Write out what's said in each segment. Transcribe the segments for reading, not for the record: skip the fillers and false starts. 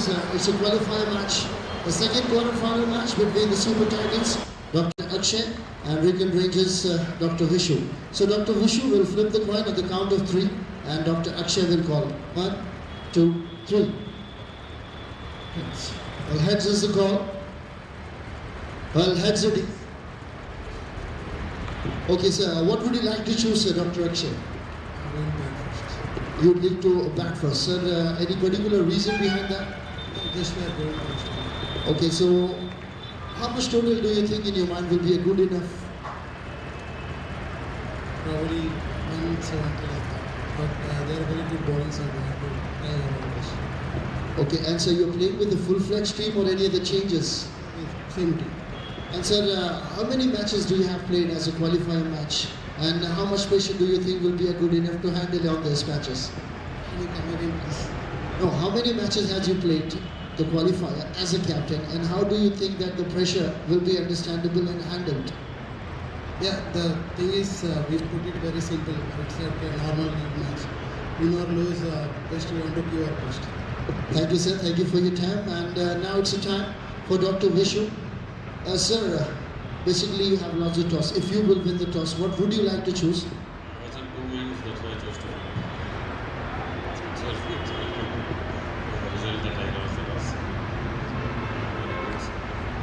It's a qualifier match, the second quarter-final match between the Super Titans, Dr. Akshay, and RECON Rangers, Dr. Vishu. So Dr. Vishu will flip the coin at the count of 3, and Dr. Akshay will call. 1, 2, 3. Heads. Well, heads is the call. Well, heads it. Okay, sir. What would you like to choose, Dr. Akshay? You'd like to bat first, sir. Any particular reason behind that? Just we are going first. Okay, so how much total do you think in your mind will be a good enough? Probably 170 like that. But they are very good bowling, so we have to try our best. Okay, and so you're playing with the full-fledged team or any other changes? Same team. And sir, how many matches do you have played as a qualifying match? And how much pressure do you think will be good enough to handle on these matches? Can you come again, please? No, how many matches have you played to qualify as a captain, and how do you think that the pressure will be understandable and handled? Yeah, the thing is, we put it very simple. It's like a normal league match. Win or lose, best we want to give our best. Thank you, sir. Thank you for your time. And now it's a time for Dr. Vishu. Sir, basically you have lost the toss. If you will win the toss, what would you like to choose? I was in 2 minutes, that's why I chose to win. It's all good. The result that I lost the toss.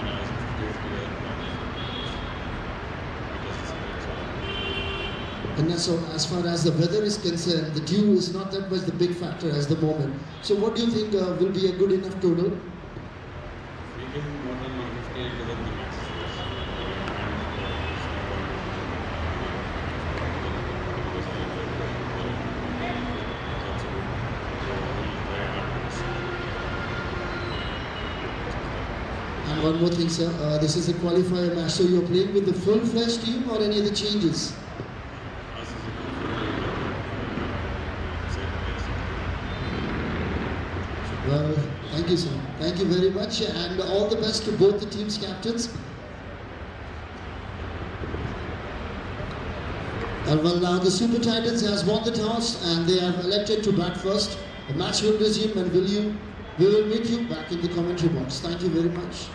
And I was 50-50 And so as far as the weather is concerned, the dew is not that much the big factor as the moment. So what do you think will be a good enough total? we give more than 150 into the max. And one more thing, sir. This is a qualifier match. So you're playing with the full-fledged team or any other changes? Well, thank you, sir. Thank you very much, and all the best to both the team's captains. And well, now the Super Titans has won the toss, and they have elected to bat first. The match will resume, and we will meet you back in the commentary box. Thank you very much.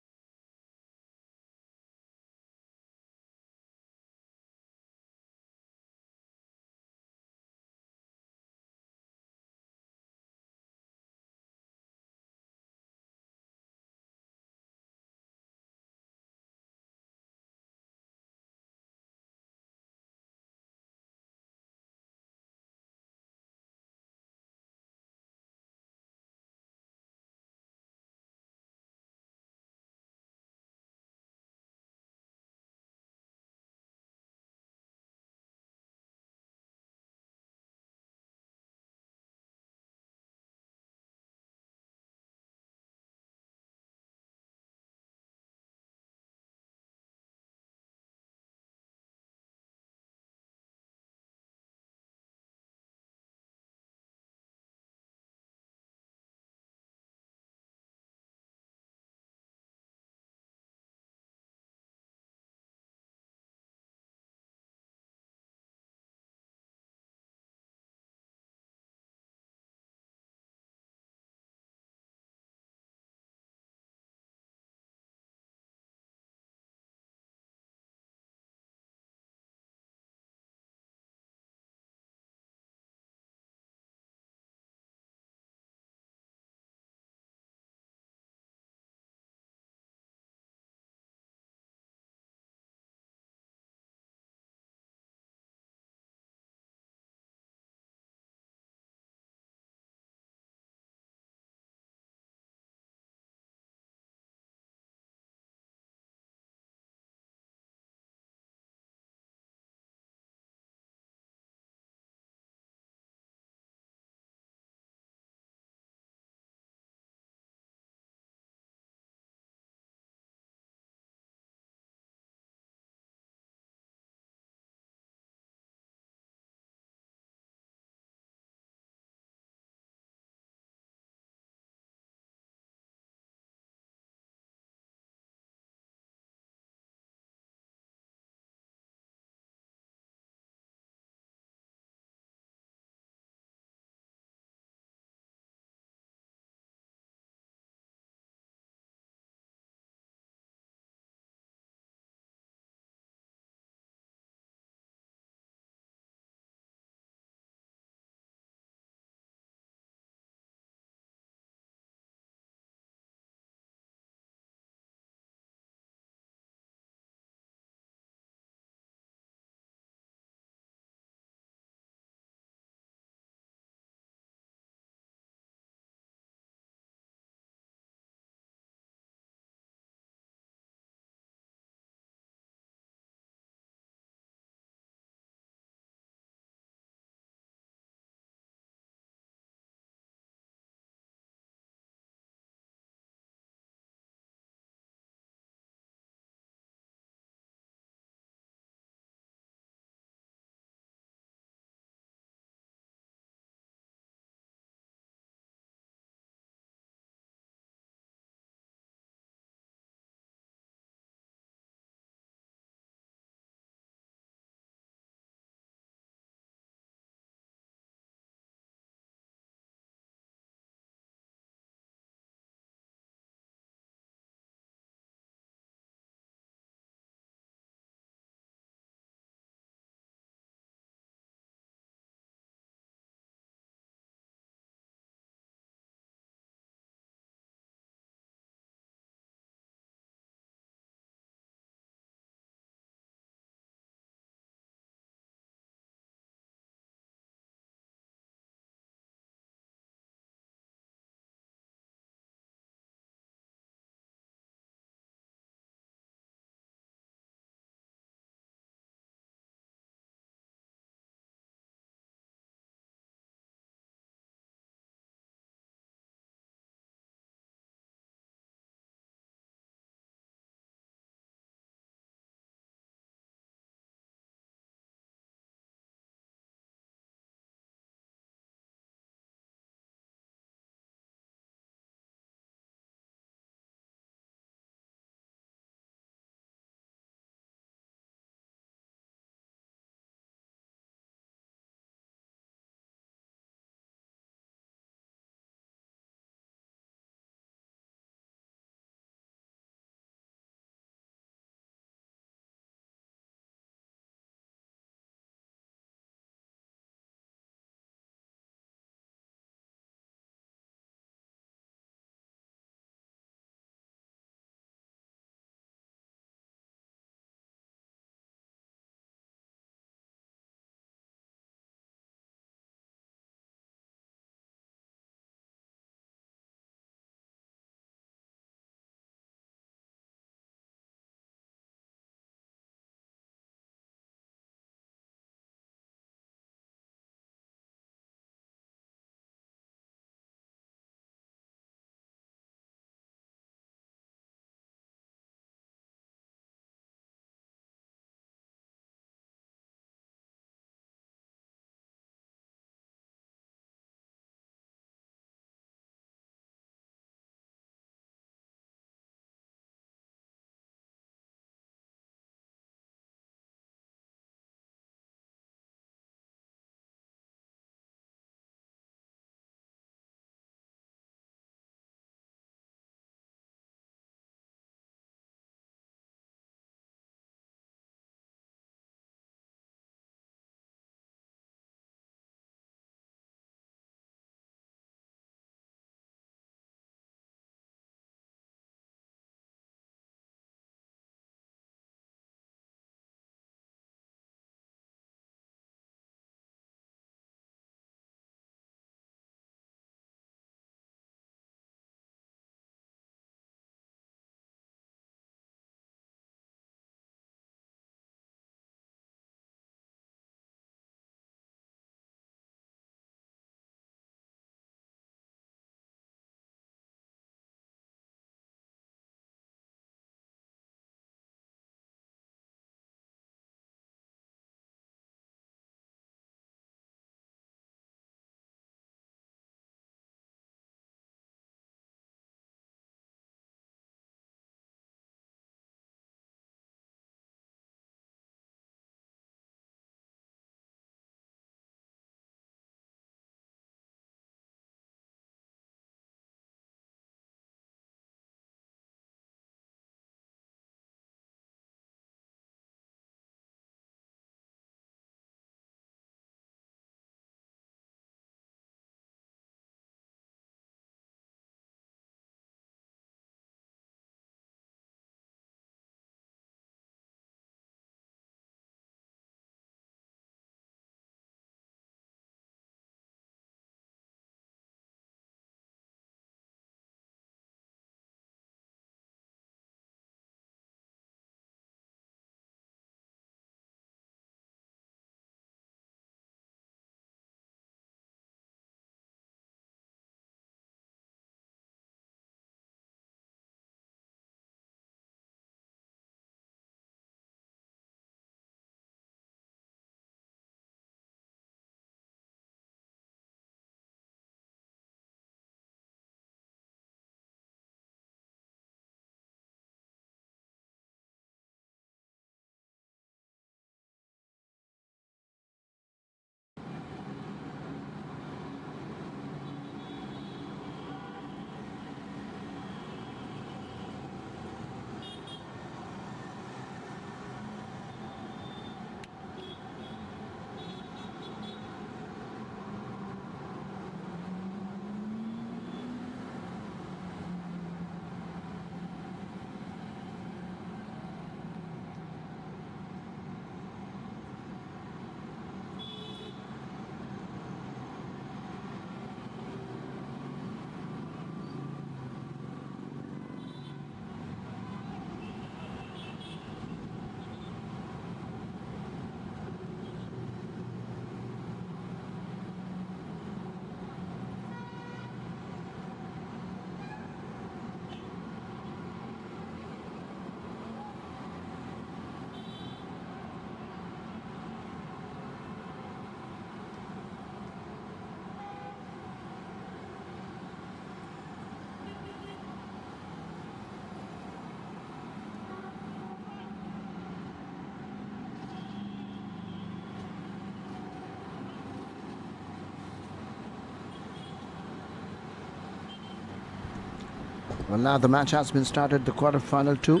Well, now the match has been started, the quarter-final 2.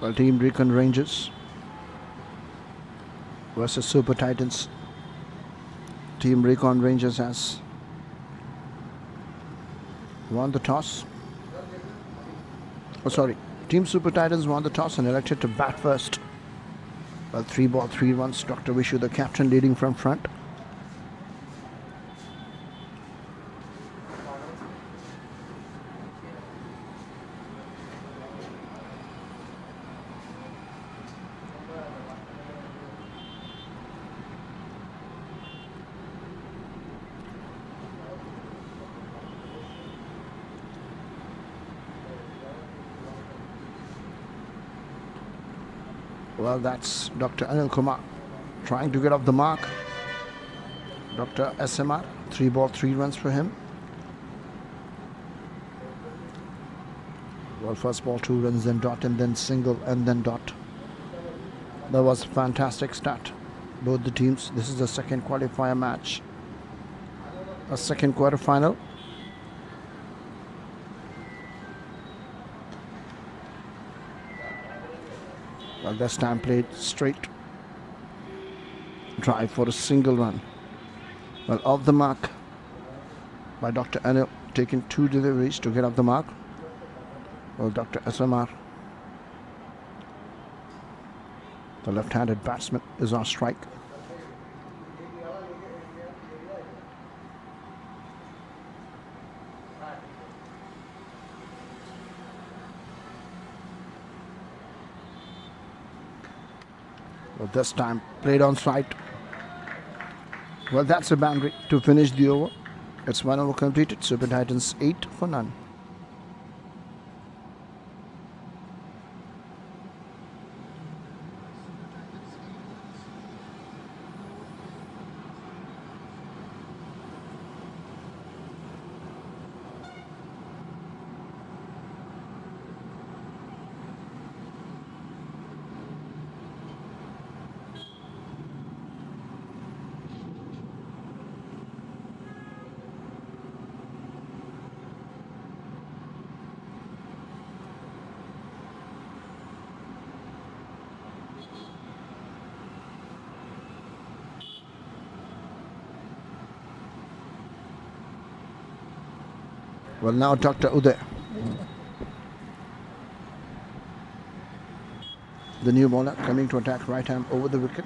Well, Team RECON Rangers versus Super Titans. Team RECON Rangers has won the toss. Oh, sorry. Team Super Titans won the toss and elected to bat first. Well, 3 ball, 3 runs. Dr. Vishu, the captain, leading from front. Well, that's Dr. Anil Kumar trying to get off the mark. Dr. SMR, 3 ball, 3 runs for him. Well, first ball, 2 runs, then dot, and then single, and then dot. That was a fantastic start. Both the teams. This is the second qualifier match. A second quarterfinal. Well, this time played straight. Drive for a single run. Well, off the mark by Dr. Anil, taking 2 deliveries to get off the mark. Well, Dr. SMR, the left-handed batsman, is on strike. Well, this time played on strike. Well, that's a boundary to finish the over. It's 1 over completed. Super Titans 8 for none. Well, now Dr. Uday, the new bowler, coming to attack right arm over the wicket.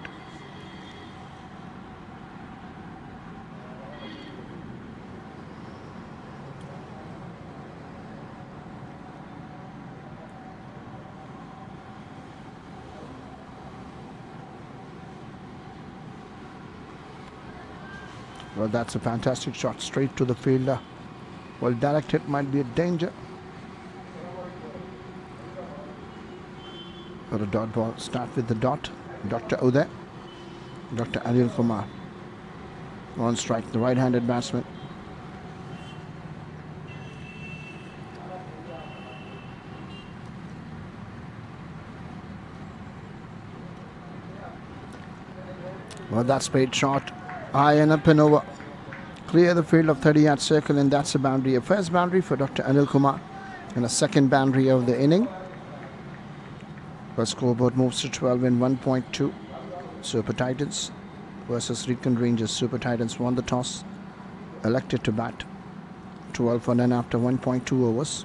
Well, that's a fantastic shot straight to the fielder. Well, directed, might be a danger. Got a dot ball. Start with the dot. Dr. Uday. Dr. Anil Kumar. On strike, the right-handed batsman. Well, that's played short. High and up and over. Clear the field of 30-yard circle, and that's a boundary. A first boundary for Dr. Anil Kumar and a second boundary of the inning. The scoreboard moves to 12 and 1.2. Super Titans versus RECON Rangers. Super Titans won the toss, elected to bat. 12 for none after 1.2 overs.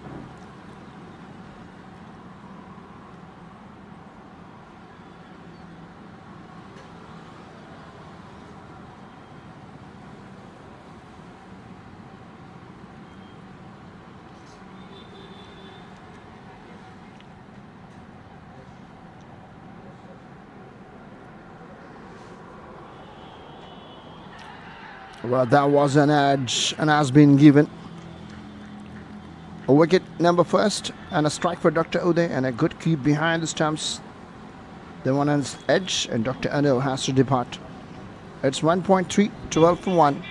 Well, that was an edge and has been given. A wicket number first and a strike for Dr. Uday and a good keep behind the stumps. The one on edge and Dr. Anil has to depart. It's 1.3, 12 for 1.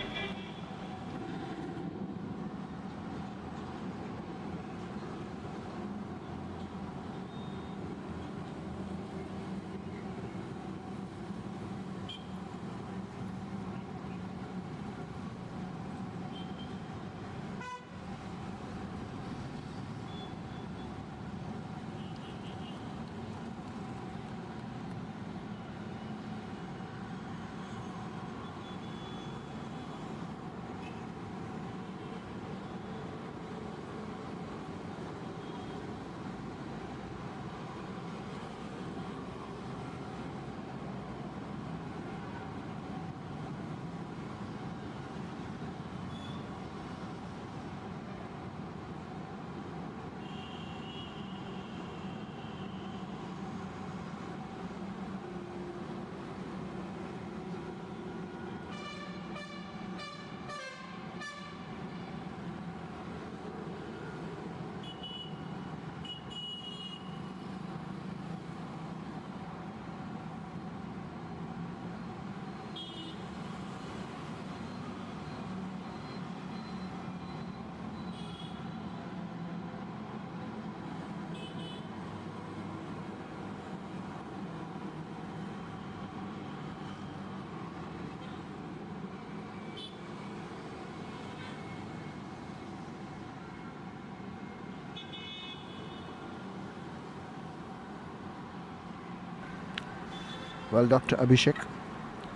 Well, Dr. Abhishek.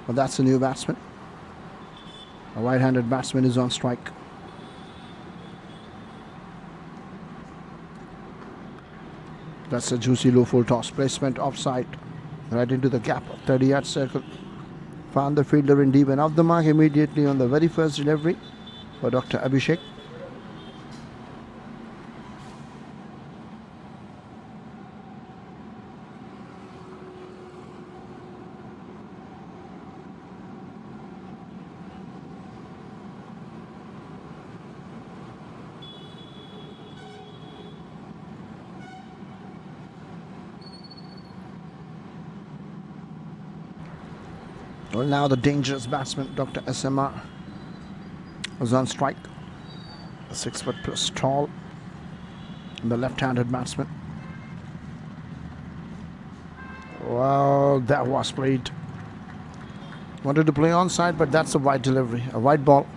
Well, that's a new batsman. A right-handed batsman is on strike. That's a juicy low full toss. Placement offside. Right into the gap of 30-yard circle. Found the fielder in deep and off the mark immediately on the very first delivery for Dr. Abhishek. Well, now the dangerous batsman, Dr. SMR, was on strike. 6 foot plus tall. The left-handed batsman. Well, that was played. Wanted to play onside, but that's a wide delivery, a wide ball.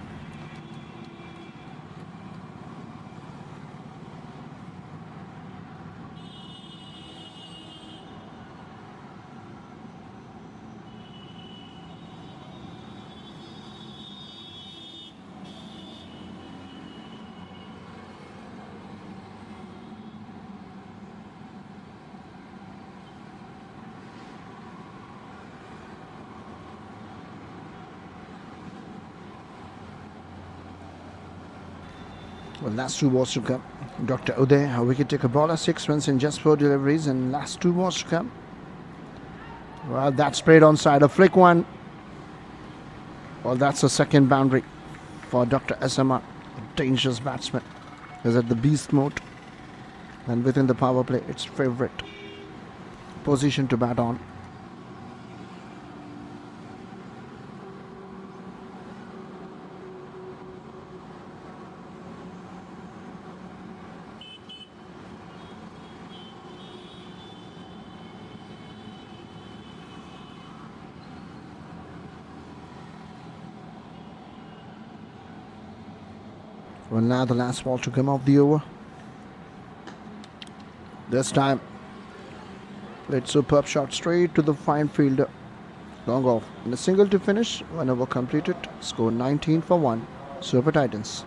Well, last 2 balls to come. Dr. Uday, a wicket taker bowler, 6 runs in just 4 deliveries, and last 2 balls to come. Well, that's sprayed onside, a flick one. Well, that's a second boundary for Dr. SMR, a dangerous batsman. Is at the beast mode, and within the power play, its favorite position to bat on. Well, now the last ball to come off the over. This time, it's a superb shot straight to the fine fielder. Long off. And a single to finish. 1 over completed. Score 19 for 1. Super Titans.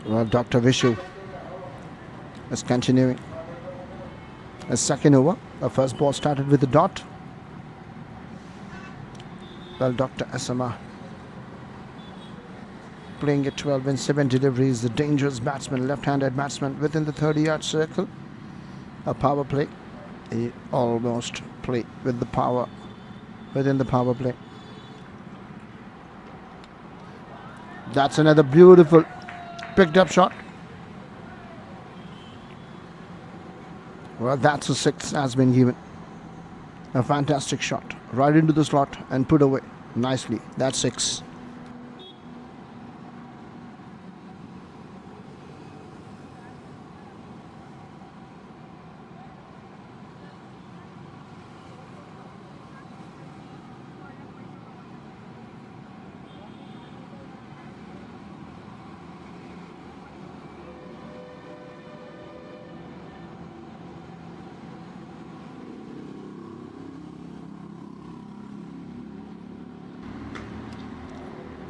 Well, Dr. Vishu is continuing. A second over. The first ball started with a dot. Well, Dr. SMR playing at 12 in 7 deliveries. The dangerous batsman, left-handed batsman within the 30-yard circle. A power play. He almost played with the power within the power play. That's another beautiful picked up shot. Well, that's a 6 has been given. A fantastic shot. Right into the slot and put away nicely. That's 6.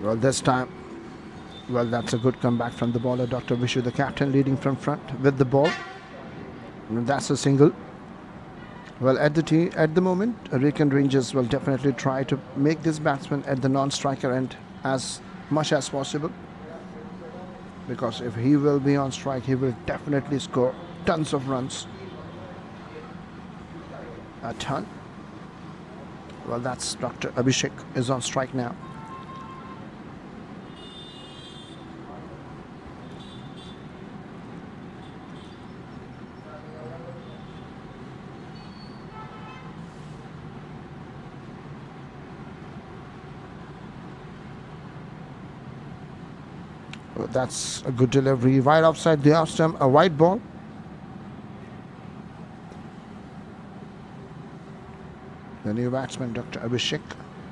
Well, this time, well, that's a good comeback from the bowler, Dr. Vishu, the captain, leading from front with the ball. And that's a single. Well, at the moment, RECON Rangers will definitely try to make this batsman at the non-striker end as much as possible. Because if he will be on strike, he will definitely score tons of runs. a ton. Well, that's Dr. Abhishek is on strike now. Well, that's a good delivery right outside the off stump, a white ball. The new batsman, Dr. Abhishek,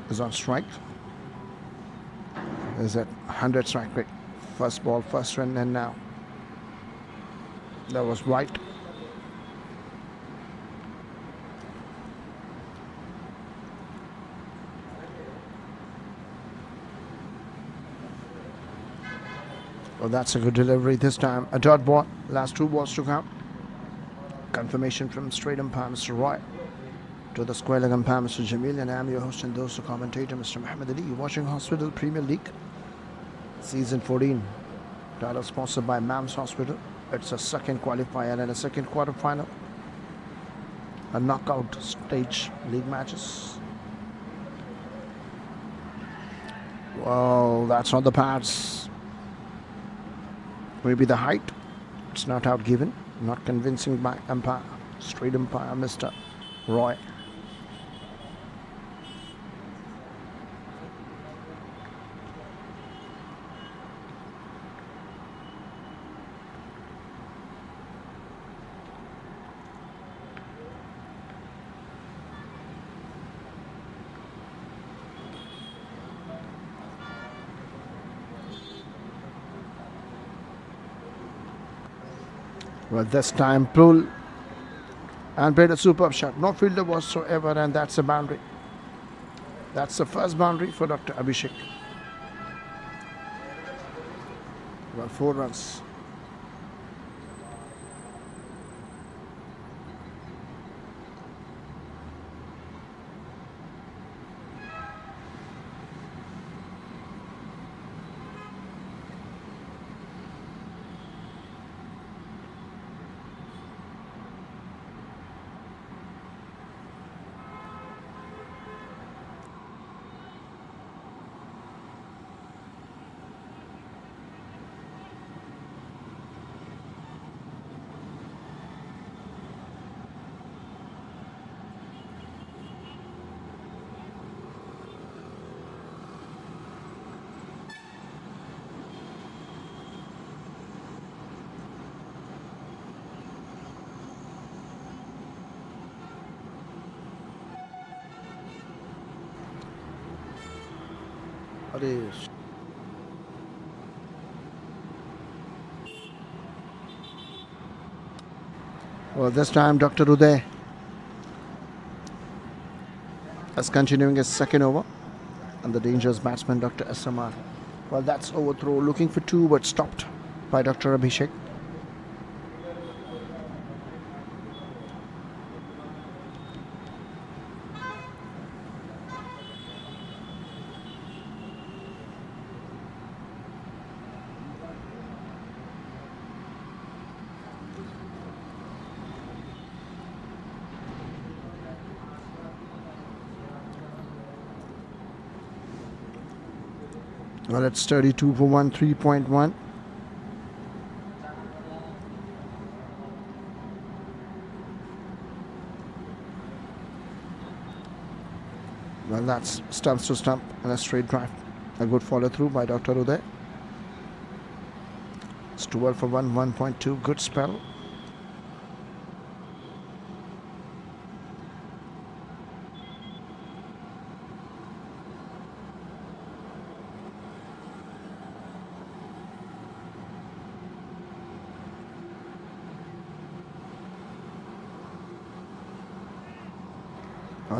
is on strike. Is at 100 strike rate. First ball, first run, and now that was white. Well, that's a good delivery this time. A dot ball. Last 2 balls to count. Confirmation from straight umpire Mr. Roy. To the square leg umpire Mr. Jamil, and I'm your host and those commentator Mr. Muhammad Ali. You're watching Hospital Premier League Season 14. Title sponsored by MAMS Hospital. It's a second qualifier and a second quarter-final. A knockout stage league matches. Well, that's on the pads. Maybe the height. It's not out given. Not convincing by umpire. Straight umpire Mr. Roy. Well, this time pull and played a superb shot. No fielder whatsoever, and that's a boundary. That's the first boundary for Dr. Abhishek. Well, 4 runs. Well, this time Dr. Uday is continuing his second over, and the dangerous batsman Dr. SMR. Well, that's overthrow, looking for 2 but stopped by Dr. Abhishek. Well, it's 32 for 1, 3.1. Well, that's stumps to stump and a straight drive. A good follow through by Dr. Uday. It's 12 for 1, 1.2. Good spell.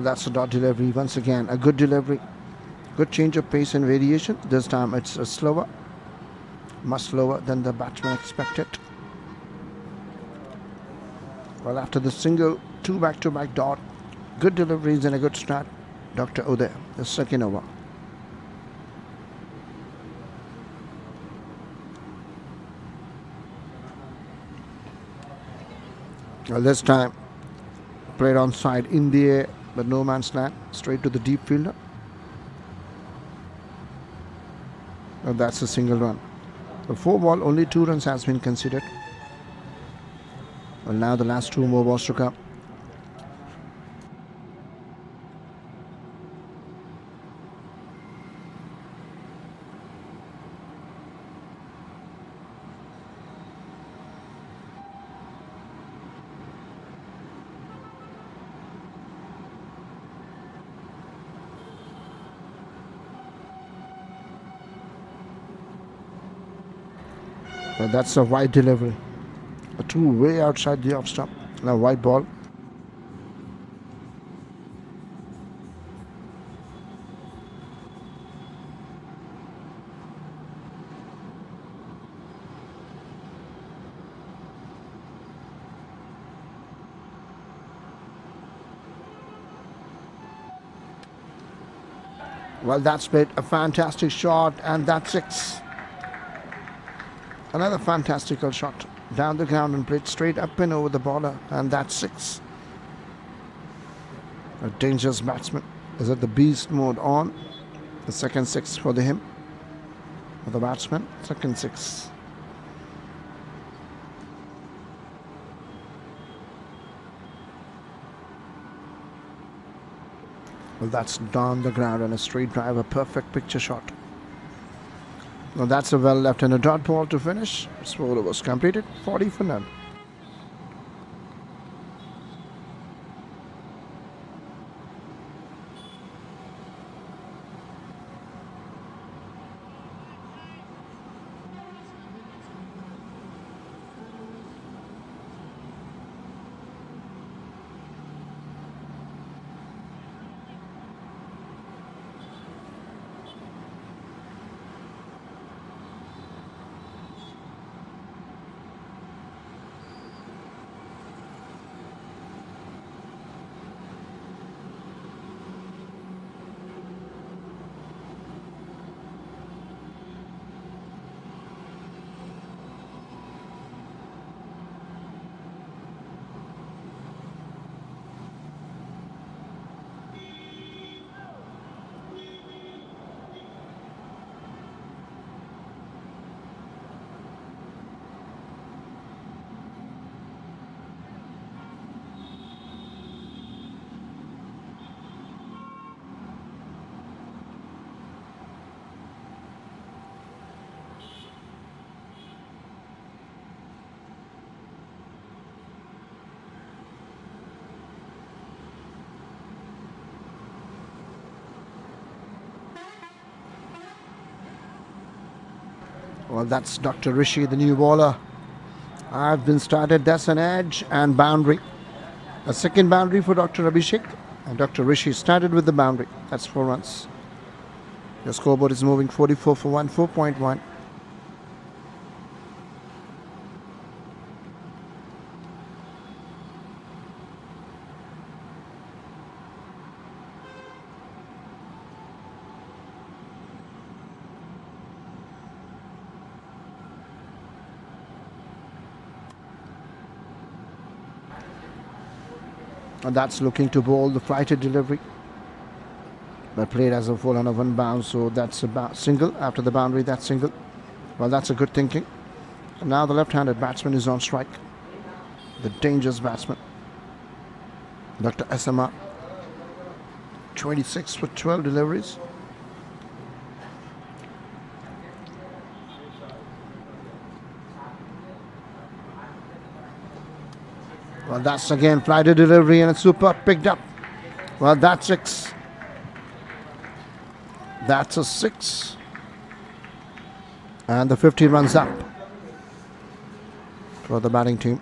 That's a dot delivery once again. A good delivery. Good change of pace and variation. This time it's slower. Much slower than the batsman expected. Well, after the single, 2 back-to-back dot. Good deliveries and a good start. Dr. Uday, the second over. Well, this time Played on side in the air, but no man's land. Straight to the deep fielder. And that's a single run. The 4 ball, only 2 runs has been considered. Well, now the last 2 more balls to come. Well, that's a wide delivery. A 2 way outside the off stump. Now white ball. Well, that's played a fantastic shot, and that's 6. Another fantastical shot. Down the ground and played straight up and over the bowler, and that's 6. A dangerous batsman. Is it the beast mode on? The second 6 for him. For the batsman, second 6. Well, that's down the ground and a straight drive, a perfect picture shot. Now that's a well left and a dot ball to finish. Score was completed, 40 for none. Well, that's Dr. Rishi, the new bowler. I've been started. That's an edge and boundary. A second boundary for Dr. Abhishek. And Dr. Rishi started with the boundary. That's 4 runs. The scoreboard is moving 44 for 1, 4.1. And that's looking to bowl the flighted delivery. But played as a 4 on a 1 bounce, so that's a single. After the boundary, that's single. Well, that's a good thinking. And now the left-handed batsman is on strike. The dangerous batsman, Dr. SMA. 26 for 12 deliveries. Well, that's again flighted delivery and a super picked up. Well, that's 6. That's a 6. And the 50 runs up for the batting team.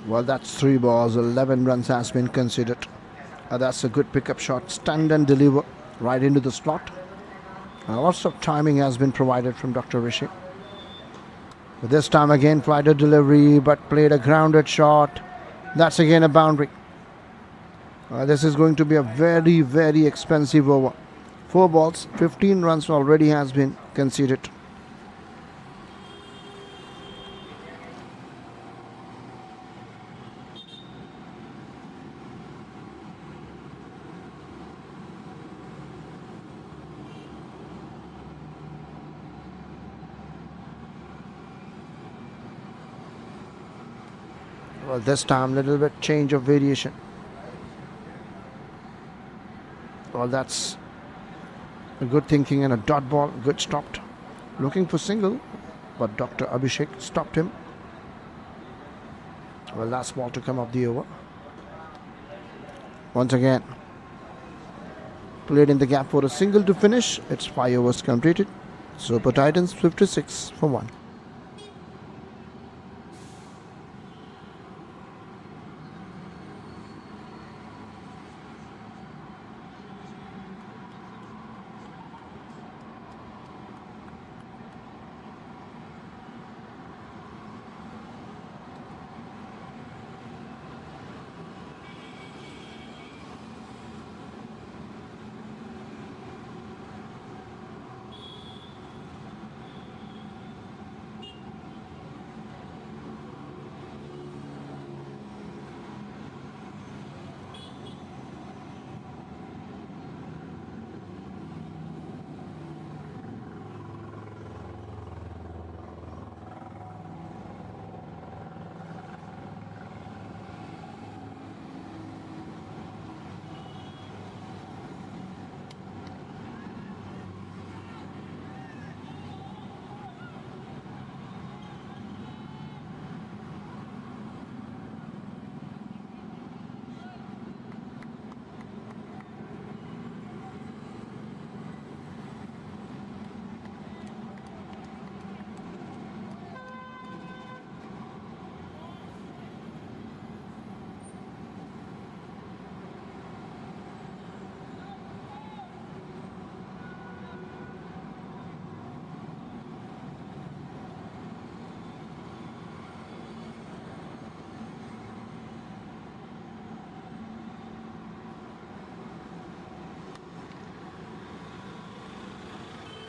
Well, that's 3 balls, 11 runs has been considered. That's a good pickup shot, stand and deliver right into the slot. Lots of timing has been provided from Dr. Rishi. But this time again, flighter delivery, but played a grounded shot. That's again a boundary. This is going to be a very, very expensive over. 4 balls, 15 runs already has been conceded. Well, this time little bit change of variation. Well, that's a good thinking and a dot ball, good stopped. Looking for single, but Dr. Abhishek stopped him. Well, last ball to come up the over. Once again, played in the gap for a single to finish. It's 5 overs completed. Super Titans 56 for 1.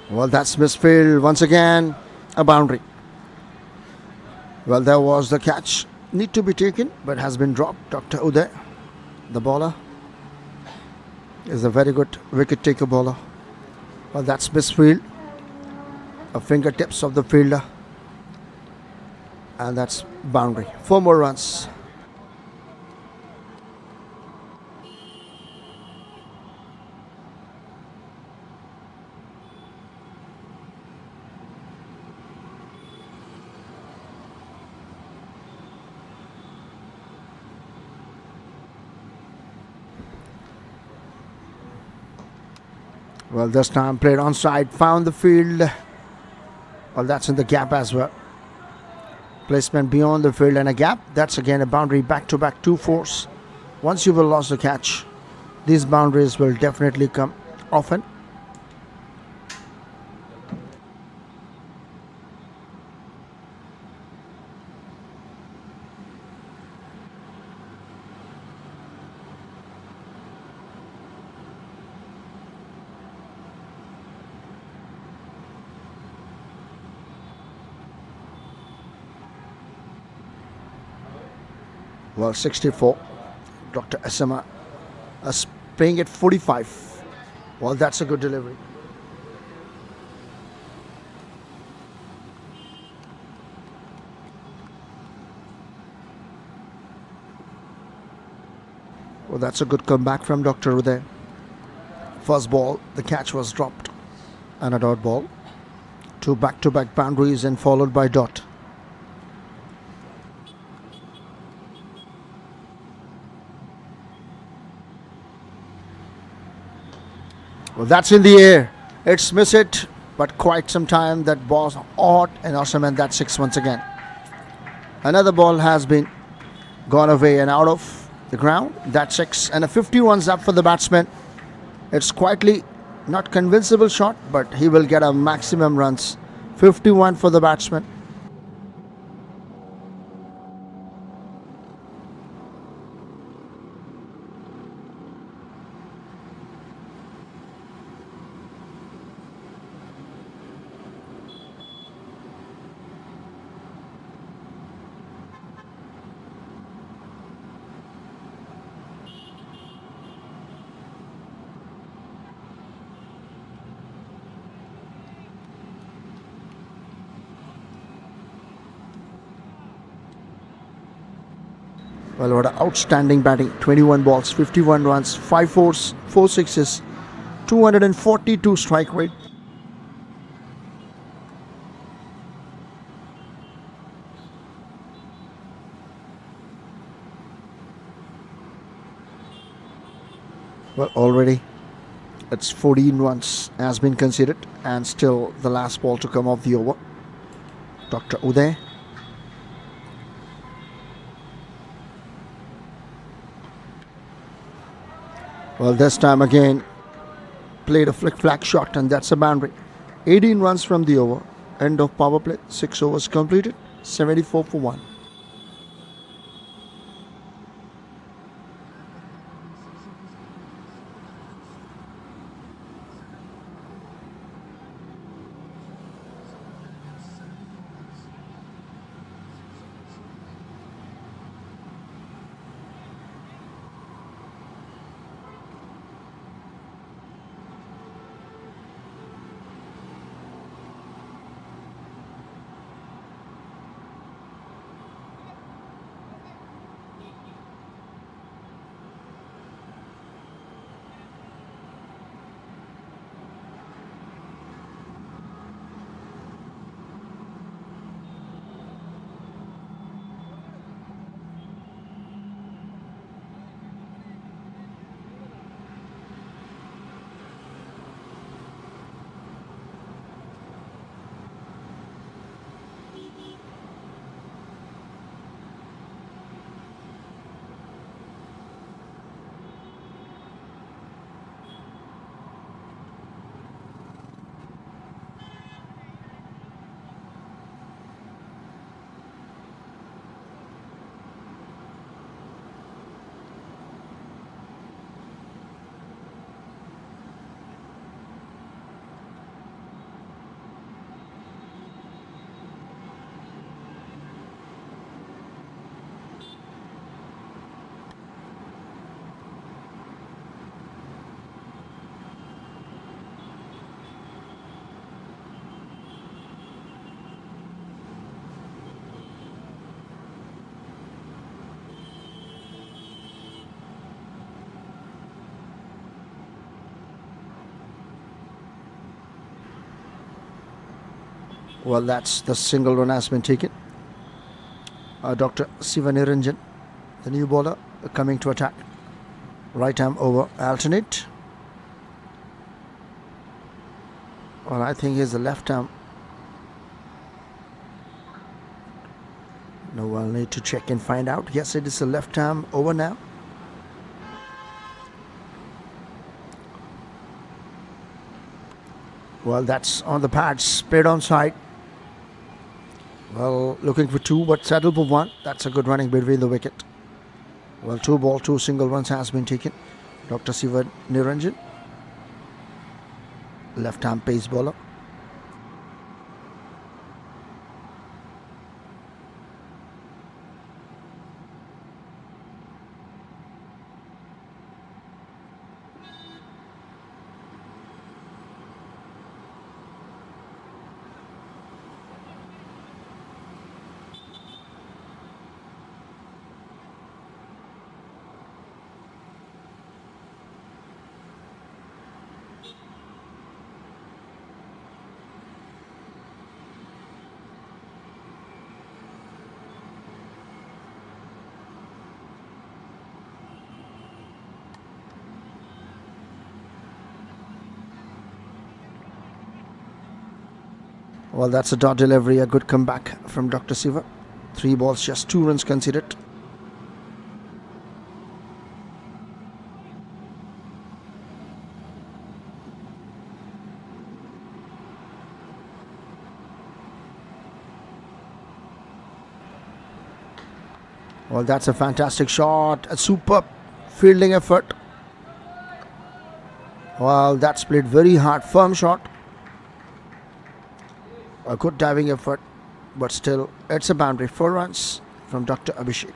Well, that's misfield. Once again, a boundary. Well, there was the catch. Need to be taken, but has been dropped. Dr. Uday, the bowler, is a very good wicket taker bowler. Well, that's misfield. A fingertips of the fielder. And that's boundary. 4 more runs. Well, this time played onside, found the field. Well, that's in the gap as well. Placement beyond the field and a gap. That's again a boundary, back-to-back 2-4s. Once you will lost the catch, these boundaries will definitely come often. Well, 64. Dr. Asama is playing at 45. Well, that's a good delivery. Well, that's a good comeback from Dr. Uday. First ball, the catch was dropped and a dot ball. 2 back-to-back boundaries and followed by dot. Well, that's in the air. It's missed it, but quite some time. That ball odd and awesome, and that's 6 once again. Another ball has been gone away and out of the ground. That's 6 and a 50 runs up for the batsman. It's quietly not convincible shot, but he will get a maximum runs. 51 for the batsman. Well, what an outstanding batting. 21 balls, 51 runs, 5 fours, 4 sixes, 242 strike rate. Well, already it's 14 runs has been conceded, and still the last ball to come off the over. Dr. Uday. Well, this time again played a flick-flack shot, and that's a boundary. 18 runs from the over. End of power play. 6 overs completed. 74 for 1. Well, that's the single run has been taken. Dr. Sivaniranjan, the new bowler, coming to attack. Right arm over alternate. Well, I think he's the left arm. No, I'll need to check and find out. Yes, it is a left arm over now. Well, that's on the pads, played on side. Well, looking for 2, but settled for 1. That's a good running between the wicket. Well, 2 ball, 2 single runs has been taken. Dr. Sivan Niranjan, left arm pace bowler. Well, that's a dot delivery, a good comeback from Dr. Siva. 3 balls, just 2 runs conceded. Well, that's a fantastic shot. A superb fielding effort. Well, that's played very hard. Firm shot. A good diving effort. But still, it's a boundary. 4 runs from Dr. Abhishek.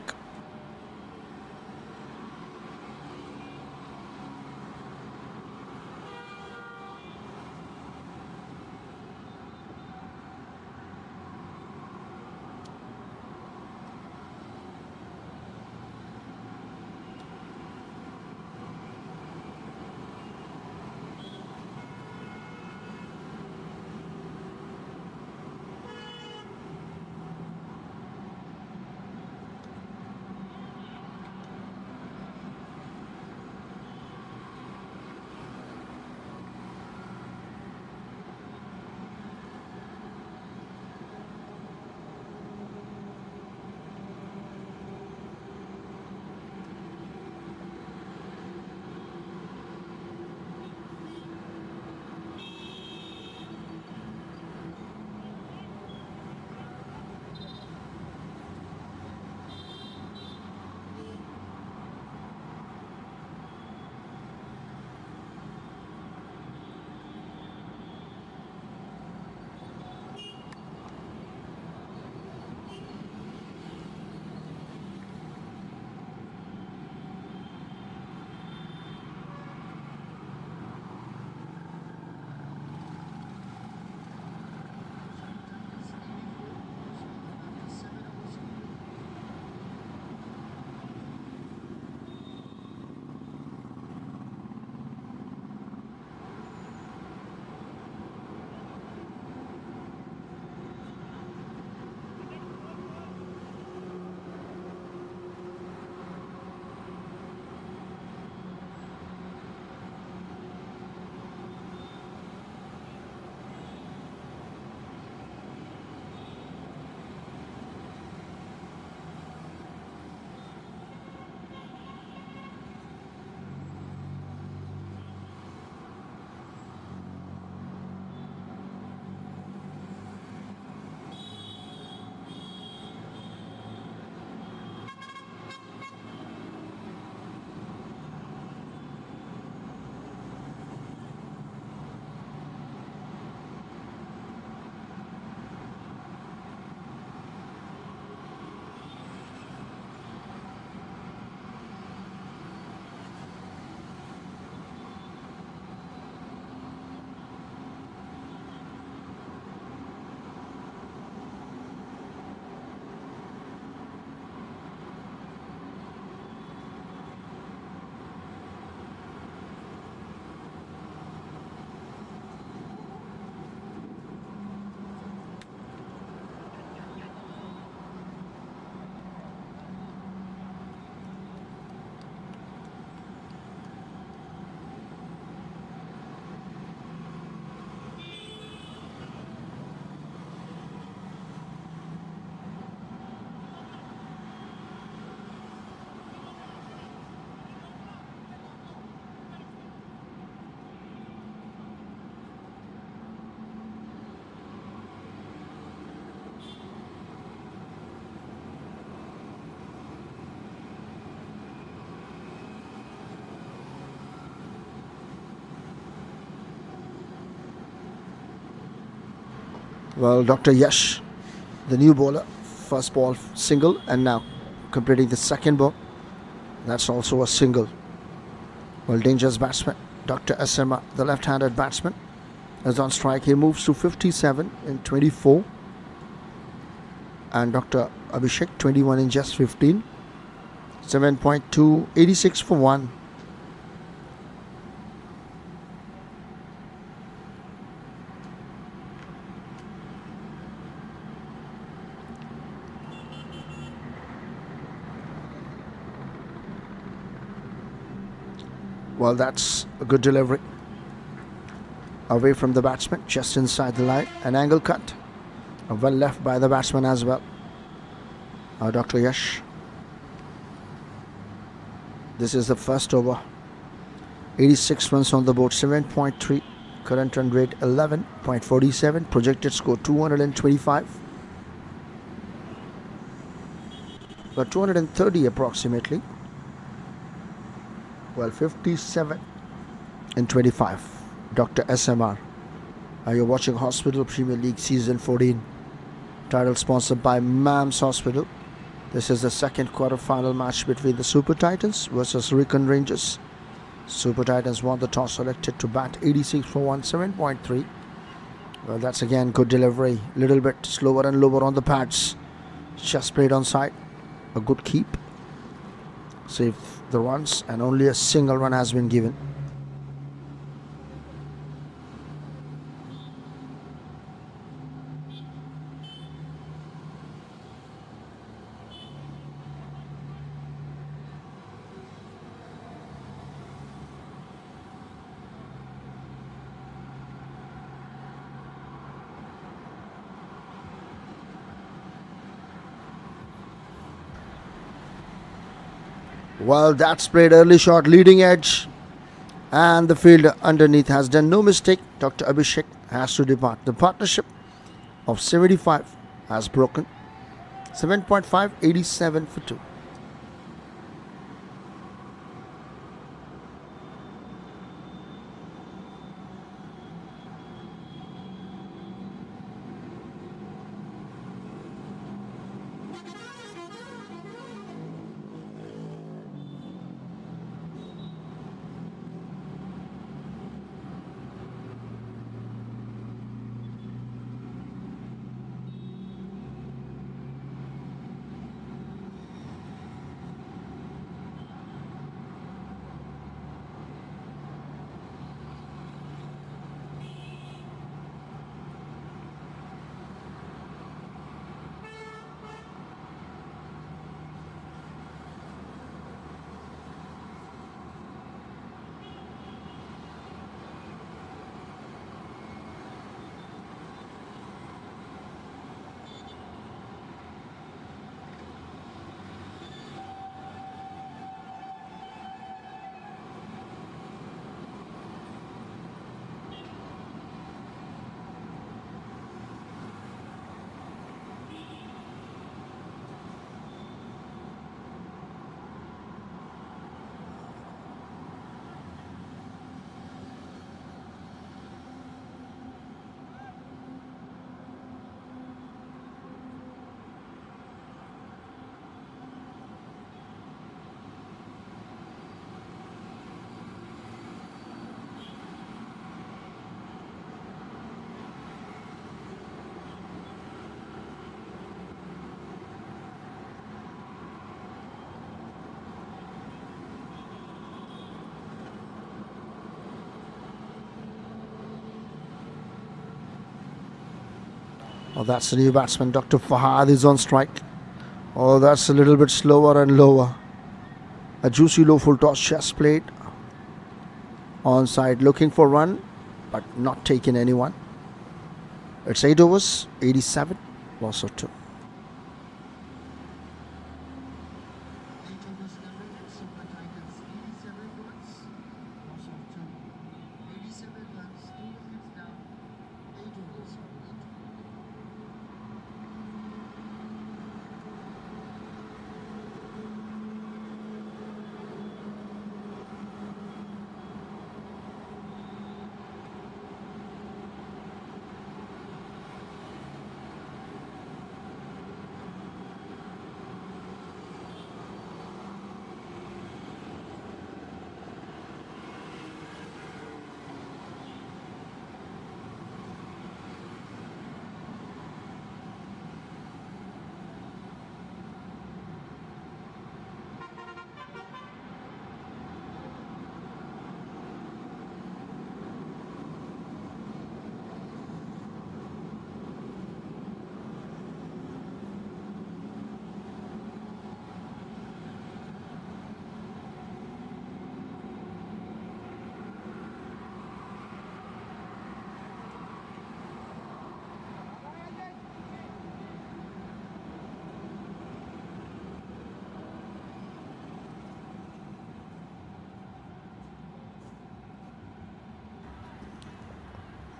Well, Dr. Yash, the new bowler, first ball single, and now completing the second ball. That's also a single. Well, dangerous batsman. Dr. Asema, the left-handed batsman, is on strike. He moves to 57 in 24. And Dr. Abhishek, 21 in just 15. 7.2, 86 for 1. Well, that's a good delivery. Away from the batsman, just inside the line. An angle cut. Well left by the batsman as well. Dr. Yash. This is the first over. 86 runs on the board, 7.3. Current run rate 11.47. Projected score 225. But 230 approximately. Well, 57 and 25. Dr. SMR. You're watching Hospital Premier League Season 14. Title sponsored by MAMS Hospital. This is the second quarter-final match between the Super Titans versus RECON Rangers. Super Titans won the toss, selected to bat 86 for 107.3. Well, that's again good delivery. Little bit slower and lower on the pads. Just played on side. A good keep. Saved the runs and only a single run has been given. Well, that's played early shot, leading edge, and the fielder underneath has done no mistake. Dr. Abhishek has to depart. The partnership of 75 has broken. 7.5, 87 for 2. Oh, that's the new batsman. Dr. Fahad is on strike. Oh, that's a little bit slower and lower. A juicy low full toss just played. Onside, looking for run, but not taking anyone. It's 8 overs, 87, loss of 2.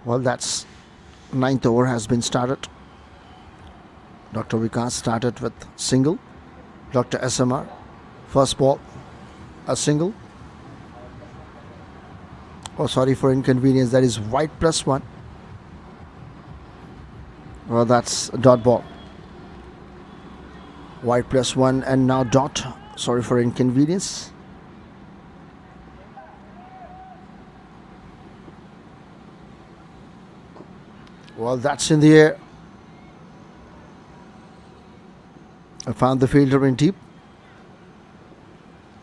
Well, that's 9th over has been started. Dr. Vikas started with single. Dr. SMR. First ball, a single. Oh, sorry for inconvenience. That is white +1. Well, that's a dot ball. White +1 and now dot. Sorry for inconvenience. Well, that's in the air. I found the fielder in deep.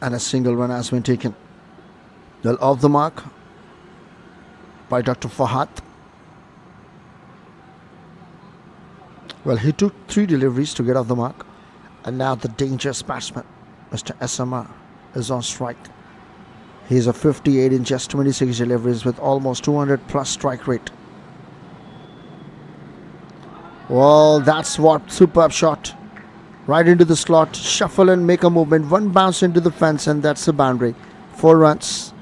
And a single run has been taken. Well, off the mark by Dr. Fahad. Well, he took 3 deliveries to get off the mark. And now the dangerous batsman, Mr. SMR, is on strike. He's a 58 in just 26 deliveries with almost 200 plus strike rate. Well, that's what superb shot. Right into the slot, shuffle and make a movement. One bounce into the fence and that's the boundary. 4 runs.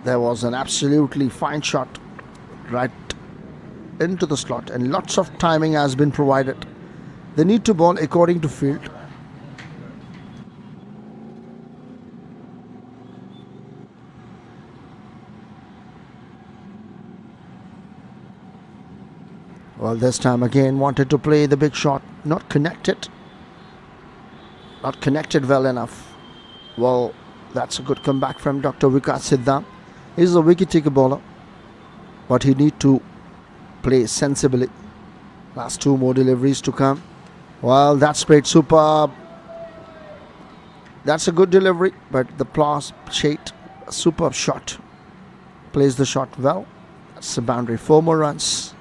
There was an absolutely fine shot right into the slot and lots of timing has been provided. They need to ball according to field. Well, this time again wanted to play the big shot. Not connected. Not connected well enough. Well, that's a good comeback from Dr. Vikas Siddham. He's a wicket-taker bowler. But he need to play sensibly. Last 2 more deliveries to come. Well, that's great. Superb. That's a good delivery. But the plus shade, a superb shot. Plays the shot well. That's the boundary. 4 more runs.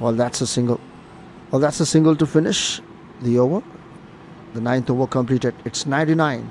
Well, that's a single. Well, that's a single to finish the over. The 9th over completed. It's 99.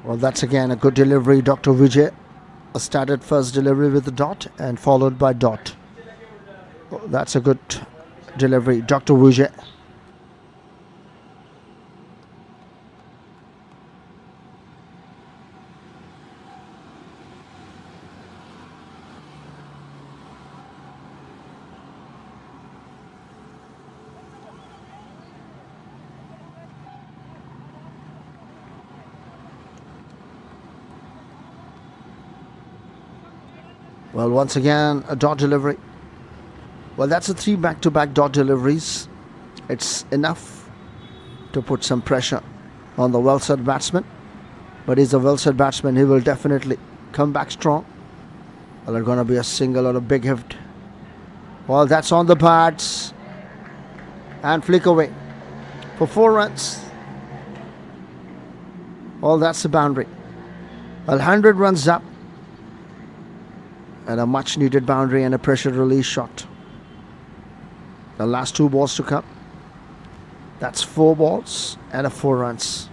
Well, that's again a good delivery. Dr. Vijay started first delivery with the dot and followed by dot. Well, that's a good delivery. Dr. Vijay. Well, once again, a dot delivery. Well, that's a 3 back-to-back dot deliveries. It's enough to put some pressure on the well-set batsman. But he's a well-set batsman. He will definitely come back strong. Well, it's going to be a single or a big hit. Well, that's on the pads. And flick away for 4 runs. Well, that's the boundary. Well, 100 runs up. And a much needed boundary and a pressure release shot. The last 2 balls to come. That's 4 balls and 4 runs.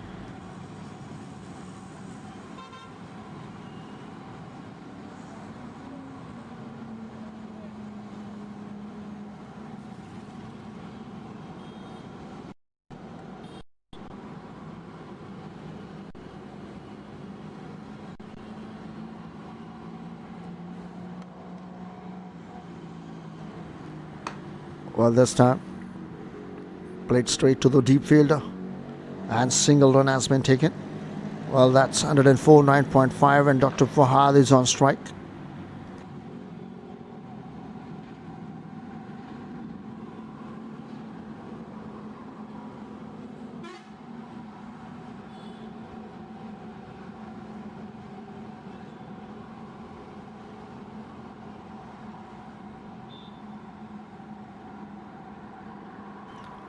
Well, this time played straight to the deep fielder and single run has been taken. Well, that's 104 9.5 and Dr. Fahad is on strike.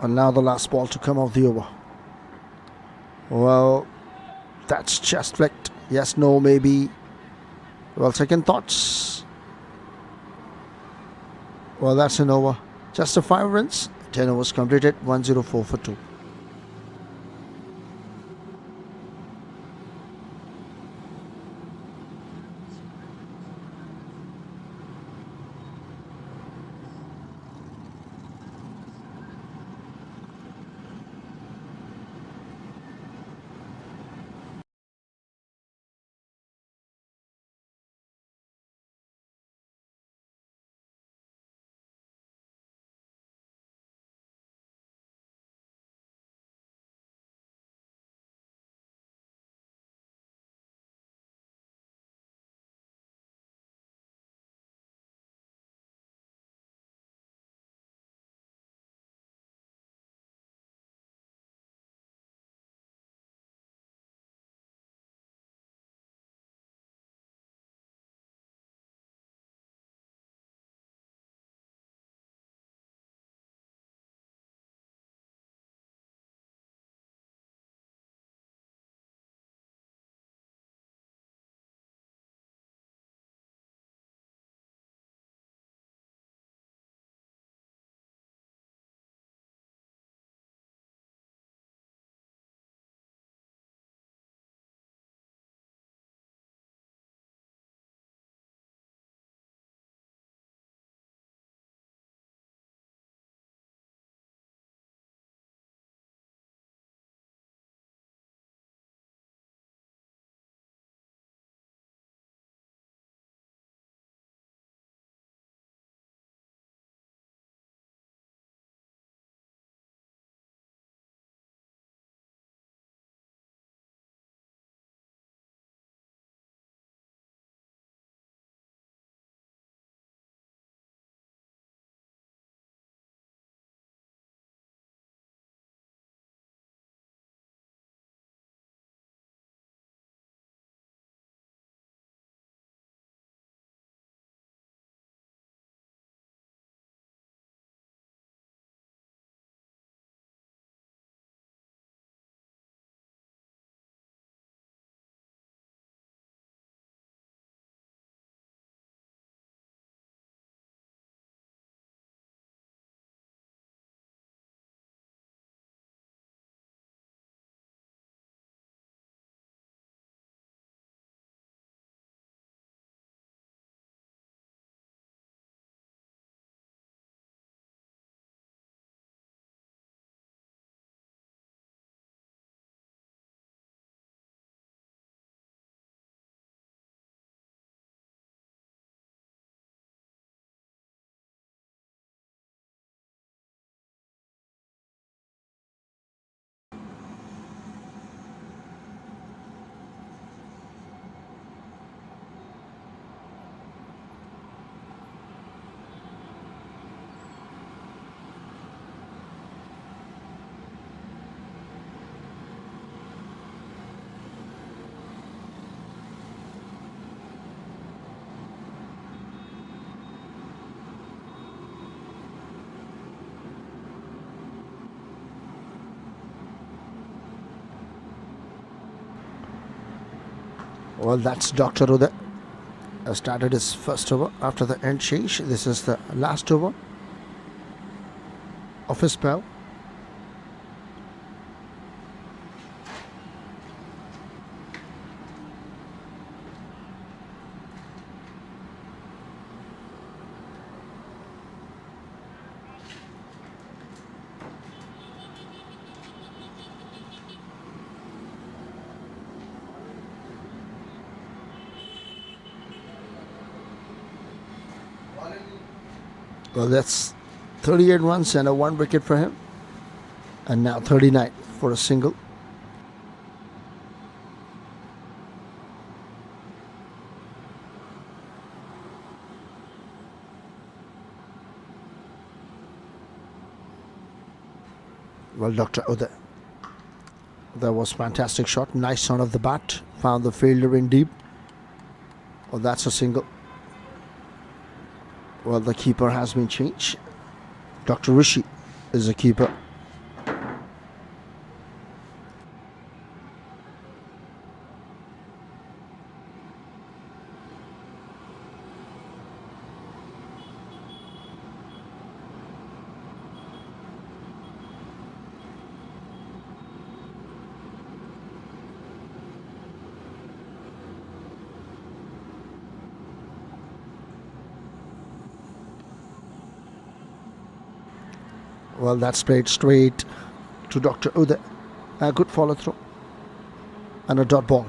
And now the last ball to come of the over. Well, that's just flicked. Yes, no, maybe. Well, second thoughts. Well, that's an over. Just a 5 runs. 10 overs completed. 104 for 2. Well, that's Dr. Uday. Started his first over after the end change. This is the last over of his spell. Well, that's 38 runs and a 1 wicket for him. And now 39 for a single. Well, Dr. Uday. That was fantastic shot. Nice on of the bat. Found the fielder in deep. Well, that's a single. Well, the keeper has been changed. Dr. Rishi is the keeper. Well, that's played straight to Dr. Uday. A good follow through. And a dot ball.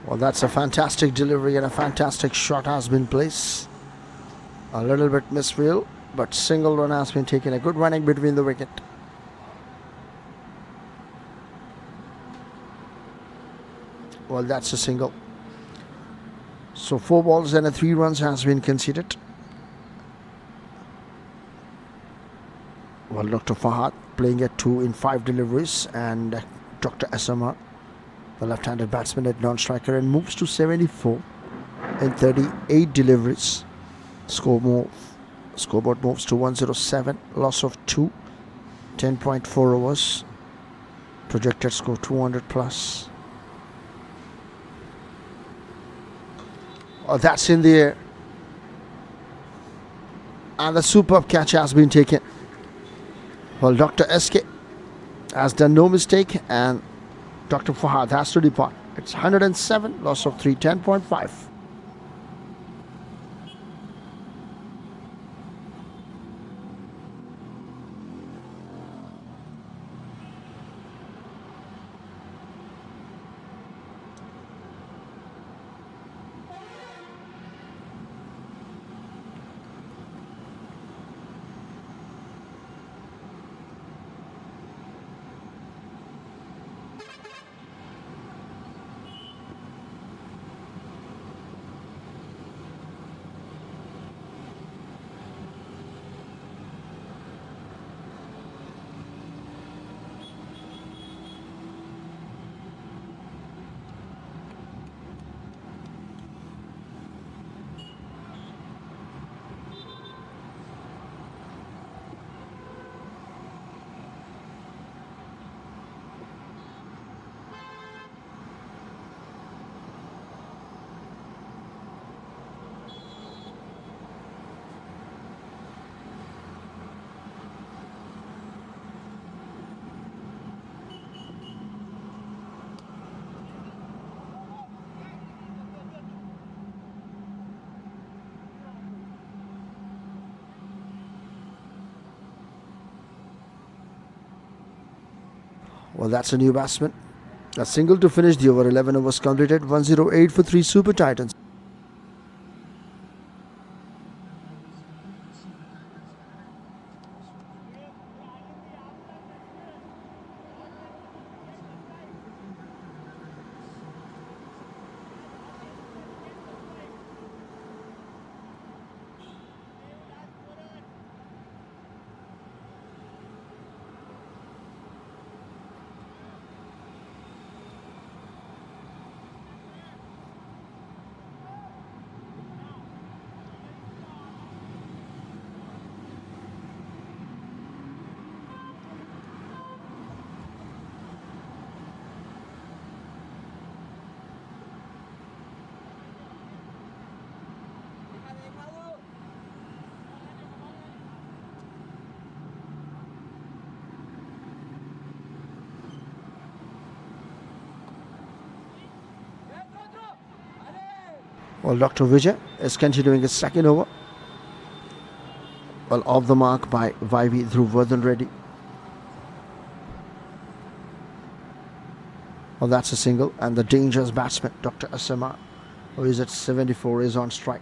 Well, that's a fantastic delivery and a fantastic shot has been placed. A little bit misfield, but single run has been taken. A good running between the wicket. Well, that's a single. So 4 balls and a 3 runs has been conceded. Well, Dr. Fahad playing at 2 in 5 deliveries, and Dr. SMR, the left-handed batsman at non-striker, and moves to 74 in 38 deliveries. Scoreboard moves to 107, loss of 2, 10.4 overs. Projected score 200 plus. Oh, that's in the air. And the superb catch has been taken. Well, Dr. SK has done no mistake, and Dr. Fahad has to depart. It's 107, loss of 3, 10.5. Well, that's a new batsman. A single to finish the over. 11 overs completed. 108 for 3 Super Titans. Well, Dr. Vijay is continuing his second over. Well, off the mark by Vivi Dhruvardhan Reddy. Well, that's a single, and the dangerous batsman, Dr. Asama, who is at 74, is on strike.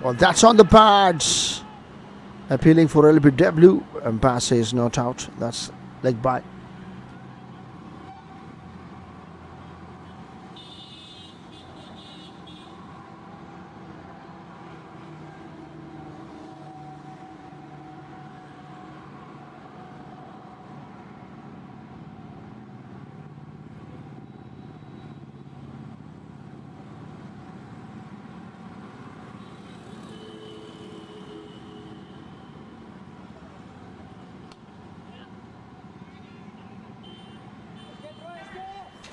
Well, that's on the pads. Appealing for LBW. Umpire says not out. That's leg by.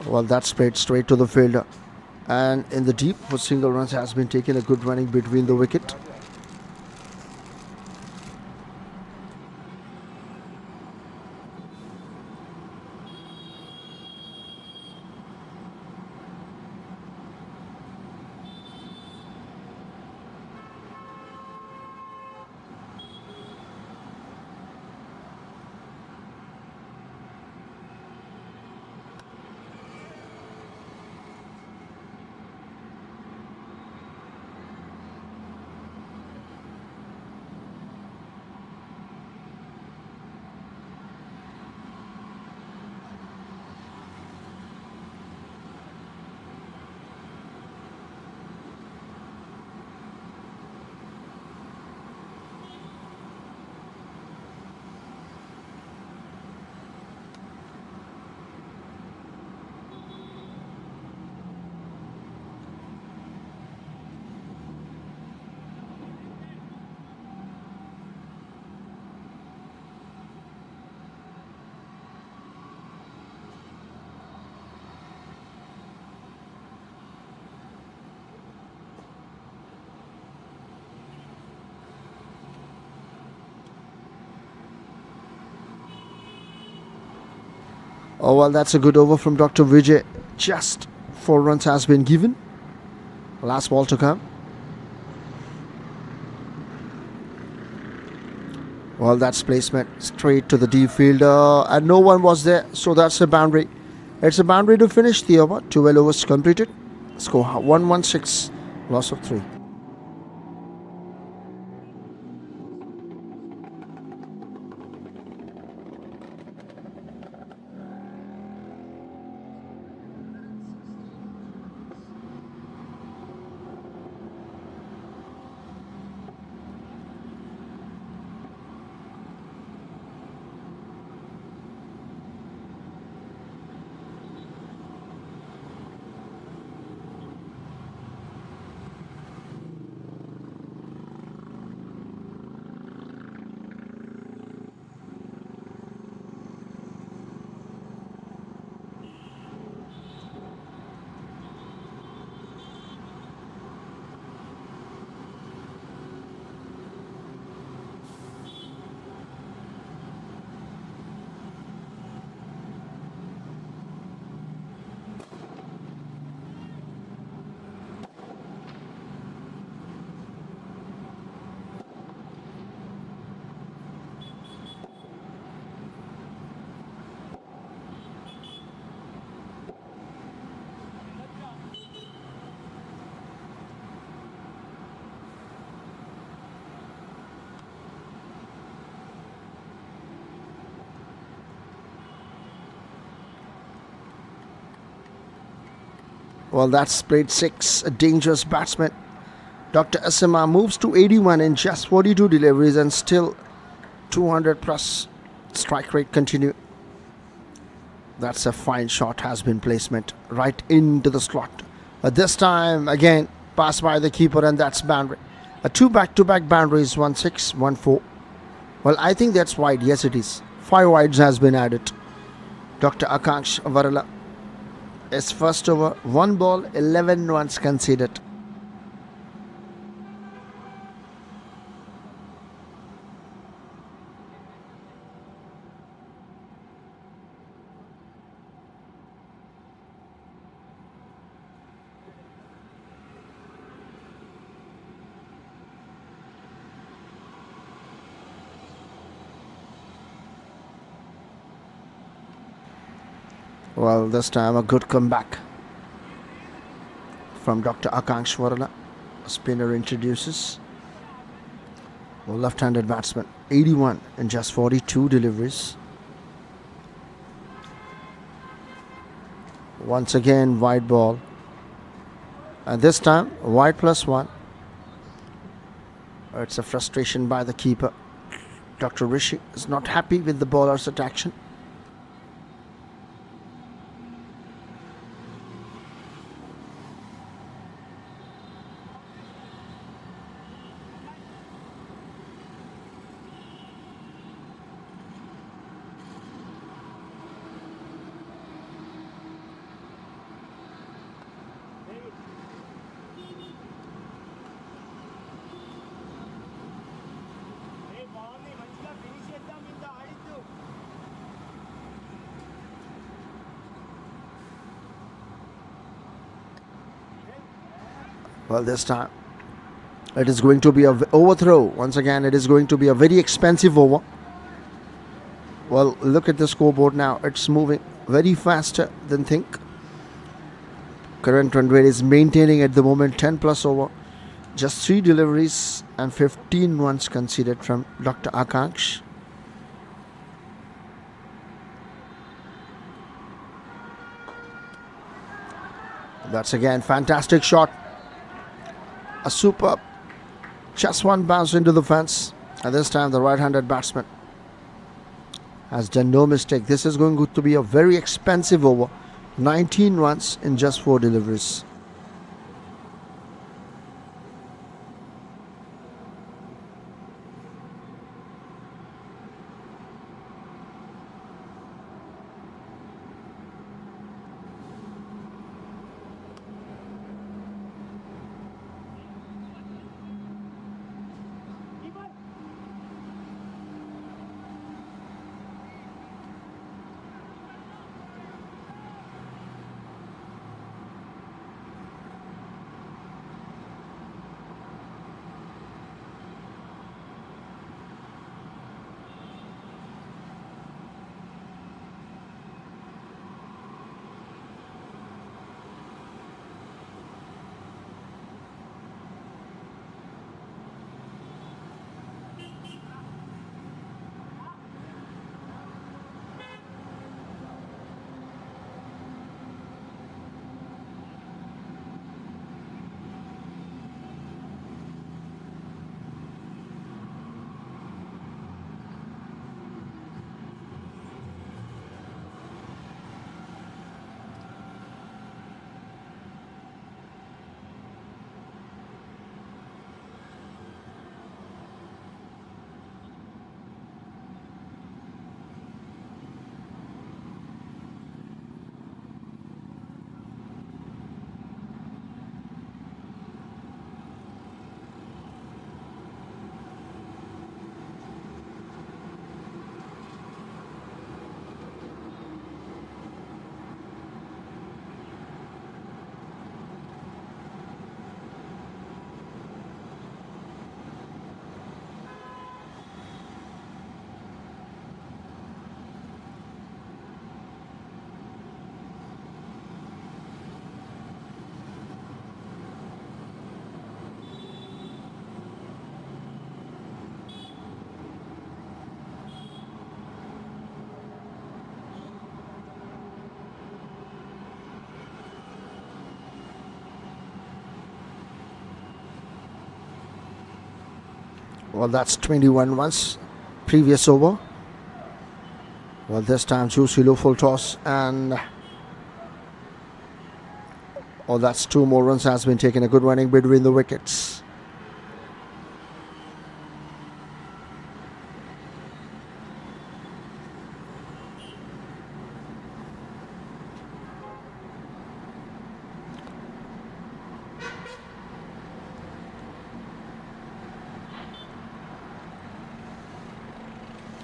Well, that's played straight to the fielder. And in the deep for single runs has been taken. A good running between the wicket. Oh, well, that's a good over from Dr. Vijay. Just 4 runs has been given. Last ball to come. Well, that's placement straight to the deep fielder. And no one was there. So that's a boundary. It's a boundary to finish the over. 12 overs completed. Score 116. Loss of 3. Well, that's played 6. A dangerous batsman. Dr. Asima moves to 81 in just 42 deliveries and still 200 plus strike rate continue. That's a fine shot has been placement right into the slot. But this time again passed by the keeper and that's boundary. Two back-to-back boundaries, 1-6, 1-4. Well, I think that's wide. Yes, it is. 5 wides has been added. Dr. Akanksh Varela is first over. 1 ball, 11 runs conceded. Well, this time a good comeback from Dr. Akanksh Varela. Spinner introduces. Well, left-handed batsman, 81 in just 42 deliveries. Once again, wide ball. And this time, wide +1. It's a frustration by the keeper. Dr. Rishi is not happy with the bowler's action. Well, this time it is going to be a overthrow. Once again, it is going to be a very expensive over. Well, look at the scoreboard now. It's moving very faster than think. Current run rate is maintaining at the moment 10 plus over. Just 3 deliveries and 15 runs conceded from Dr. Akanksh. That's again fantastic shot. A superb just one bounce into the fence, and this time the right-handed batsman has done no mistake. This is going to be a very expensive over. 19 runs in just 4 deliveries. Well, that's 21 runs. Previous over. Well, this time Juicy low full toss, and that's 2 more runs has been taken. A good running between the wickets.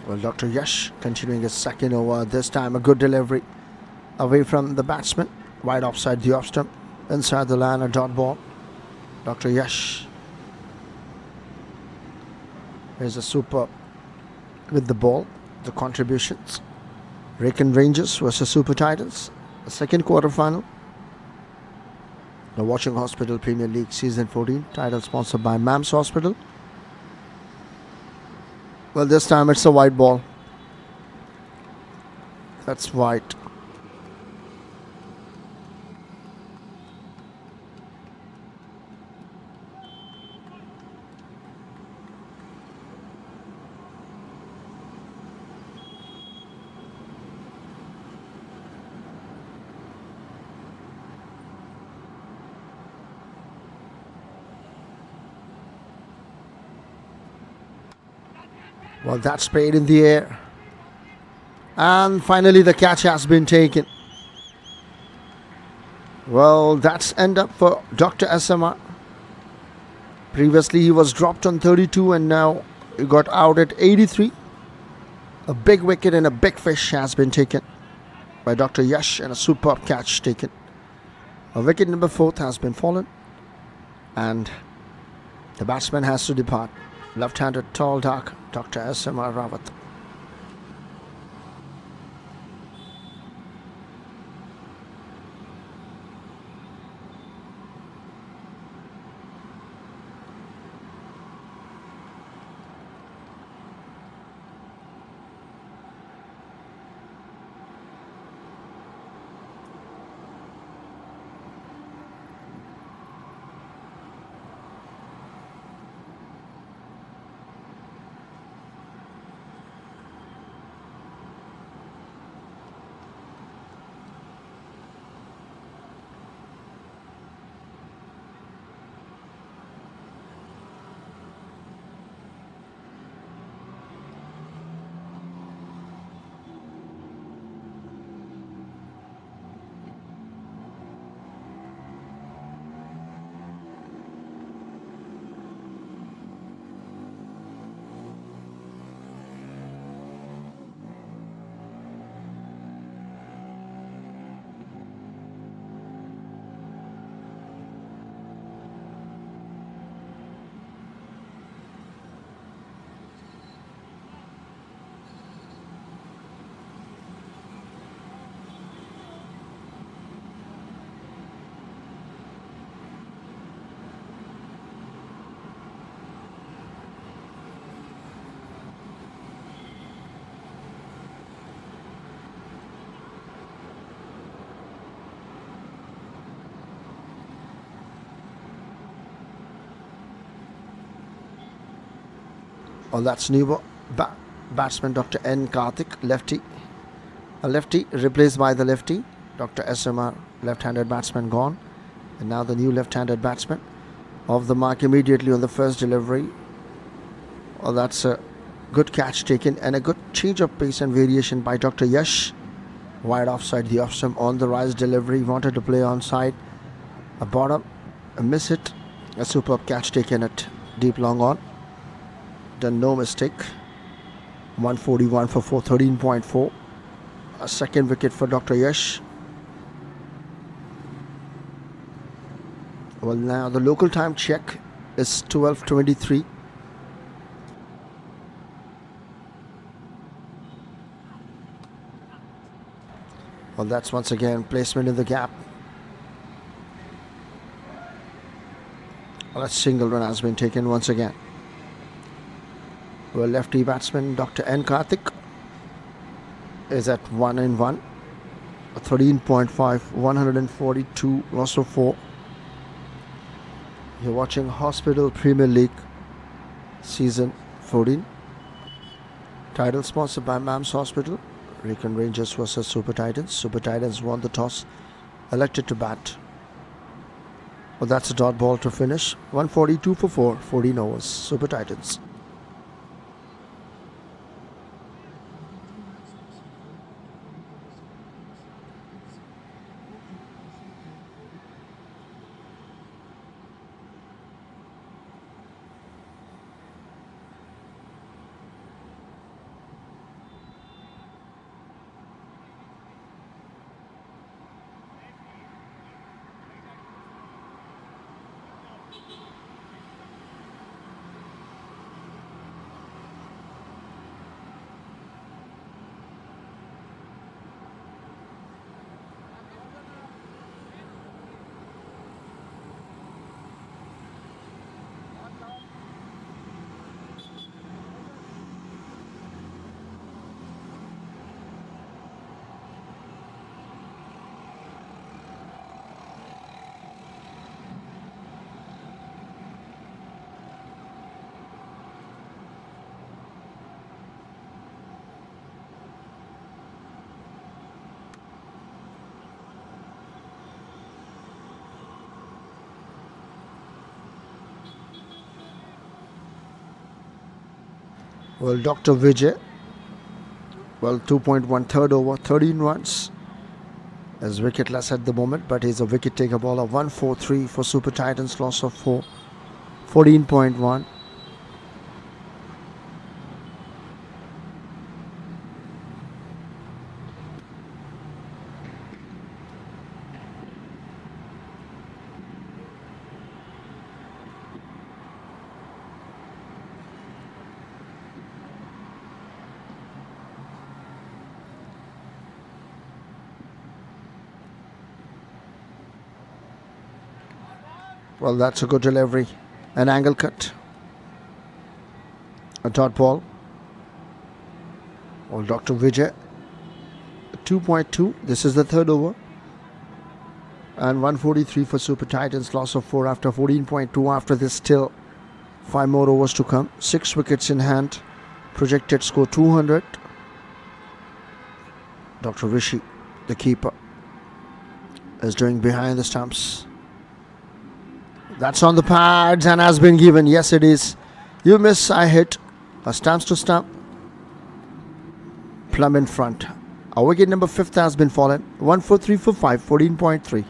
Well, Dr. Yash continuing his second over. This time a good delivery away from the batsman. Wide offside the off stump. Inside the line, a dot ball. Dr. Yash is a super with the ball. The contributions. RECON Rangers versus Super Titans. The second quarter final. The Watching Hospital Premier League Season 14. Title sponsored by MAMS Hospital. Well, this time it's a white ball. That's white. Well, that's sprayed in the air. And finally the catch has been taken. Well, that's end up for Dr. SMR. Previously he was dropped on 32 and now he got out at 83. A big wicket and a big fish has been taken by Dr. Yash and a superb catch taken. A wicket number 4 has been fallen and the batsman has to depart. Left-handed tall dark Dr. SMR Rawat. Well, that's new batsman Dr. N. Karthik, lefty. A lefty replaced by the lefty. Dr. SMR, left-handed batsman gone. And now the new left-handed batsman. Off the mark immediately on the first delivery. Well, that's a good catch taken and a good change of pace and variation by Dr. Yash. Wide offside the off-stump on the rise delivery. Wanted to play onside. A bottom, a miss hit. A superb catch taken at deep long on. Done no mistake. 141 for 413.4. A second wicket for Dr. Yash. Well, now the local time check is 12:23. Well, that's once again placement in the gap. Well, a single run has been taken once again. Well, lefty batsman Dr. N. Karthik is at 1 and 1. 13.5, 142, loss of 4. You're watching Hospital Premier League Season 14. Title sponsored by MAMS Hospital. RECON Rangers versus Super Titans. Super Titans won the toss, elected to bat. Well, that's a dot ball to finish. 142 for 4, 14 overs. Super Titans. Well, Dr. Vijay, well, 2.1 third over, 13 runs. Is wicketless at the moment, but he's a wicket taker ball of 143 for Super Titans, loss of 4, 14.1. Well, that's a good delivery. An angle cut. A dot ball. Well, Dr. Vijay, 2.2. This is the third over. And 143 for Super Titans, loss of 4 after 14.2. After this, still 5 more overs to come. 6 wickets in hand. Projected score 200. Dr. Rishi, the keeper, is doing behind the stumps. That's on the pads and has been given. Yes, it is. You miss, I hit. A stumps to stump. Plumb in front. Our wicket number 5th has been fallen. 143 for 5, 14.3.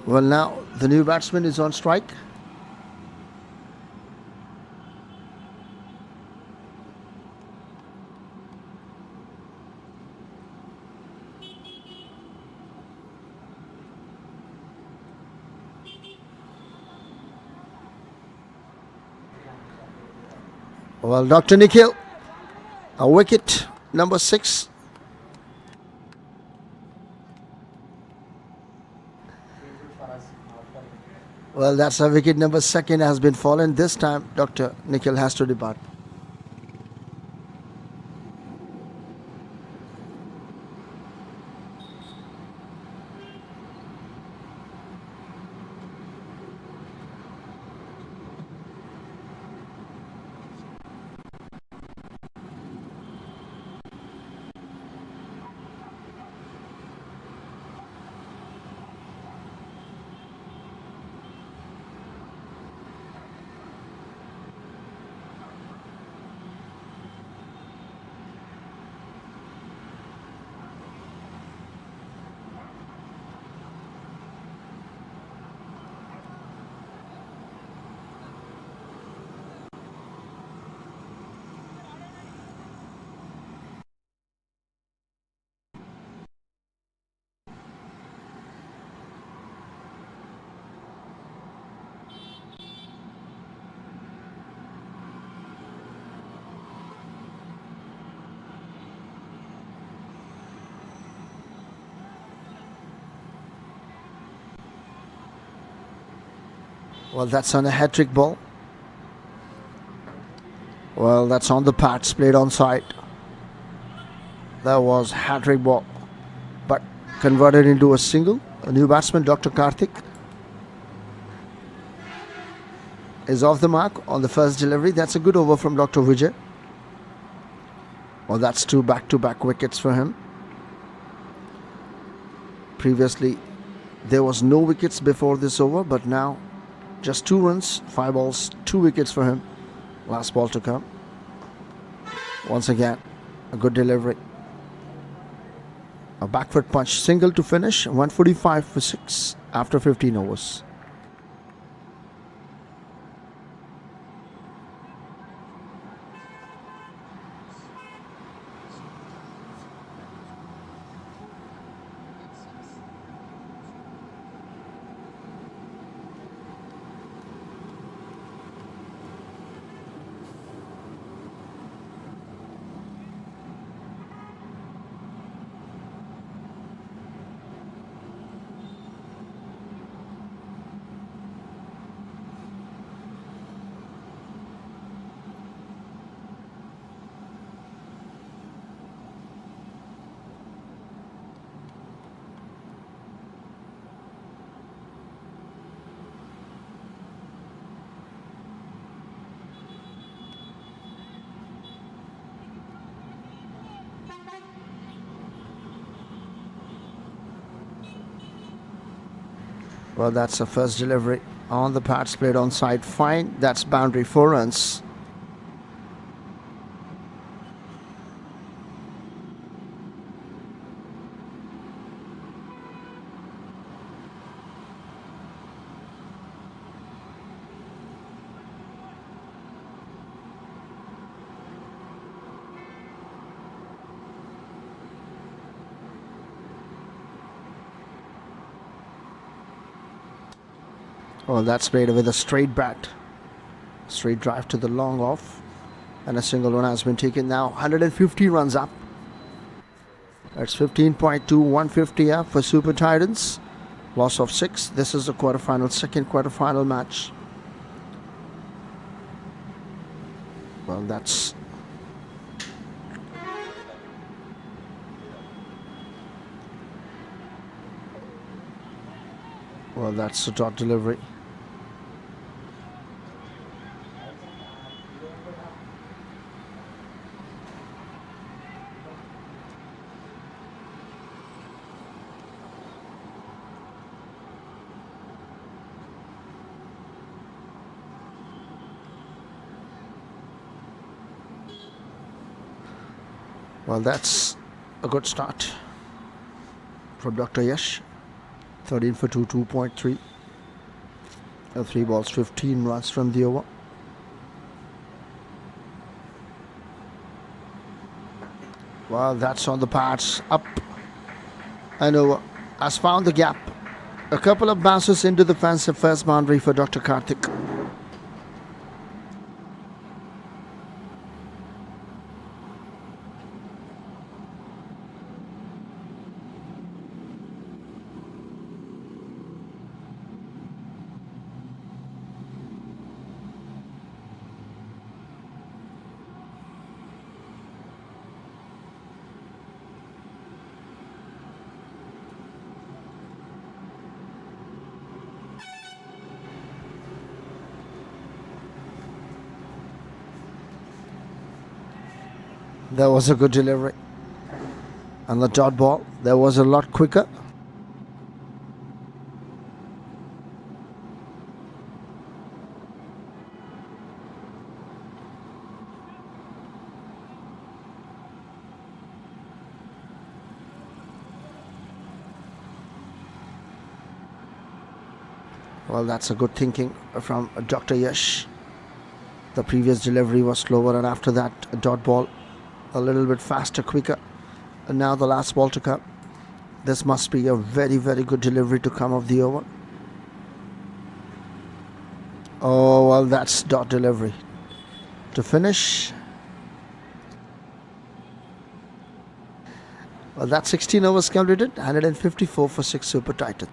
Well, now the new batsman is on strike. Well, Dr. Nikhil, a wicket number 6. Well, that's a wicket number 2nd has been fallen. This time, Dr. Nikhil has to depart. Well, that's on a hat-trick ball. Well, that's on the pads, played on side. That was hat-trick ball, but converted into a single. A new batsman, Dr. Karthik, is off the mark on the first delivery. That's a good over from Dr. Vijay. Well, that's 2 back-to-back wickets for him. Previously, there was no wickets before this over, but now just 2 runs, 5 balls, 2 wickets for him. Last ball to come. Once again, a good delivery. A backfoot punch, single to finish. 145 for 6 after 15 overs. Well, that's the first delivery on the pads played on side. Fine. That's boundary, 4 runs. Well, that's played with a straight bat. Straight drive to the long off. And a single run has been taken now. 150 runs up. That's 15.2, 150 up for Super Titans. Loss of 6. This is the quarterfinal, second quarterfinal match. Well, that's... Well, that's the dot delivery. Well, that's a good start from Dr. Yash. 13 for 2, 2.3. 3 balls, 15 runs from the over. Well, that's on the pads. Up and over. Has found the gap. A couple of bounces into the fence. The first boundary for Dr. Karthik. There was a good delivery. And the dot ball, there was a lot quicker. Well, that's a good thinking from Dr. Yash. The previous delivery was slower, and after that, a dot ball a little bit faster, quicker. And now the last ball to come. This must be a very, very good delivery to come off the over. Oh, well, that's dot delivery to finish. Well, that's 16 overs completed. 154 for 6 Super Titans.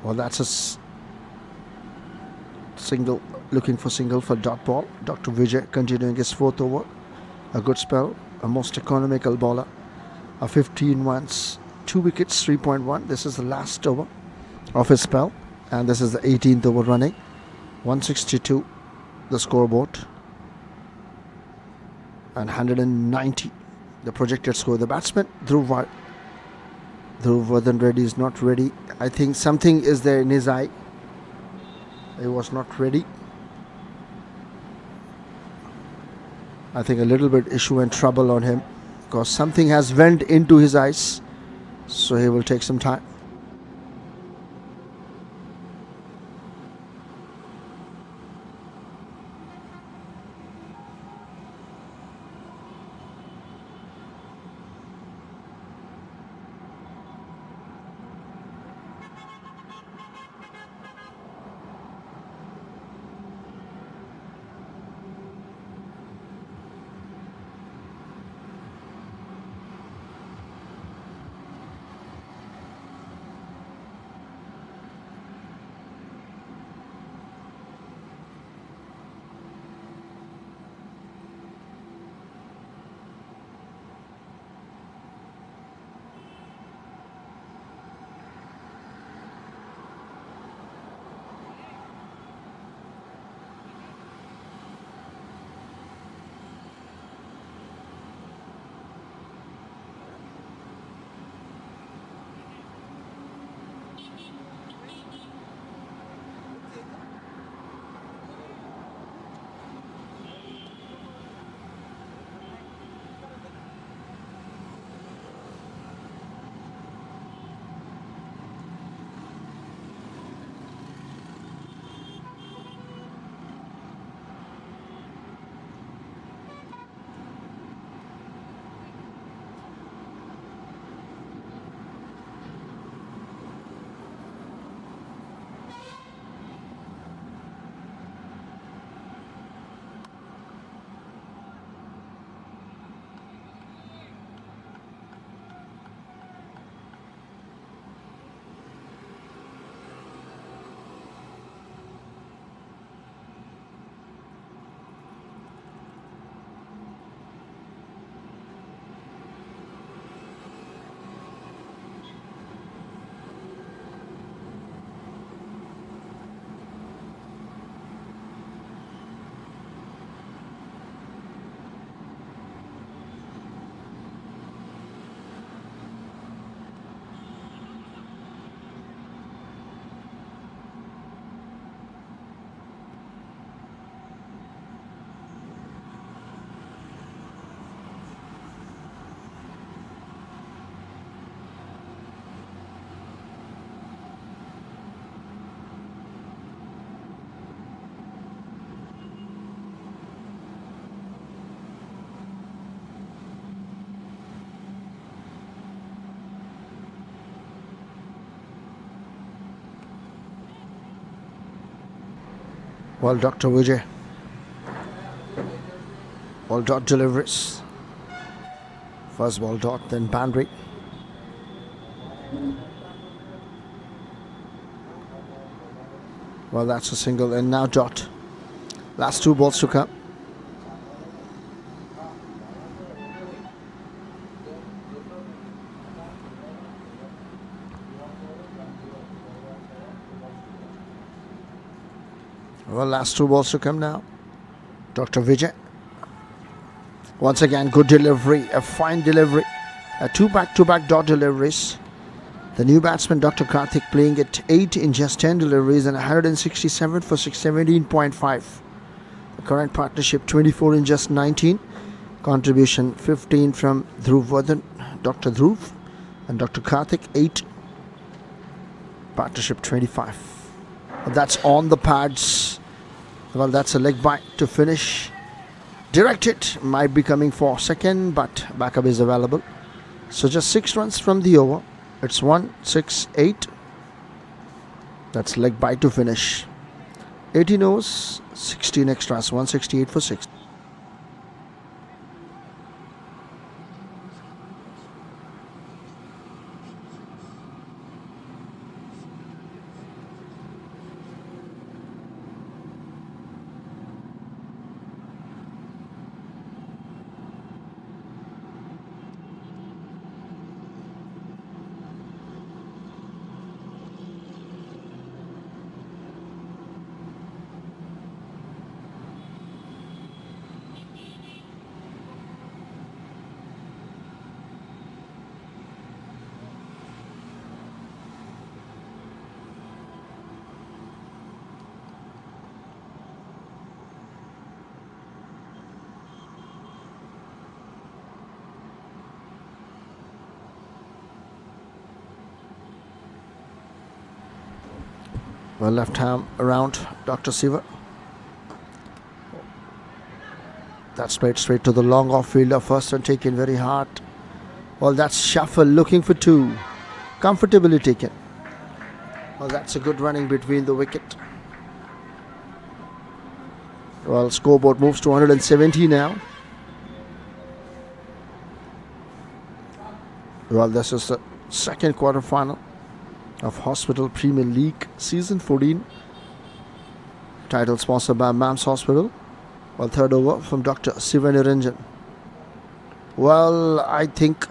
Well, that's a single, looking for single for dot ball. Dr. Vijay continuing his 4th over. A good spell, a most economical bowler. A 15 runs, 2 wickets, 3.1. This is the last over of his spell, and this is the 18th over running. 162 the scoreboard, and 190 the projected score. The batsman Dhruv Vardhan Reddy is not ready. I think something is there in his eye. He was not ready. I think a little bit issue and trouble on him, because something has went into his eyes, so he will take some time. Well, Dr. Vijay. Ball dot deliveries. First ball dot, then boundary. Well, that's a single, and now dot. Last 2 balls to come. Well, last 2 balls to come now. Dr. Vijay. Once again, good delivery, a fine delivery. 2 back-to-back dot deliveries. The new batsman, Dr. Karthik, playing at 8 in just 10 deliveries and 167 for 617.5. The current partnership, 24 in just 19. Contribution, 15 from Dhruv Vardhan, Dr. Dhruv, and Dr. Karthik, 8. Partnership, 25. That's on the pads. Well, that's a leg bite to finish. Directed, might be coming for second, but backup is available. So just 6 runs from the over. It's 1-6-8. That's leg bite to finish. 18 overs, 16 extras, 168 for 6. Well, left arm around Dr. Siva. That's played straight to the long off fielder. First and taken very hard. Well, that's shuffle looking for two. Comfortably taken. Well, that's a good running between the wicket. Well, scoreboard moves to 170 now. Well, this is the second quarter final of Hospital Premier League Season 14. Title sponsored by MAMS Hospital. Well, third over from Dr. Siva Niranjan. Well, I think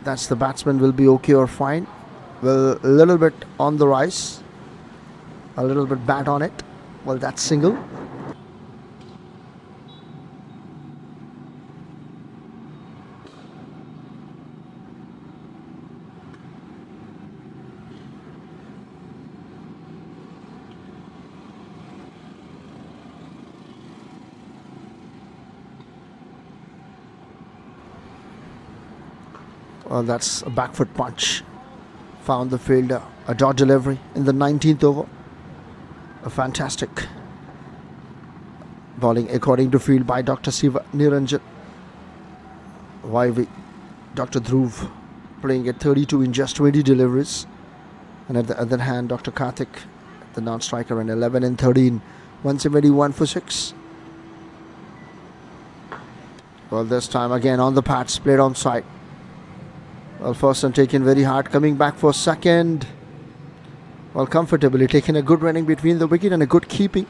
that's the batsman will be okay or fine. Well, a little bit on the rise. A little bit bat on it. Well, that's single. Well, that's a back foot punch. Found the fielder. A dot delivery in the 19th over. A fantastic bowling according to field by Dr. Siva Niranjan. YV Dr. Dhruv playing at 32 in just 20 deliveries. And at the other hand, Dr. Karthik, the non-striker, in 11 and 13. 171 for 6. Well, this time again on the pads, played on side. Well, first and taken very hard, coming back for second. Well, comfortably taking a good running between the wicket and a good keeping.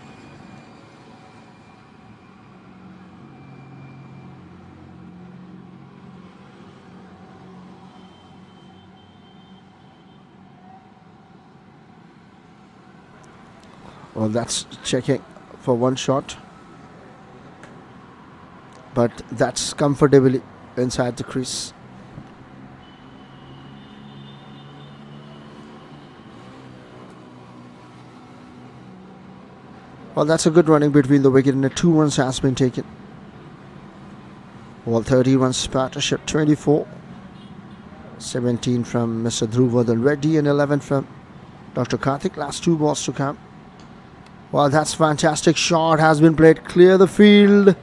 Well, that's checking for one shot. But that's comfortably inside the crease. Well, that's a good running between the wicket and a 2 runs has been taken. Well, 30 runs partnership, 24. 17 from Mr. Dhruv Reddy and 11 from Dr. Karthik. Last 2 balls to come. Well, that's fantastic shot has been played. Clear the field.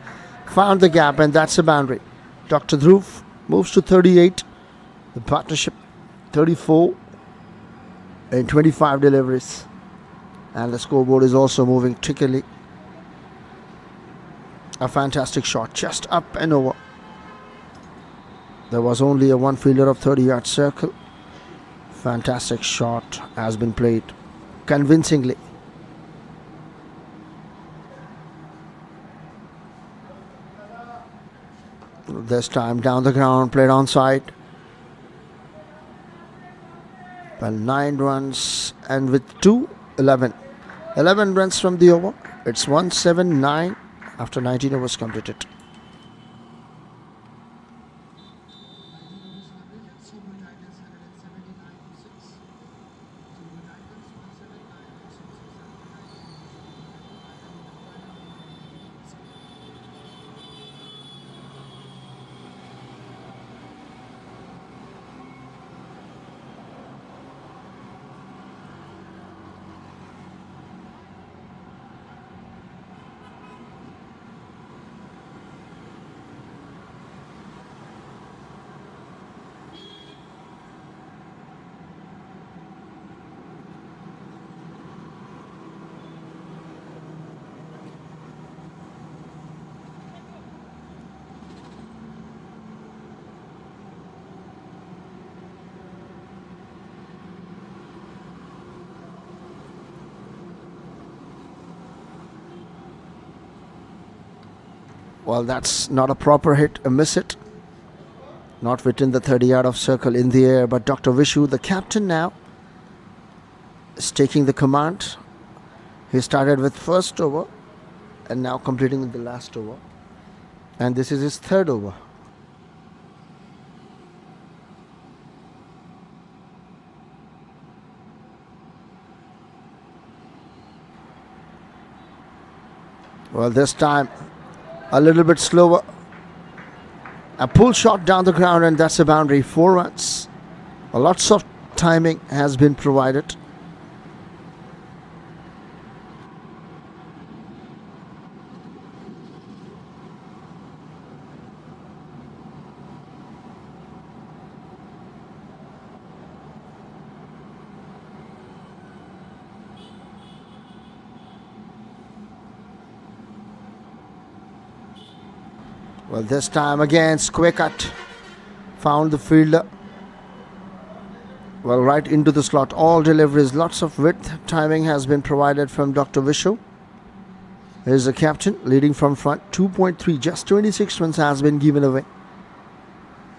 Found the gap and that's a boundary. Dr. Dhruv moves to 38. The partnership 34 and 25 deliveries. And the scoreboard is also moving trickily. A fantastic shot, just up and over. There was only a one fielder of 30-yard circle. Fantastic shot has been played convincingly. This time down the ground, played onside. Well, 9 runs and with 2, 11. 11 runs from the over. It's 179 after 19 overs completed. Well, that's not a proper hit, a miss hit. Not within the 30-yard of circle in the air, but Dr. Vishu, the captain now, is taking the command. He started with first over and now completing the last over. And this is his third over. Well, this time a little bit slower. A pull shot down the ground and that's a boundary. 4 runs. Lots of timing has been provided. Well, this time again, square cut. Found the fielder. Well, right into the slot. All deliveries, lots of width. Timing has been provided from Dr. Vishu. Here's the captain leading from front. 2.3, just 26 runs has been given away.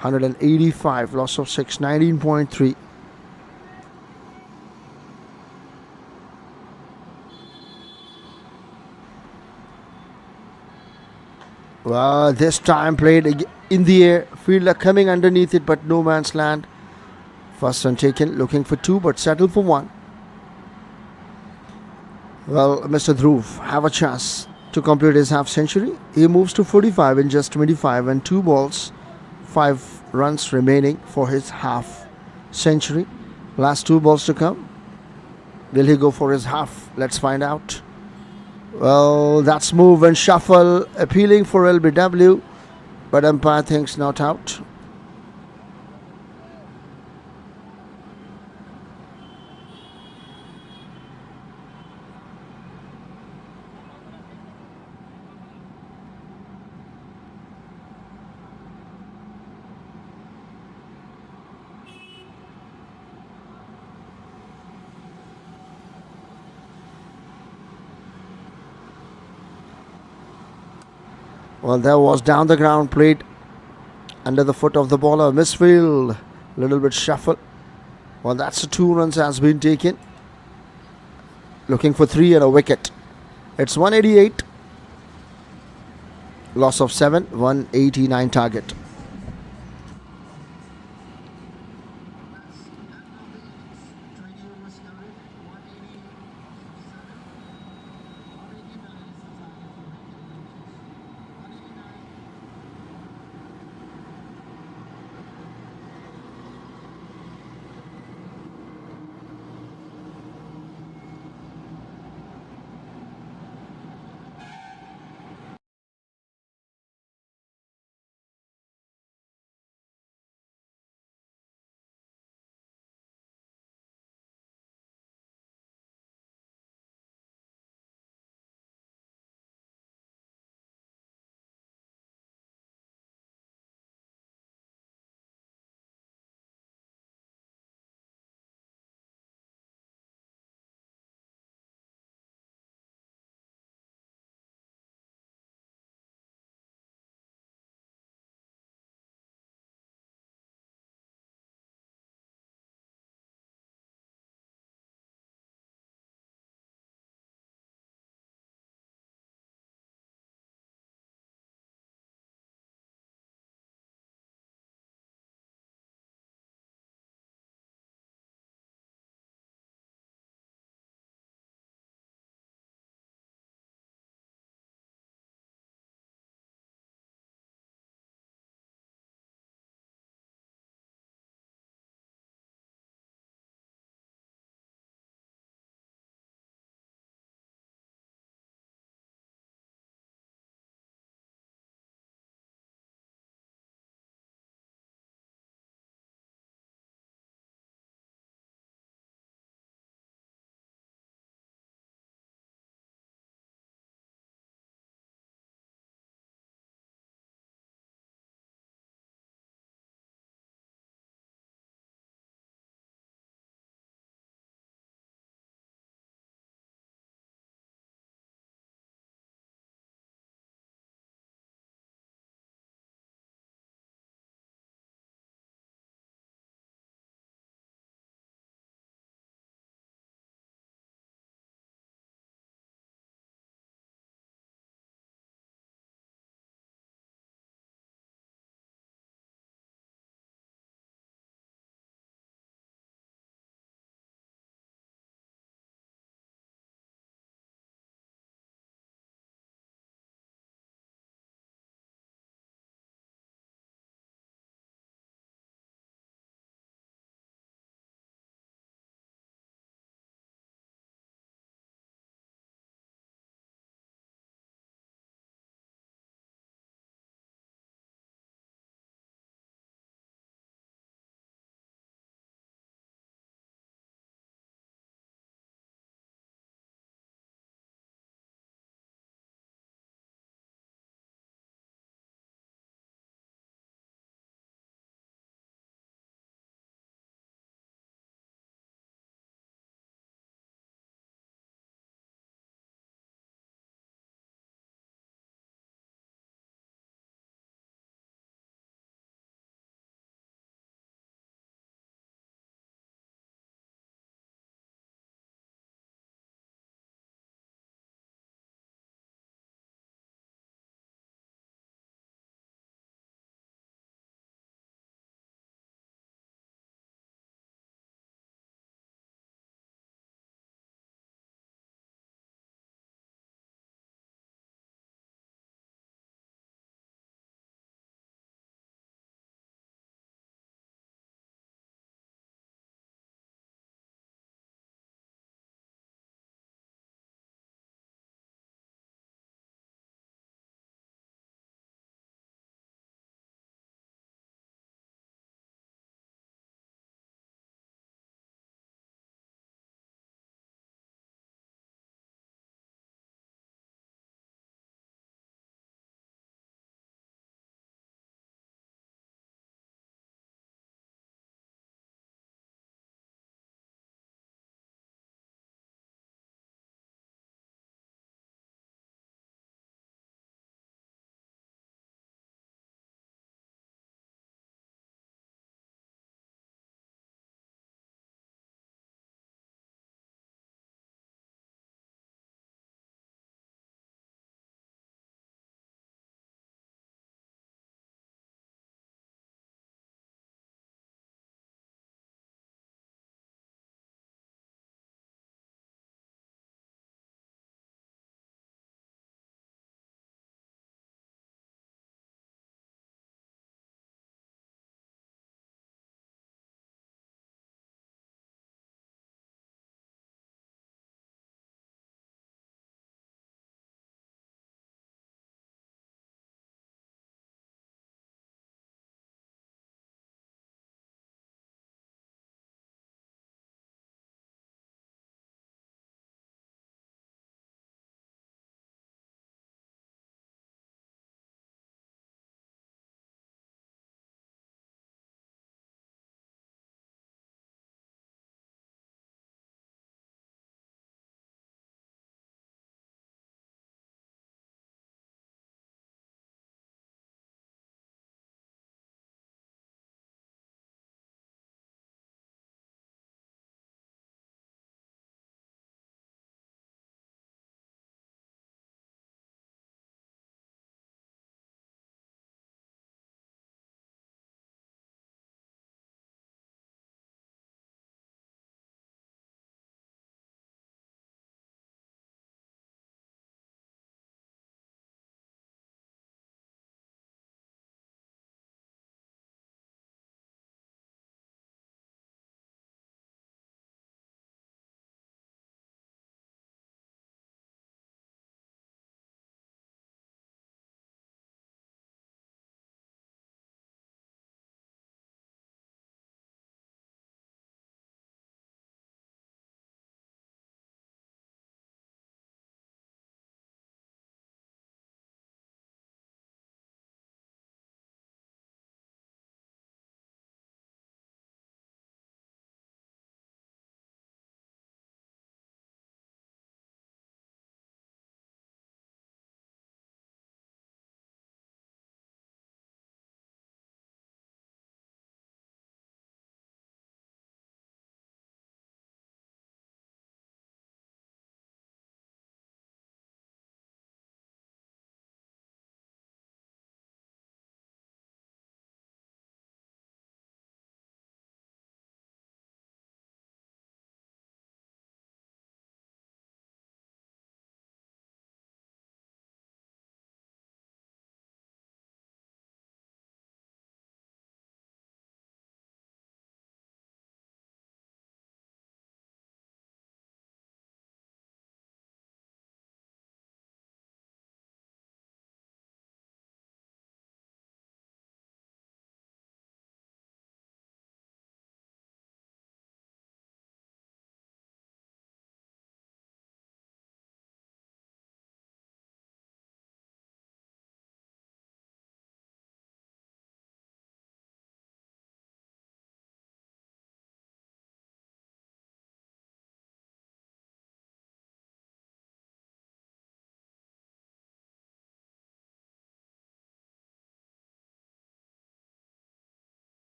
185, loss of 6, 19.3. Well, this time played in the air. Fielder coming underneath it, but no man's land. First run taken, looking for 2, but settled for 1. Well, Mr. Dhruv have a chance to complete his half century. He moves to 45 in just 25 and 2 balls, 5 runs remaining for his half century. Last 2 balls to come. Will he go for his half? Let's find out. Well, that's move and shuffle, appealing for LBW, but umpire thinks not out. Well, there was down the ground plate under the foot of the bowler. Misfield, little bit shuffle. Well, that's the 2 runs has been taken. Looking for 3 and a wicket. It's 188. Loss of 7, 189 target.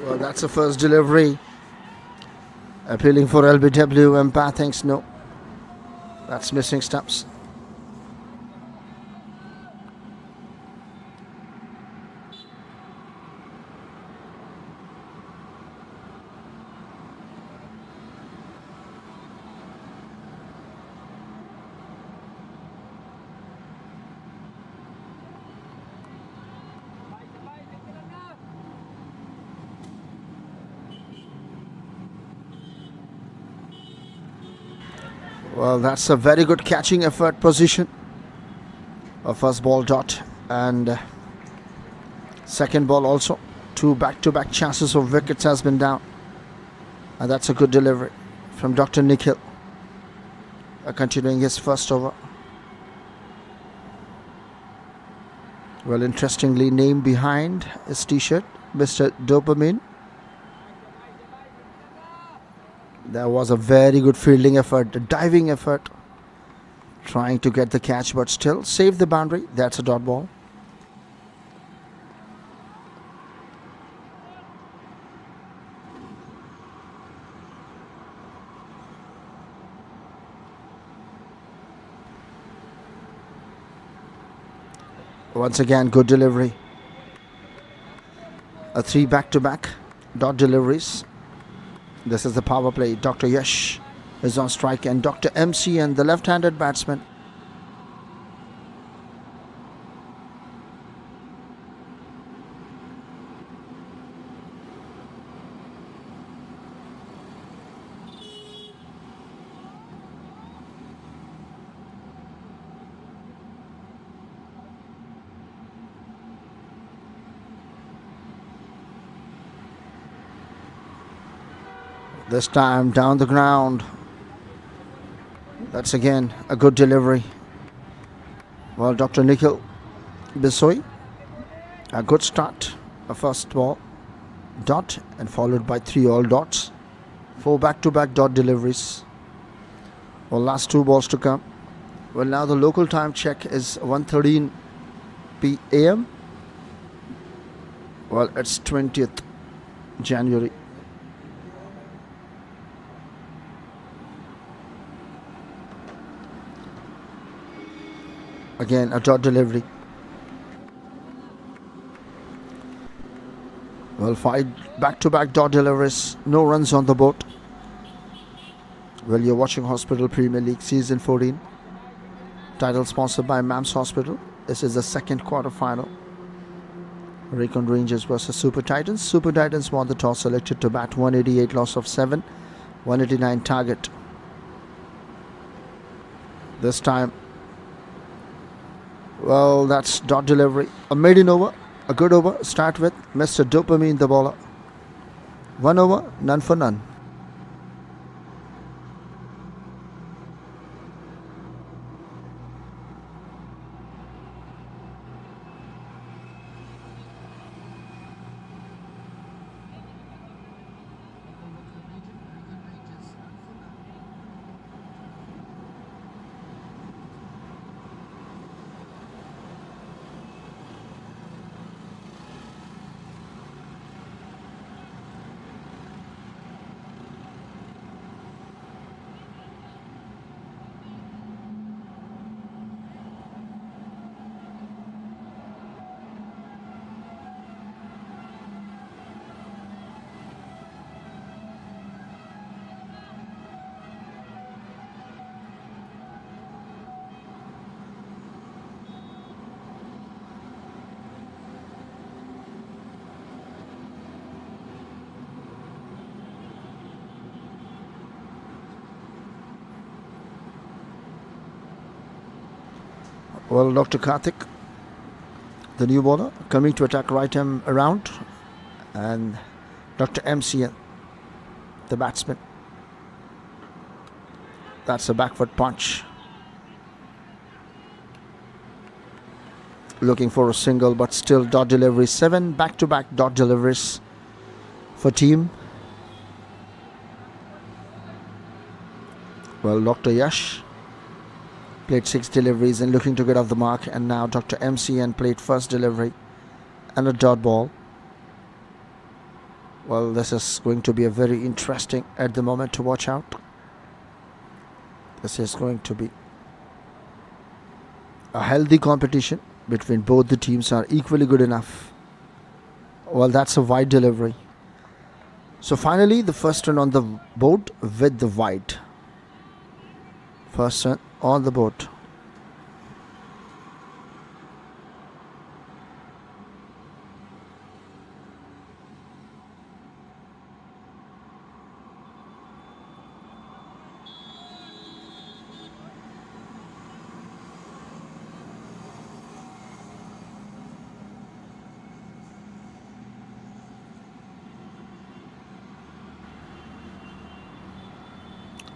Well, that's the first delivery. Appealing for LBW. Umpire thinks no. That's missing stumps. Well, that's a very good catching effort position. A first ball dot and second ball also. 2 back-to-back chances of wickets has been down. And that's a good delivery from Dr. Nikhil. Continuing his first over. Well, interestingly named behind his t-shirt, Mr. Dopamine. There was a very good fielding effort, a diving effort, trying to get the catch, but still saved the boundary. That's a dot ball. Once again, good delivery. A 3 back-to-back dot deliveries. This is the power play. Dr. Yash is on strike and Dr. MC and the left-handed batsman. This time down the ground. That's again a good delivery. Well, Dr. Nikhil Bisoi, a good start. A first ball dot and followed by 3 all dots. 4 back-to-back dot deliveries. Well, last 2 balls to come. Well, now the local time check is 1:13 p.m. Well, it's 20th January. Again, a dot delivery. Well, 5 back-to-back dot deliveries. No runs on the board. Well, you're watching Hospital Premier League Season 14. Title sponsored by MAMS Hospital. This is the second quarter final. RECON Rangers versus Super Titans. Super Titans won the toss, selected to bat. 188, loss of 7. 189 target. This time, well, that's dot delivery. A maiden over, a good over. Start with Mr. Dopamine, the bowler. 1 over, none for none. Well, Dr. Karthik, the new bowler, coming to attack right arm around, and Dr. MC, the batsman. That's a backfoot punch. Looking for a single, but still dot delivery. 7 back-to-back dot deliveries for team. Well, Dr. Yash played 6 deliveries and looking to get off the mark, and now Dr. MCN played first delivery and a dot ball. Well, this is going to be a very interesting at the moment to watch out. This is going to be a healthy competition between both the teams are equally good enough. Well, that's a wide delivery. So finally the first run on the board with the wide. First run on the board.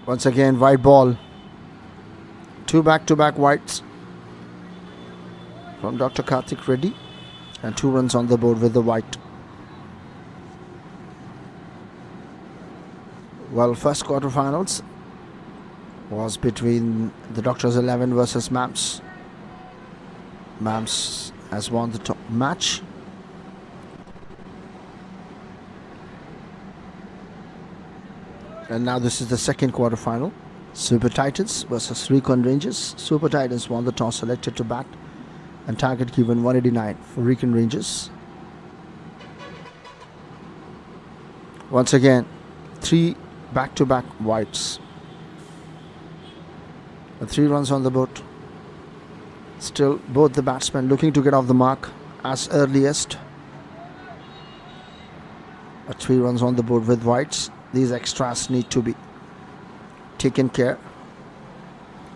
Once again, wide ball. Two back-to-back wides from Dr. Karthik Reddy, and 2 runs on the board with the wide. Well, first quarterfinals was between the Doctors 11 versus MAMS. MAMS has won the top match. And now this is the second quarterfinal. Super Titans versus RECON Rangers. Super Titans won the toss, selected to bat, and target given 189 for RECON Rangers. Once again, 3 back-to-back wides. And 3 runs on the board. Still both the batsmen looking to get off the mark as earliest. 3 runs on the board with wides. These extras need to be taken care,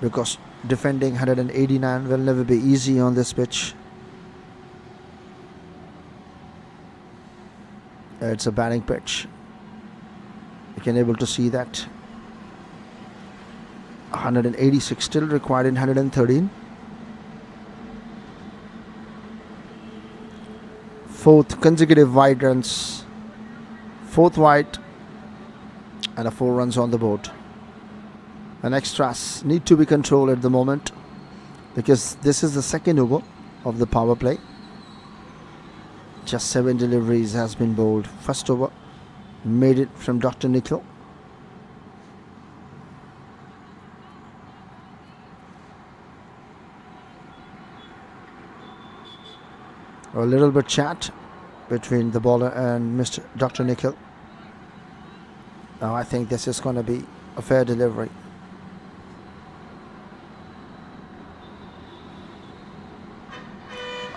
because defending 189 will never be easy on this pitch. It's a batting pitch. You can able to see that. 186 still required in 113. Fourth consecutive wide runs. Fourth wide. And 4 runs on the board. And extras need to be controlled at the moment, because this is the second over of the power play. Just 7 deliveries has been bowled. First over made it from Dr. Nikhil. A little bit chat between the bowler and Mr. Dr. Nikhil. Now I think this is going to be a fair delivery.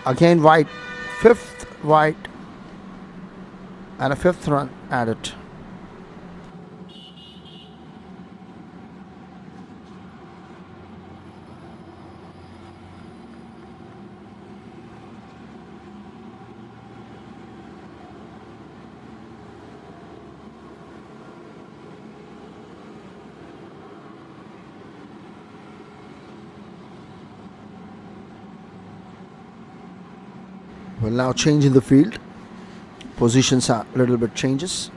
Again wide, 5th wide, and a 5th run added. Well, now change in the field. Positions are a little bit changes.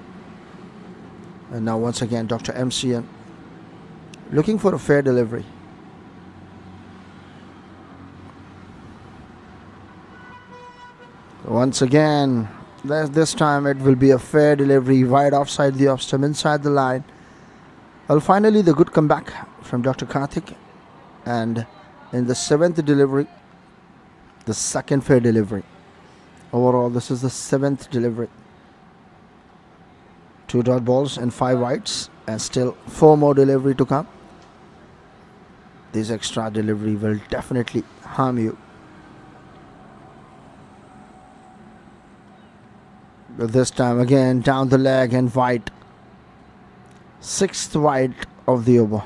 And now once again Dr. MCN looking for a fair delivery. Once again, this time it will be a fair delivery, wide offside the off stump, inside the line. Well, finally the good comeback from Dr. Karthik, and in the 7th delivery, the second fair delivery. Overall, this is the 7th delivery. 2 dot balls and 5 wides, and still 4 more delivery to come. This extra delivery will definitely harm you. But this time again down the leg and wide. 6th wide of the over.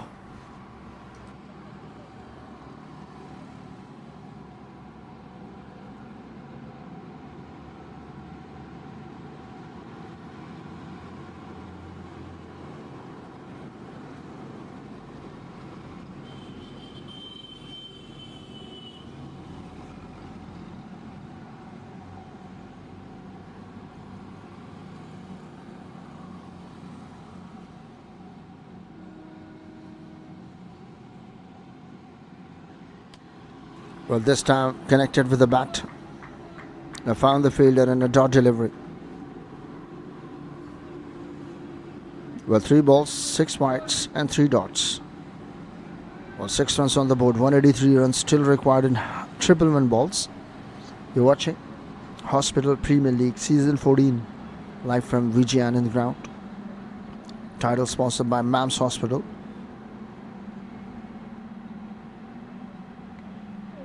Well, this time connected with the bat. I found the fielder and a dot delivery. Well, 3 balls, 6 wides, and 3 dots. Well, 6 runs on the board, 183 runs still required in triple one balls. You're watching Hospital Premier League Season 14 live from VG Anand Ground. Title sponsored by MAMS Hospital.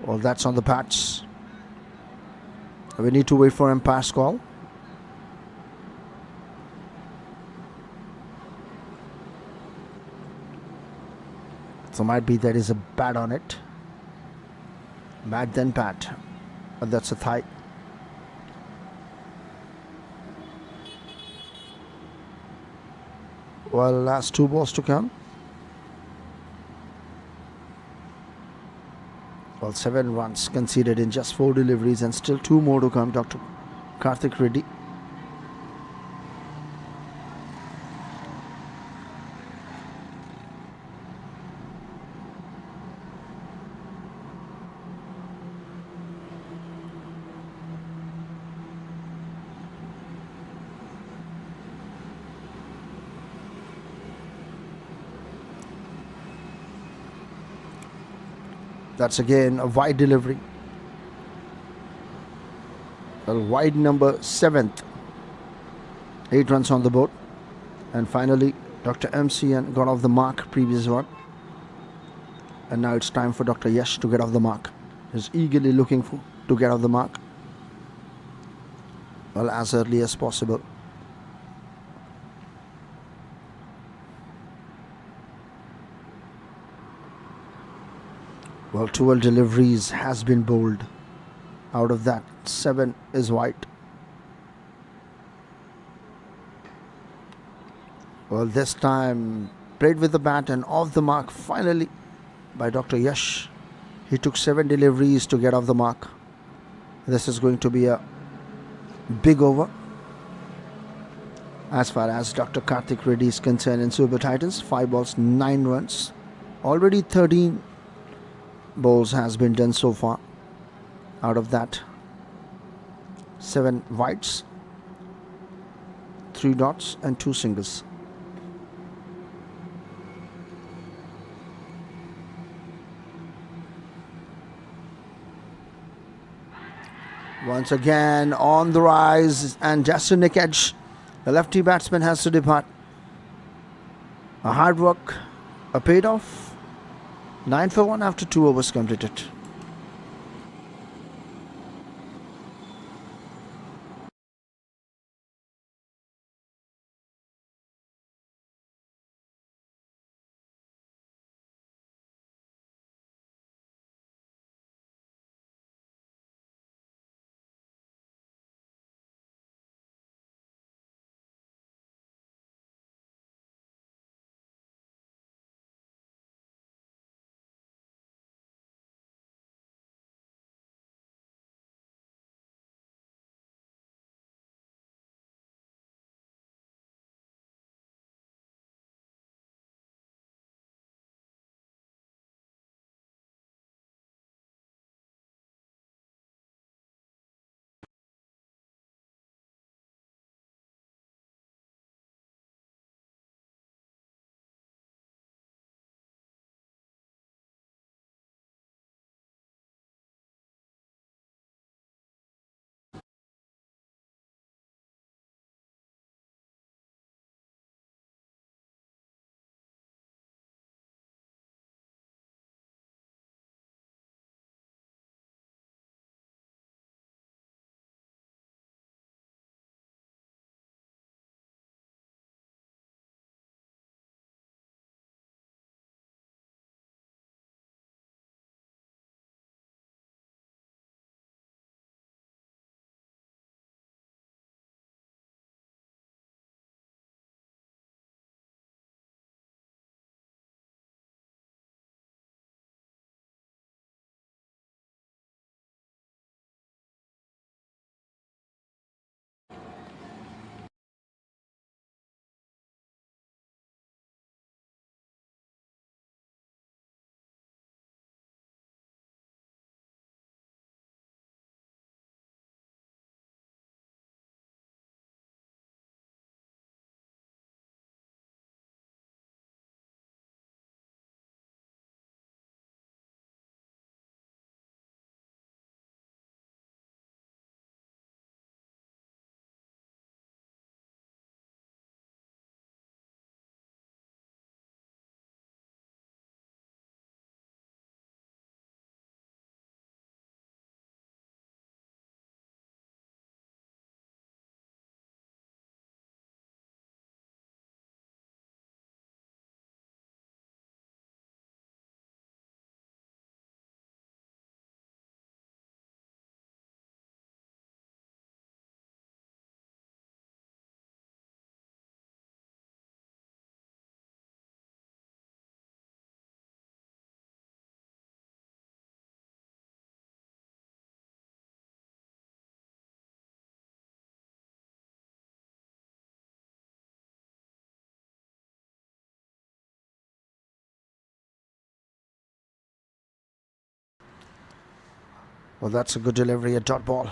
Well, that's on the patch. We need to wait for umpire's call. So might be there is a bat on it. Bat then pat. But that's a thigh. Well, last 2 balls to come. Well, 7 runs conceded in just 4 deliveries and still 2 more to come, Dr. Karthik Reddy. That's again a wide delivery. Well, wide number 7th. 8 runs on the board. And finally, Dr. MCN got off the mark previous one. And now it's time for Dr. Yash to get off the mark. He's eagerly looking to get off the mark. Well, as early as possible. Well, 12 deliveries has been bowled. Out of that, 7 is wide. Well, this time played with the bat and off the mark finally by Dr. Yash. He took 7 deliveries to get off the mark. This is going to be a big over as far as Dr. Karthik Reddy is concerned in Super Titans. 5 balls, 9 runs. Already 13 bowls has been done so far. Out of that, 7 wides, 3 dots and 2 singles. Once again on the rise and just a nick edge. The lefty batsman has to depart. A hard work, a paid off. 9 for 1 after 2 overs completed. Well, that's a good delivery, a dot ball.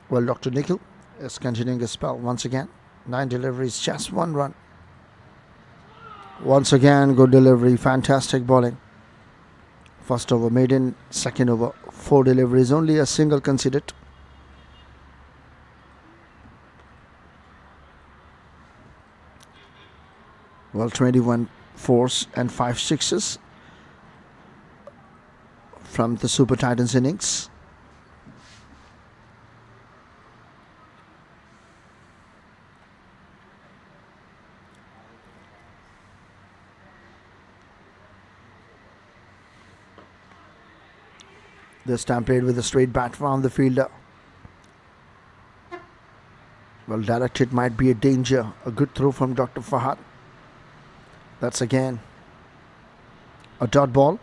Well, Dr. Nikhil is continuing his spell once again. 9 deliveries, just 1 run. Once again, good delivery, fantastic bowling. First over maiden, second over 4 deliveries, only a single conceded. Well, 21 fours and 5 sixes from the Super Titans innings. This time played with a straight bat from the fielder. Well, directed, might be a danger. A good throw from Dr. Fahad. That's again a dot ball.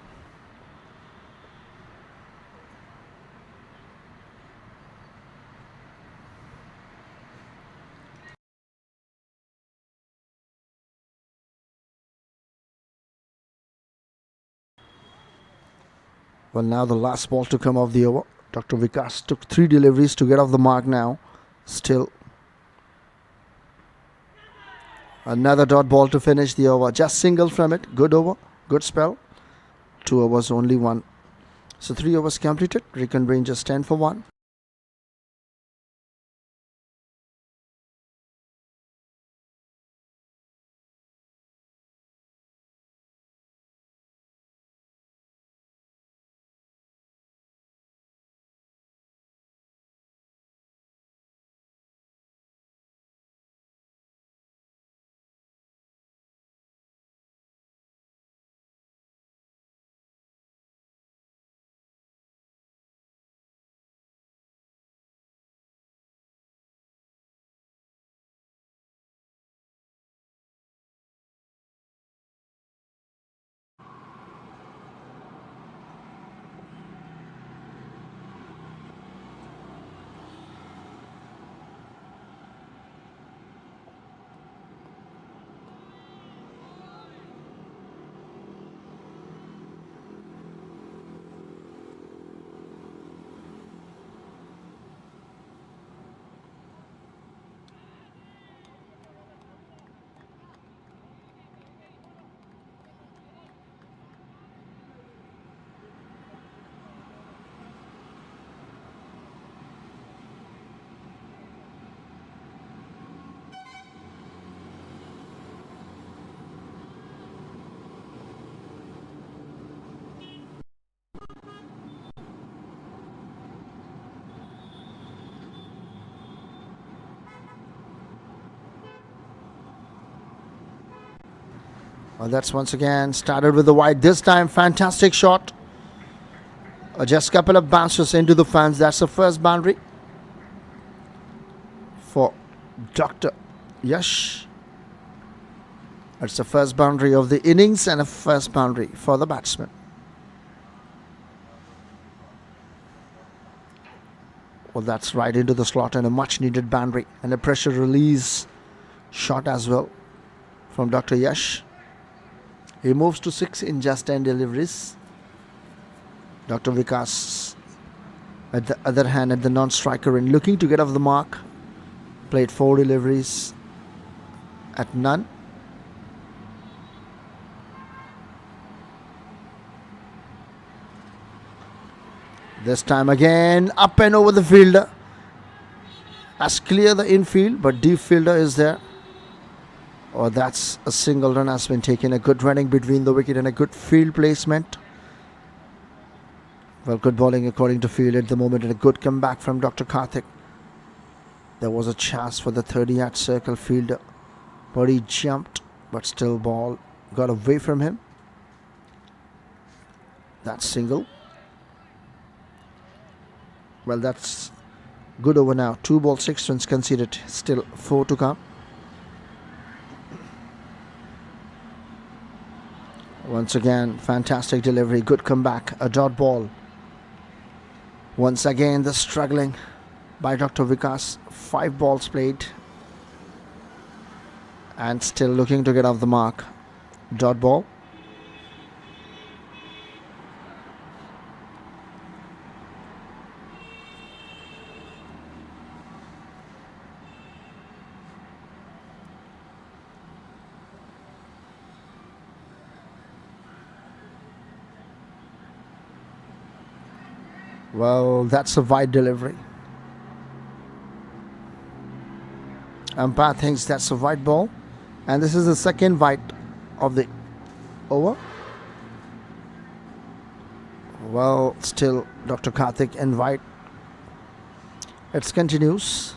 Well, now the last ball to come off the over. Dr. Vikas took 3 deliveries to get off the mark now. Still another dot ball to finish the over. Just single from it. Good over. Good spell. 2 overs, only 1. So 3 overs completed. RECON Rangers 10 for 1. Well, that's once again started with the wide. This time, fantastic shot. Just a couple of bounces into the fans. That's the first boundary for Dr. Yash. That's the first boundary of the innings and a first boundary for the batsman. Well, that's right into the slot and a much needed boundary and a pressure release shot as well from Dr. Yash. He moves to 6 in just 10 deliveries. Dr. Vikas, at the other hand, at the non-striker end, looking to get off the mark. Played 4 deliveries at none. This time again, up and over the fielder. Has cleared the infield, but deep fielder is there. Oh, that's a single run has been taken. A good running between the wicket and a good field placement. Well, good bowling according to field at the moment and a good comeback from Dr. Karthik. There was a chance for the 30-yard circle fielder, but he jumped, but still ball got away from him. That's single. Well, that's good over now. 2 balls, 6 runs conceded. Still 4 to come. Once again, fantastic delivery, good comeback, a dot ball. Once again, the struggling by Dr. Vikas. 5 balls played and still looking to get off the mark. Dot ball. Well, that's a wide delivery. Umpire thinks that's a white ball, and this is the second white of the over. Well, still Dr. Karthik in white. It continues.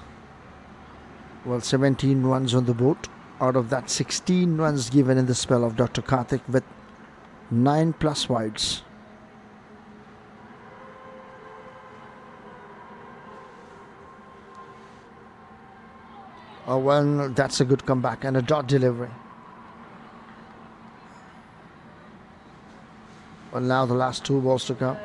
Well, 17 runs on the board. Out of that, 16 runs given in the spell of Dr. Karthik with 9 plus wides. Oh, well, that's a good comeback and a dot delivery. Well, now the last 2 balls to come.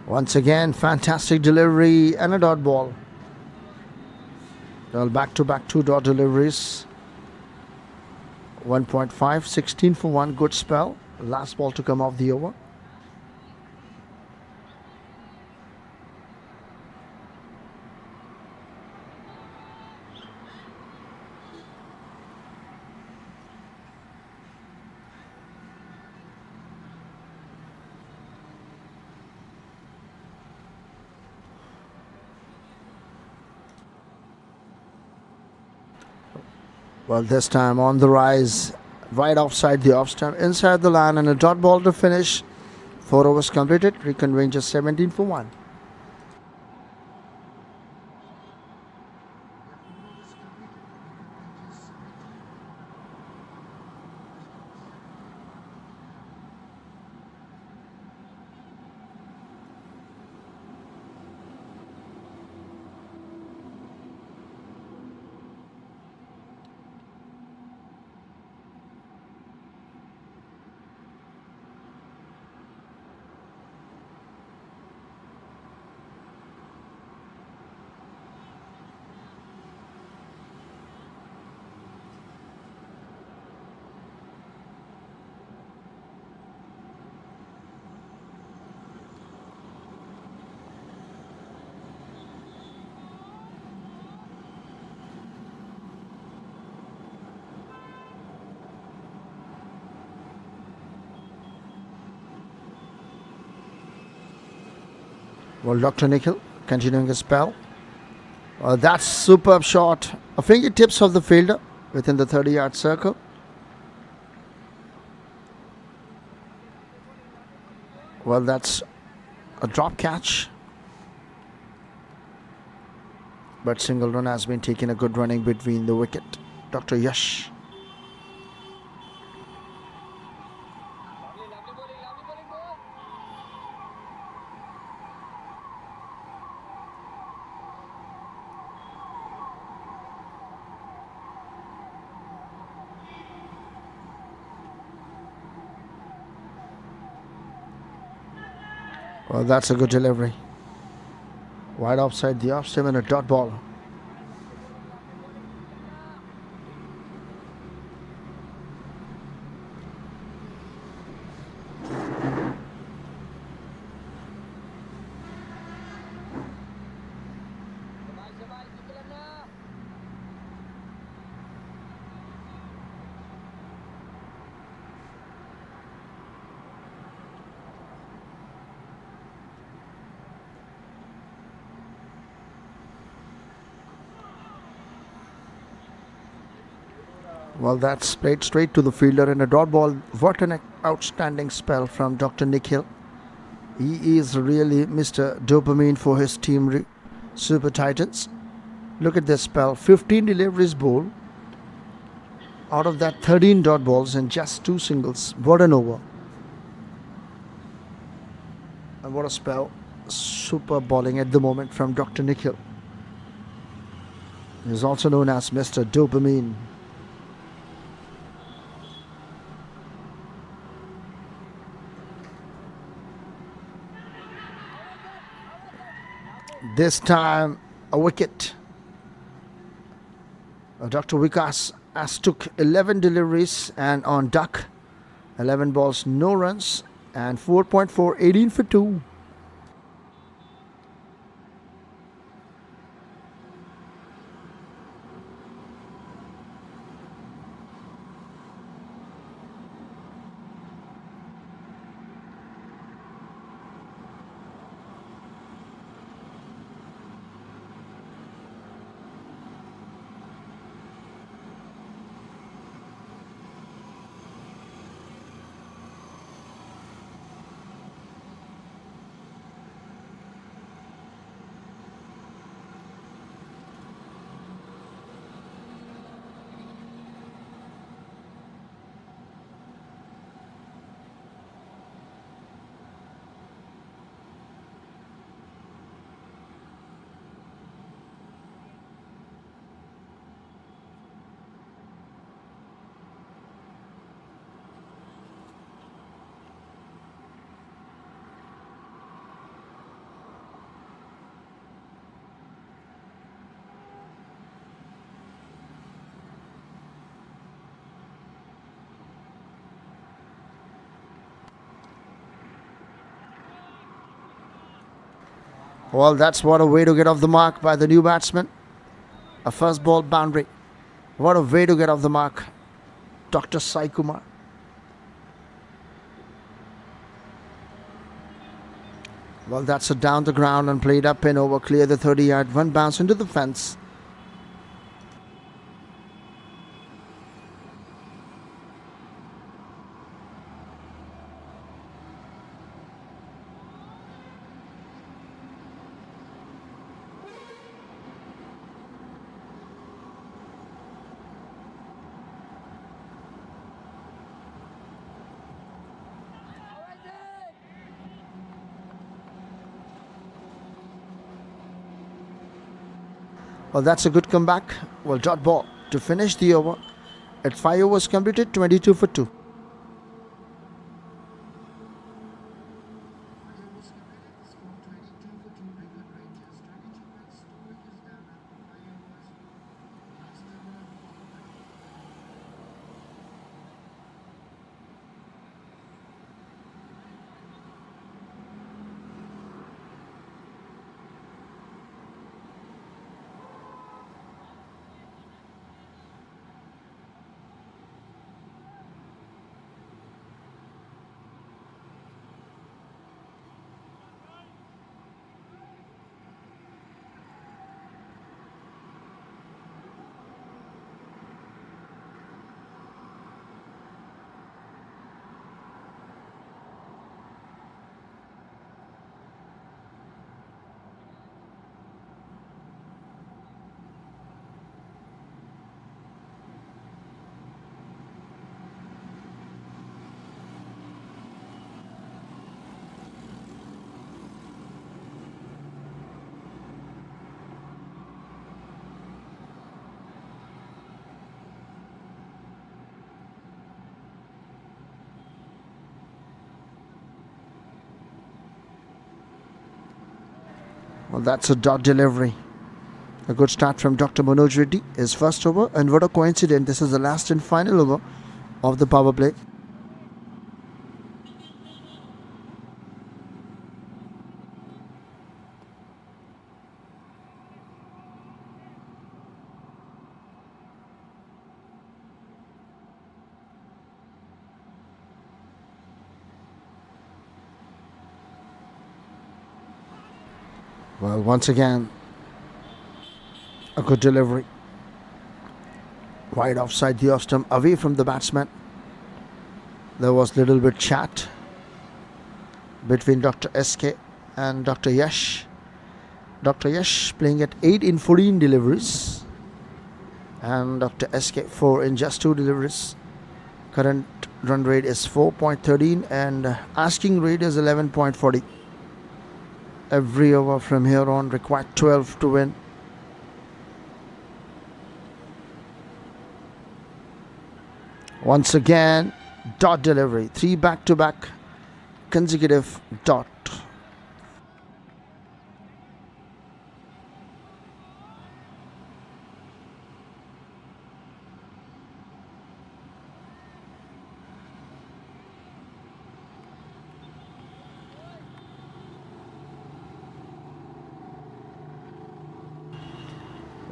Once again, fantastic delivery and a dot ball. Well, back-to-back 2 dot deliveries. 1.5, 16 for 1, good spell. Last ball to come off the over. Well, this time on the rise, right offside the off stump, inside the line, and a dot ball to finish. 4 overs completed. RECON Rangers 17 for 1. Well, Dr. Nikhil continuing his spell. That's superb shot. A fingertips of the fielder within the 30-yard circle. Well, that's a drop catch. But single run has been taken, a good running between the wicket. Dr. Yash. Well, that's a good delivery. Wide offside the off stump and a dot ball. Well, that's played straight to the fielder and a dot ball. What an outstanding spell from Dr. Nikhil. He is really Mr. Dopamine for his team, Super Titans. Look at this spell. 15 deliveries bowled. Out of that, 13 dot balls and just 2 singles. What an over. And what a spell. Super bowling at the moment from Dr. Nikhil. He is also known as Mr. Dopamine. This time a wicket. Dr. Vikas has took 11 deliveries and on duck 11 balls, no runs, and 4.4, 18 for 2. Well, that's what a way to get off the mark by the new batsman. A first ball boundary. What a way to get off the mark, Dr. Sai Kumar. Well, that's a down the ground and played up in over, clear the 30-yard, one bounce into the fence. Well, that's a good comeback. Well, dot ball to finish the over. At 5 overs completed, 22 for 2. Well, that's a dot delivery. A good start from Dr. Manoj Reddy. His first over, and what a coincidence. This is the last and final over of the power play. Well, once again, a good delivery. Wide offside the off stump, away from the batsman. There was little bit chat between Dr. SK and Dr. Yash. Dr. Yash playing at 8 in 14 deliveries, and Dr. SK 4 in just 2 deliveries. Current run rate is 4.13 and asking rate is 11.40. Every over from here on required 12 to win. Once again, dot delivery. 3 back-to-back consecutive dot.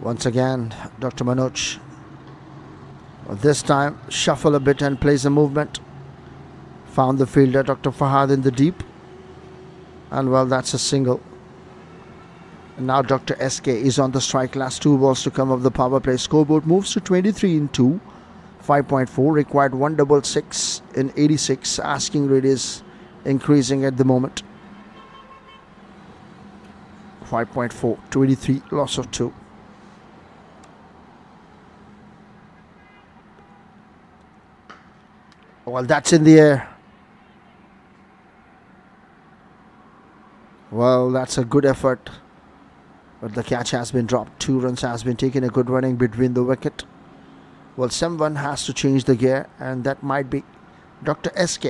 Once again, Dr. Manoj. This time, shuffle a bit and plays a movement. Found the fielder, Dr. Fahad, in the deep. And well, that's a single. And now Dr. SK is on the strike. Last 2 balls to come of the power play. Scoreboard moves to 23 in 2. 5.4. Required 166 in 86. Asking rate is increasing at the moment. 5.4. 23. Loss of 2. Well, that's in the air. Well, that's a good effort. But the catch has been dropped. 2 runs has been taken. A good running between the wicket. Well, someone has to change the gear, and that might be Dr. SK.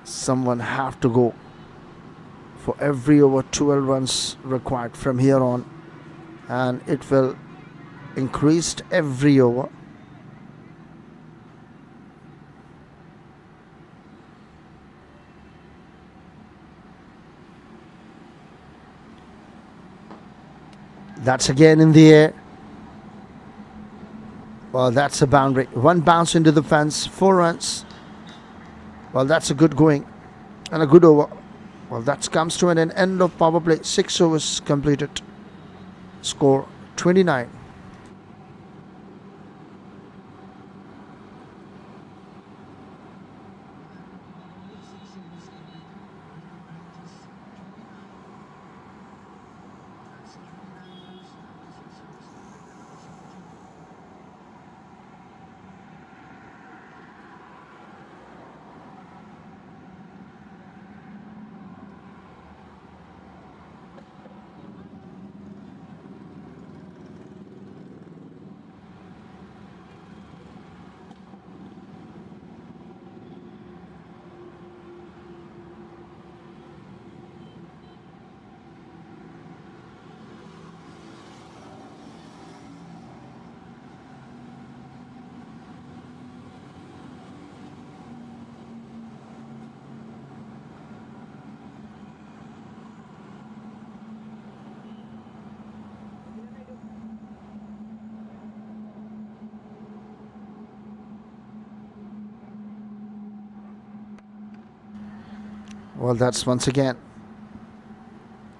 Someone have to go for every over 12 runs required from here on, and it will increase every over. That's again in the air. Well, that's a boundary. 1 bounce into the fence. 4 runs. Well, that's a good going and a good over. Well, that comes to an end of power play. 6 overs completed. Score 29. Well, that's once again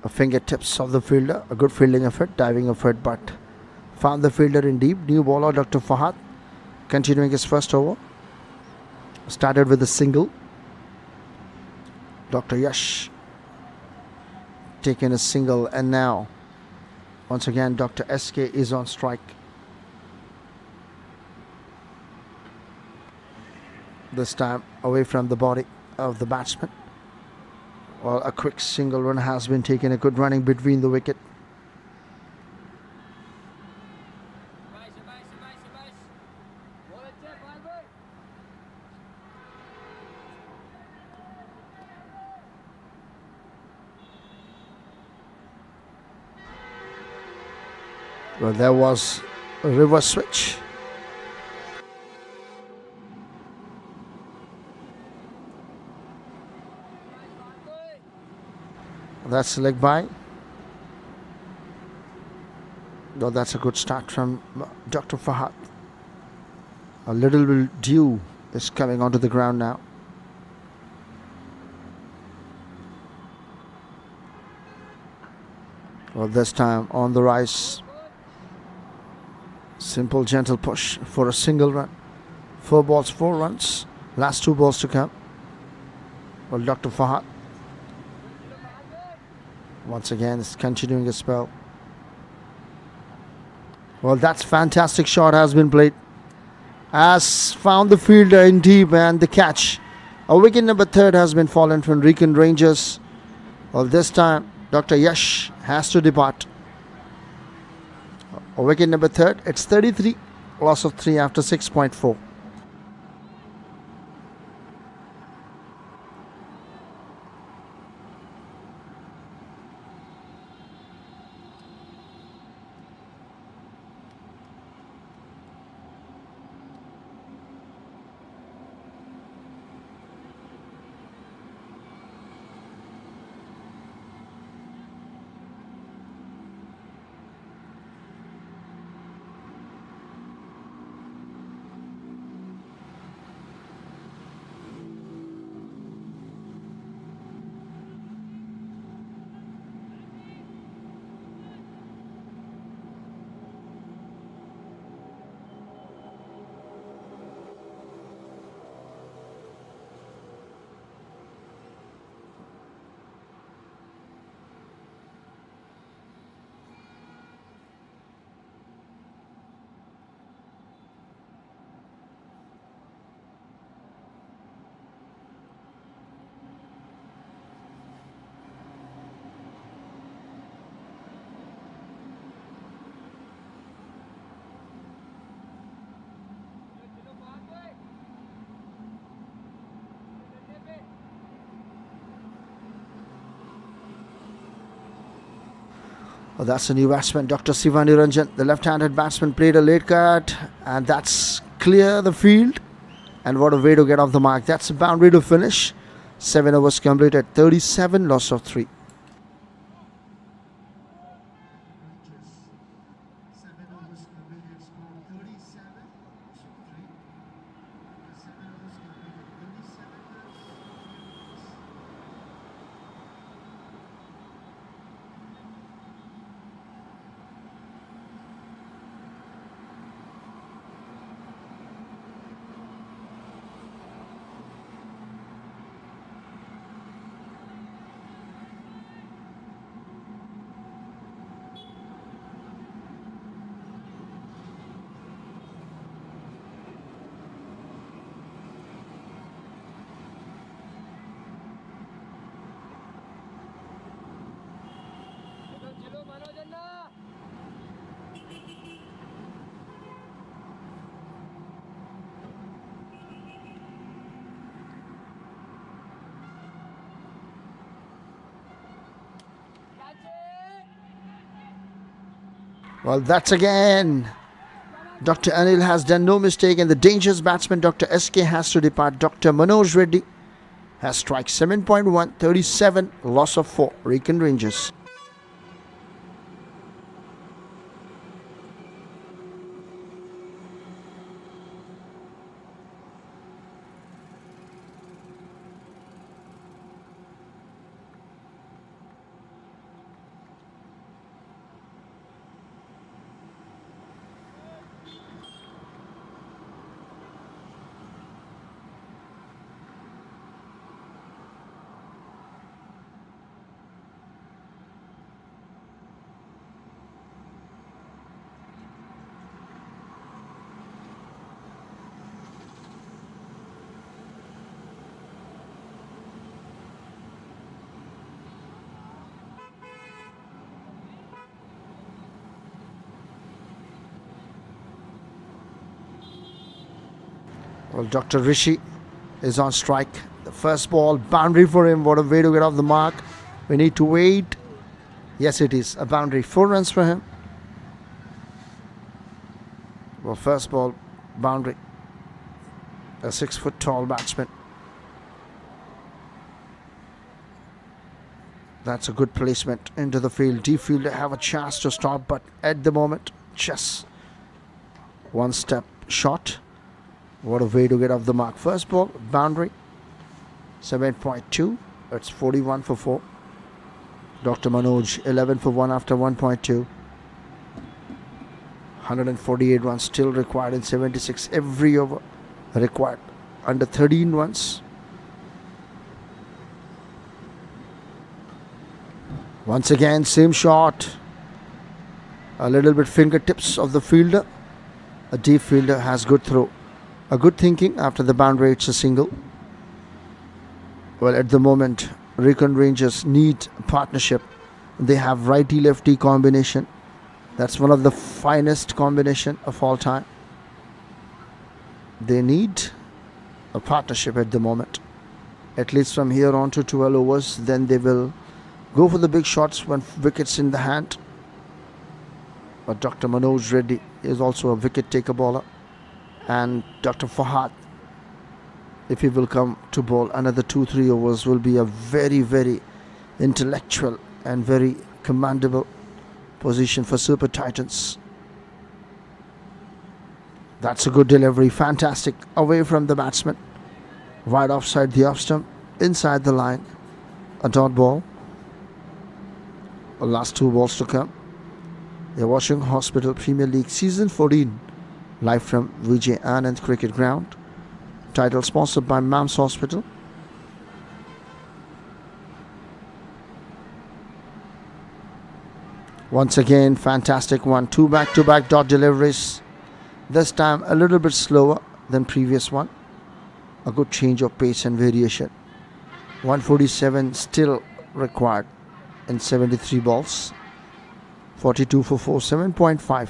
a fingertips of the fielder. A good fielding effort, diving effort, but found the fielder in deep. New bowler Dr. Fahad continuing his first over. Started with a single. Dr. Yash taking a single, and now once again Dr. SK is on strike. This time away from the body of the batsman. Well, a quick single run has been taken. A good running between the wicket. Well, there was a reverse switch. That's a leg by. No, that's a good start from Dr. Fahad. A little bit dew is coming onto the ground now. Well, this time on the rise. Simple, gentle push for a single run. 4 balls, 4 runs. Last 2 balls to come. Well, Dr. Fahad once again is continuing a spell. Well, that's fantastic shot has been played. Has found the fielder in deep, and the catch. A wicket number 3 has been fallen from RECON Rangers. Well, this time Dr. Yash has to depart. A wicket number 3. It's 33. Loss of 3 after 6.4. Oh, that's a new batsman, Dr. Sivani Ranjan. The left-handed batsman played a late cut, and that's clear the field. And what a way to get off the mark. That's a boundary to finish. 7 overs completed, 37, loss of 3. Well, that's again. Dr. Anil has done no mistake, and the dangerous batsman Dr. SK has to depart. Dr. Manoj Reddy has strike 7.1, 37, loss of 4. RECON Rangers. Well, Dr. Rishi is on strike. The first ball, boundary for him. What a way to get off the mark. We need to wait. Yes, it is a boundary. 4 runs for him. Well, first ball, boundary. A 6-foot tall batsman. That's a good placement into the field. Deep fielder have a chance to stop, but at the moment, just one step short. What a way to get off the mark. First ball, boundary. 7.2. It's 41 for 4. Dr. Manoj, 11 for 1 after 1.2. 148 runs still required in 76. Every over required. Under 13 runs. Once again, same shot. A little bit fingertips of the fielder. A deep fielder has good throw. A good thinking after the boundary. It's a single. Well, at the moment, RECON Rangers need a partnership. They have righty-lefty combination. That's one of the finest combination of all time. They need a partnership at the moment. At least from here on to 12 overs. Then they will go for the big shots when wickets in the hand. But Dr. Manoj Reddy is also a wicket taker bowler. And Dr. Fahad, if he will come to bowl another 2-3 overs, will be a very, very intellectual and very commandable position for Super Titans. That's a good delivery. Fantastic. Away from the batsman. Wide offside the off stump. Inside the line. A dot ball. The last 2 balls to come. You're watching Hospital Premier League Season 14. Live from Vijay Anand Cricket Ground. Title sponsored by MAMS Hospital. Once again, fantastic one. 2 back-to-back dot deliveries. This time a little bit slower than previous one. A good change of pace and variation. 147 still required in 73 balls. 42 for 4, 7.5.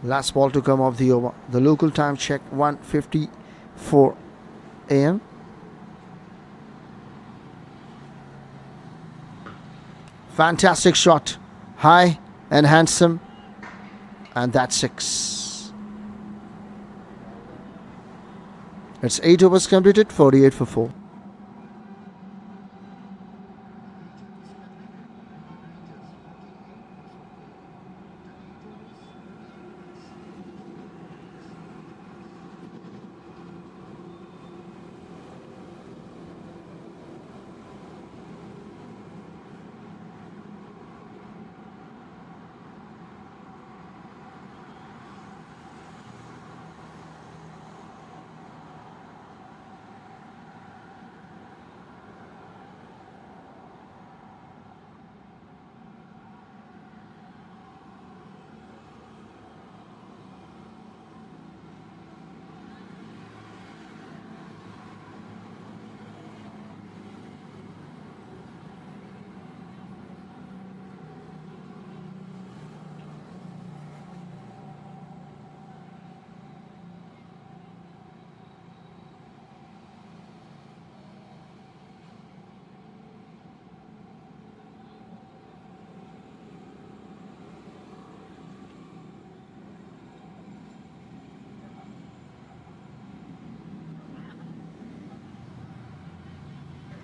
Last ball to come of the over. The local time check, 1:54 a.m. Fantastic shot. High and handsome, and that's 6. It's 8 overs completed, 48 for 4.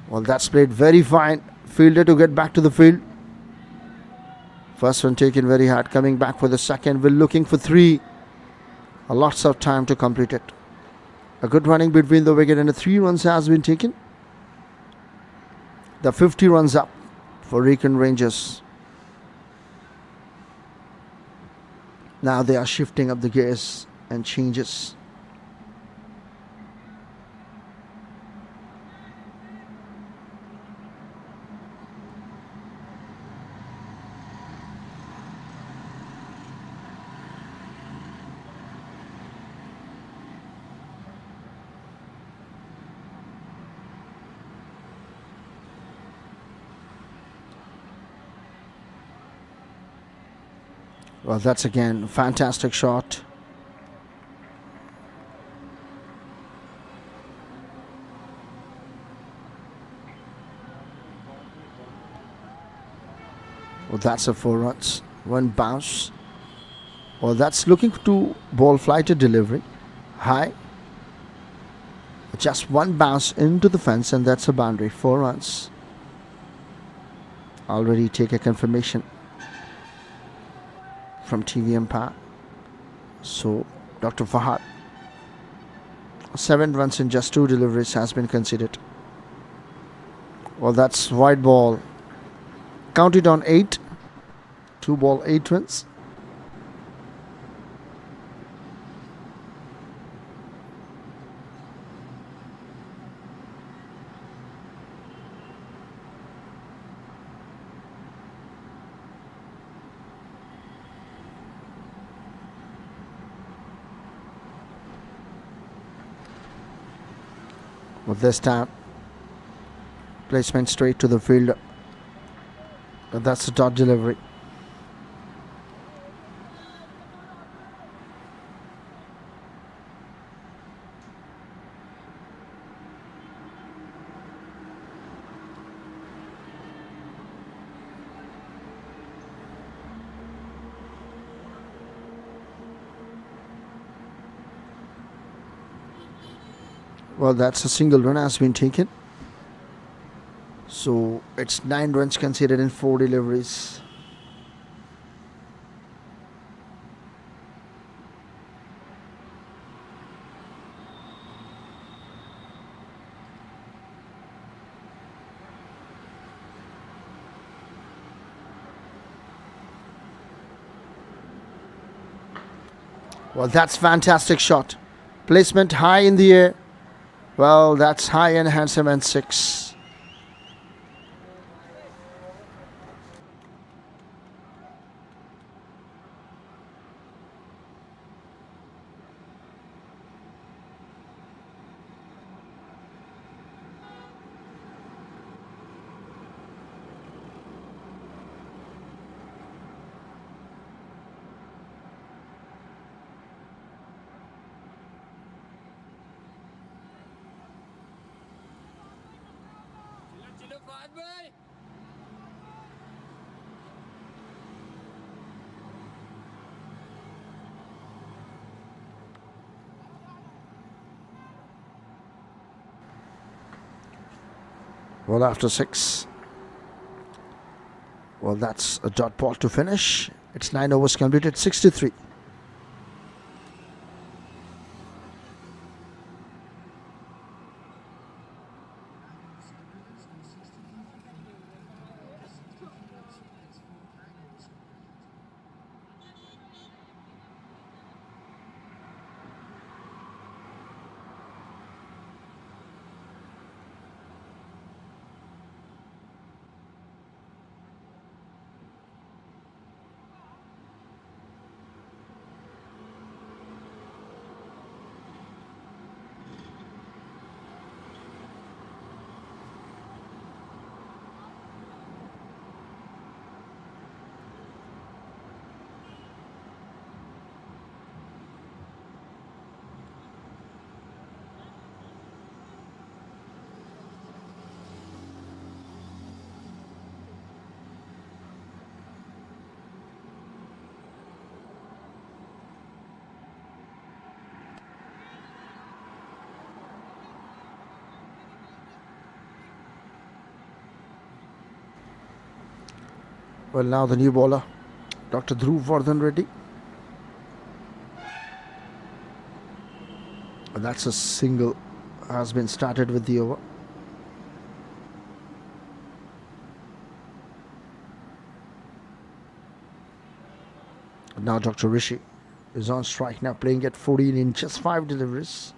Well, that's played very fine. Fielder to get back to the field. First one taken very hard. Coming back for the second. We're looking for 3. Lots of time to complete it. A good running between the wicket and the 3 runs has been taken. The 50 runs up for RECON Rangers. Now they are shifting up the gears and changes. Well, that's again a fantastic shot. Well, that's a 4 runs. 1 bounce. Well, that's looking to ball flighted delivery. High. Just 1 bounce into the fence, and that's a boundary. 4 runs. Already take a confirmation from TV umpire. So Dr. Fahad, 7 runs in just 2 deliveries has been considered. Well, that's wide ball. Counted on 8. 2 ball, 8 runs. With this time, placement straight to the fielder. That's a dot delivery. Well, that's a single run has been taken. So it's 9 runs considered in 4 deliveries. Well, that's fantastic shot. Placement high in the air. Well, that's high and handsome, and 6. Well, after 6. Well, that's a dot ball to finish. It's 9 overs completed, 63. Well, now the new bowler, Dr. Dhruv Vardhan Reddy. And that's a single has been started with the over. And now Dr. Rishi is on strike now, playing at 14 in just 5 deliveries.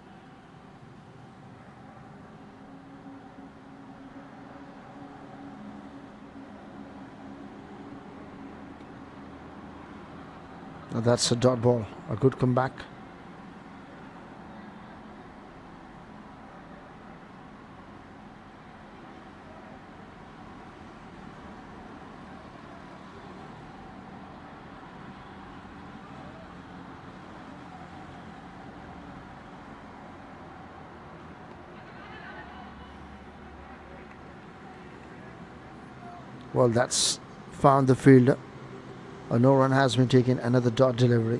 Now that's a dot ball, a good comeback. Well, that's found the fielder. No run has been taken, another dot delivery.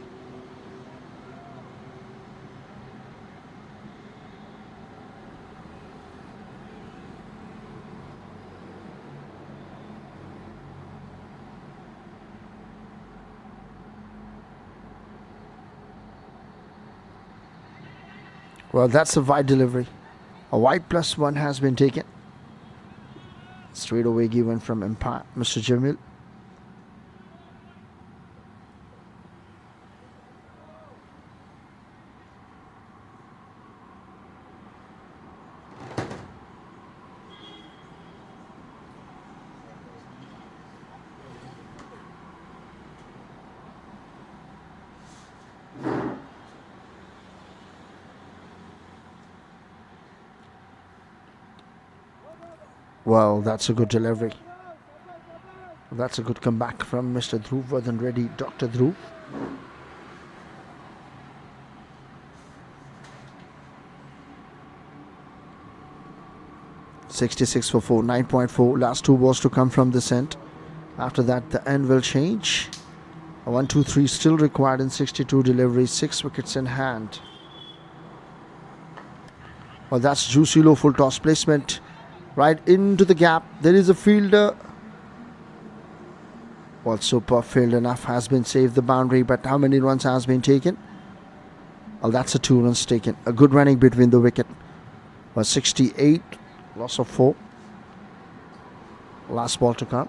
Well, that's a wide delivery. A wide +1 has been taken. Straight away given from umpire Mr. Jamil. Well, that's a good delivery. That's a good comeback from Mr. Dhruv Vardhan Reddy, Dr. Dhruv. .66 for 4, 9.4. Last 2 balls to come from this end. After that, the end will change. A 1, 2, 3 still required in 62 deliveries, 6 wickets in hand. Well, that's juicy low full toss placement. Right into the gap. There is a fielder. Well, super field enough has been saved the boundary, but how many runs has been taken? Well, that's a 2 runs taken. A good running between the wicket. Well, 68, loss of 4. Last ball to come.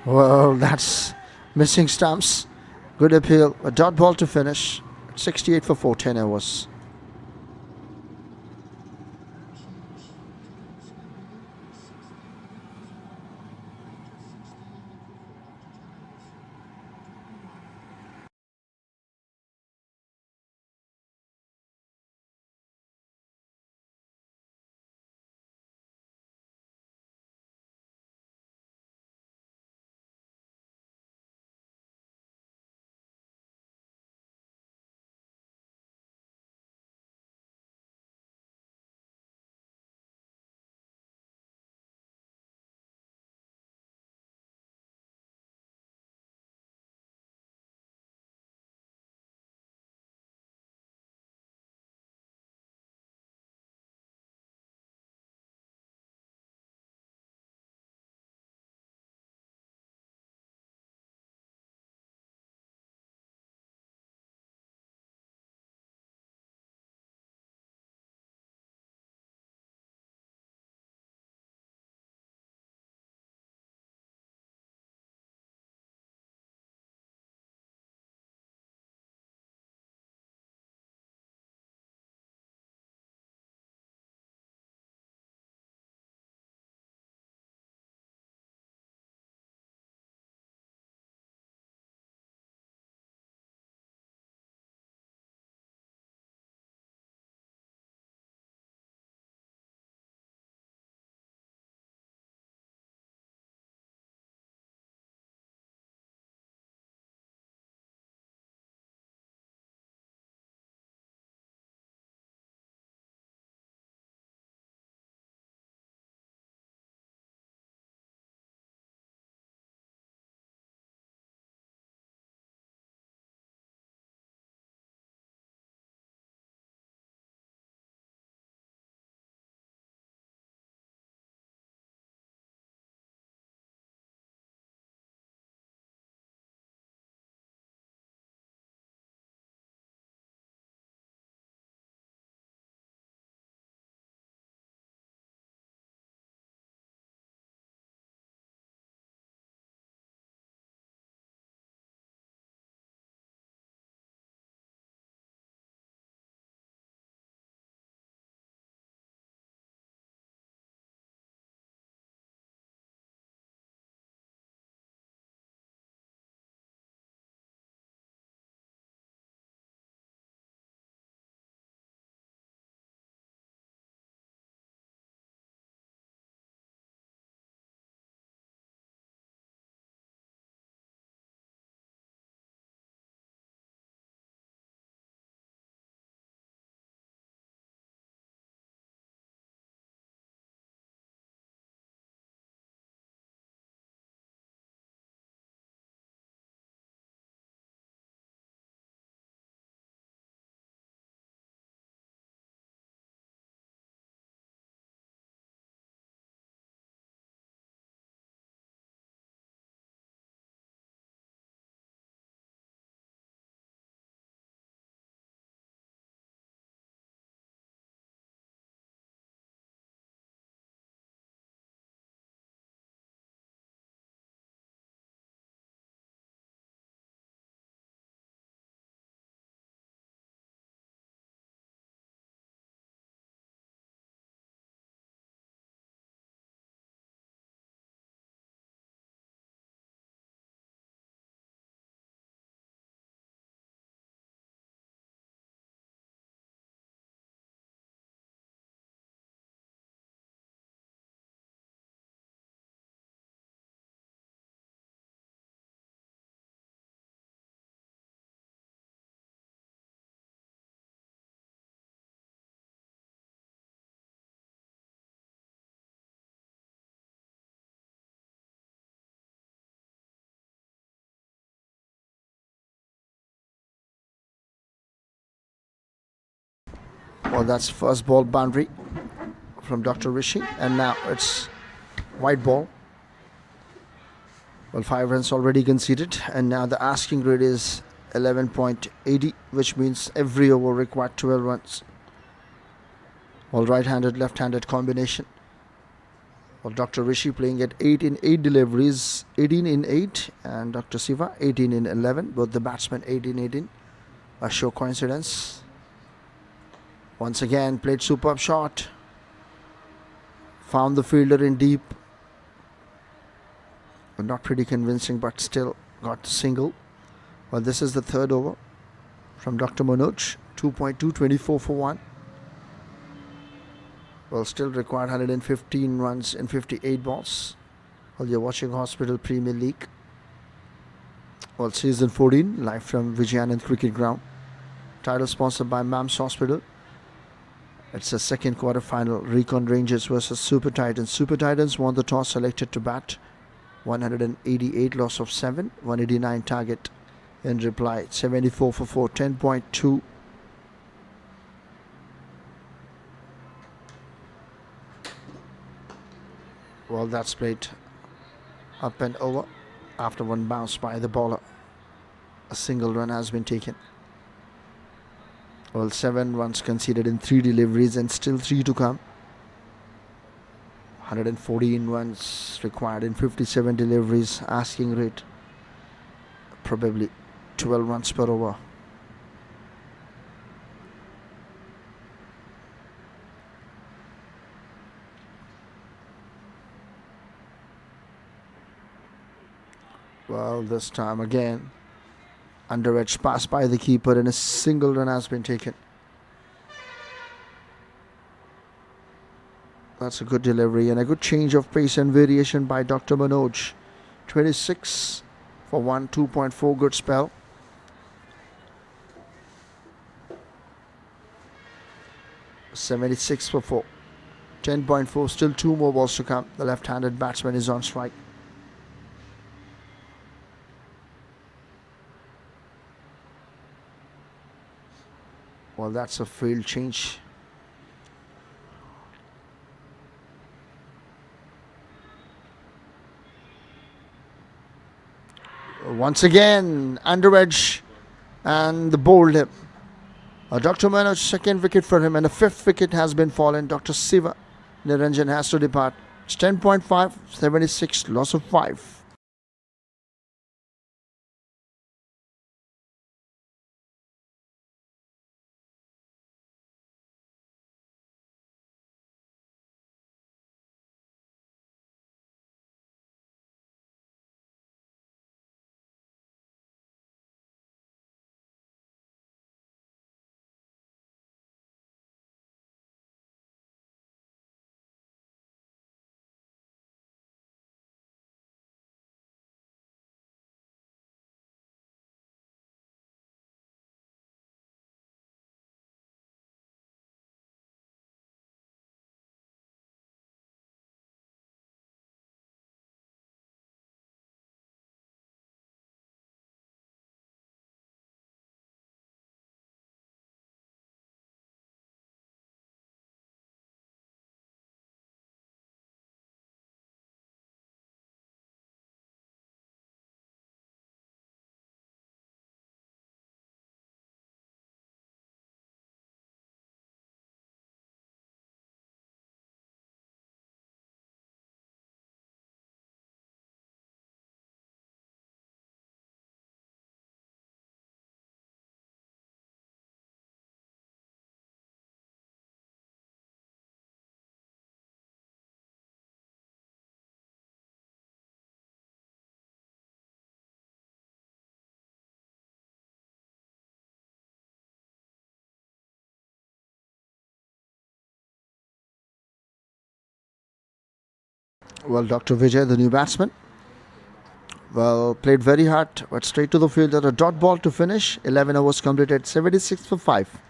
Well, that's missing stumps. Good appeal. A dot ball to finish. 68 for 4, 10 overs. Well, that's first ball boundary from Dr. Rishi, and now it's white ball. Well, 5 runs already conceded, and now the asking rate is 11.80, which means every over required 12 runs. Well, right-handed, left-handed combination. Well, Dr. Rishi playing at 8 in 8 deliveries, 18 in 8, and Dr. Siva 18 in 11. Both the batsmen 18. A show coincidence. Once again, played superb shot. Found the fielder in deep. Not pretty convincing, but still got the single. Well, this is the third over from Dr. Manoj. 2.2, 24 for 1. Well, still required 115 runs in 58 balls. Well, you're watching Hospital Premier League. Well, season 14, live from Vijayanand Cricket Ground. Title sponsored by MAMS Hospital. It's a second quarter final. RECON Rangers versus Super Titans. Super Titans won the toss, selected to bat. 188, loss of 7. 189 target. In reply, 74 for 4. 10.2. Well, that's played up and over after one bounce by the bowler. A single run has been taken. Well, 7 runs conceded in 3 deliveries and still 3 to come. 114 runs required in 57 deliveries. Asking rate probably 12 runs per over. Well, this time again, under edge pass by the keeper and a single run has been taken. That's a good delivery and a good change of pace and variation by Dr. Manoj. 26 for 1, 2.4, good spell. .76 for 4, 10.4, still 2 more balls to come. The left-handed batsman is on strike. Well, that's a field change. Once again, under edge, and the bowled him. Dr. Manoj, second wicket for him, and a 5th wicket has been fallen. Dr. Siva Niranjan has to depart. It's 10.5, 76, loss of 5. Well, Dr. Vijay, the new batsman, well, played very hard, but straight to the field at a dot ball to finish. 11 overs completed, 76 for 5.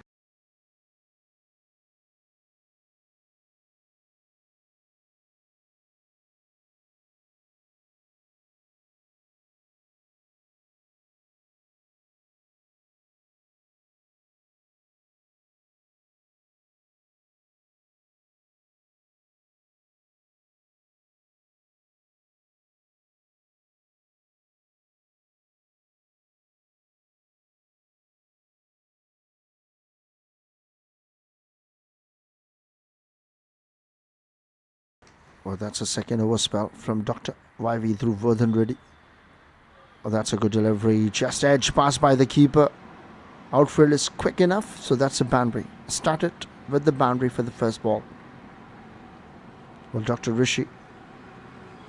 Well, that's a second over spell from Dr. YV through Vardhan Reddy. Well, that's a good delivery. Just edge pass by the keeper. Outfield is quick enough, so that's a boundary. Started with the boundary for the first ball. Well, Dr. Rishi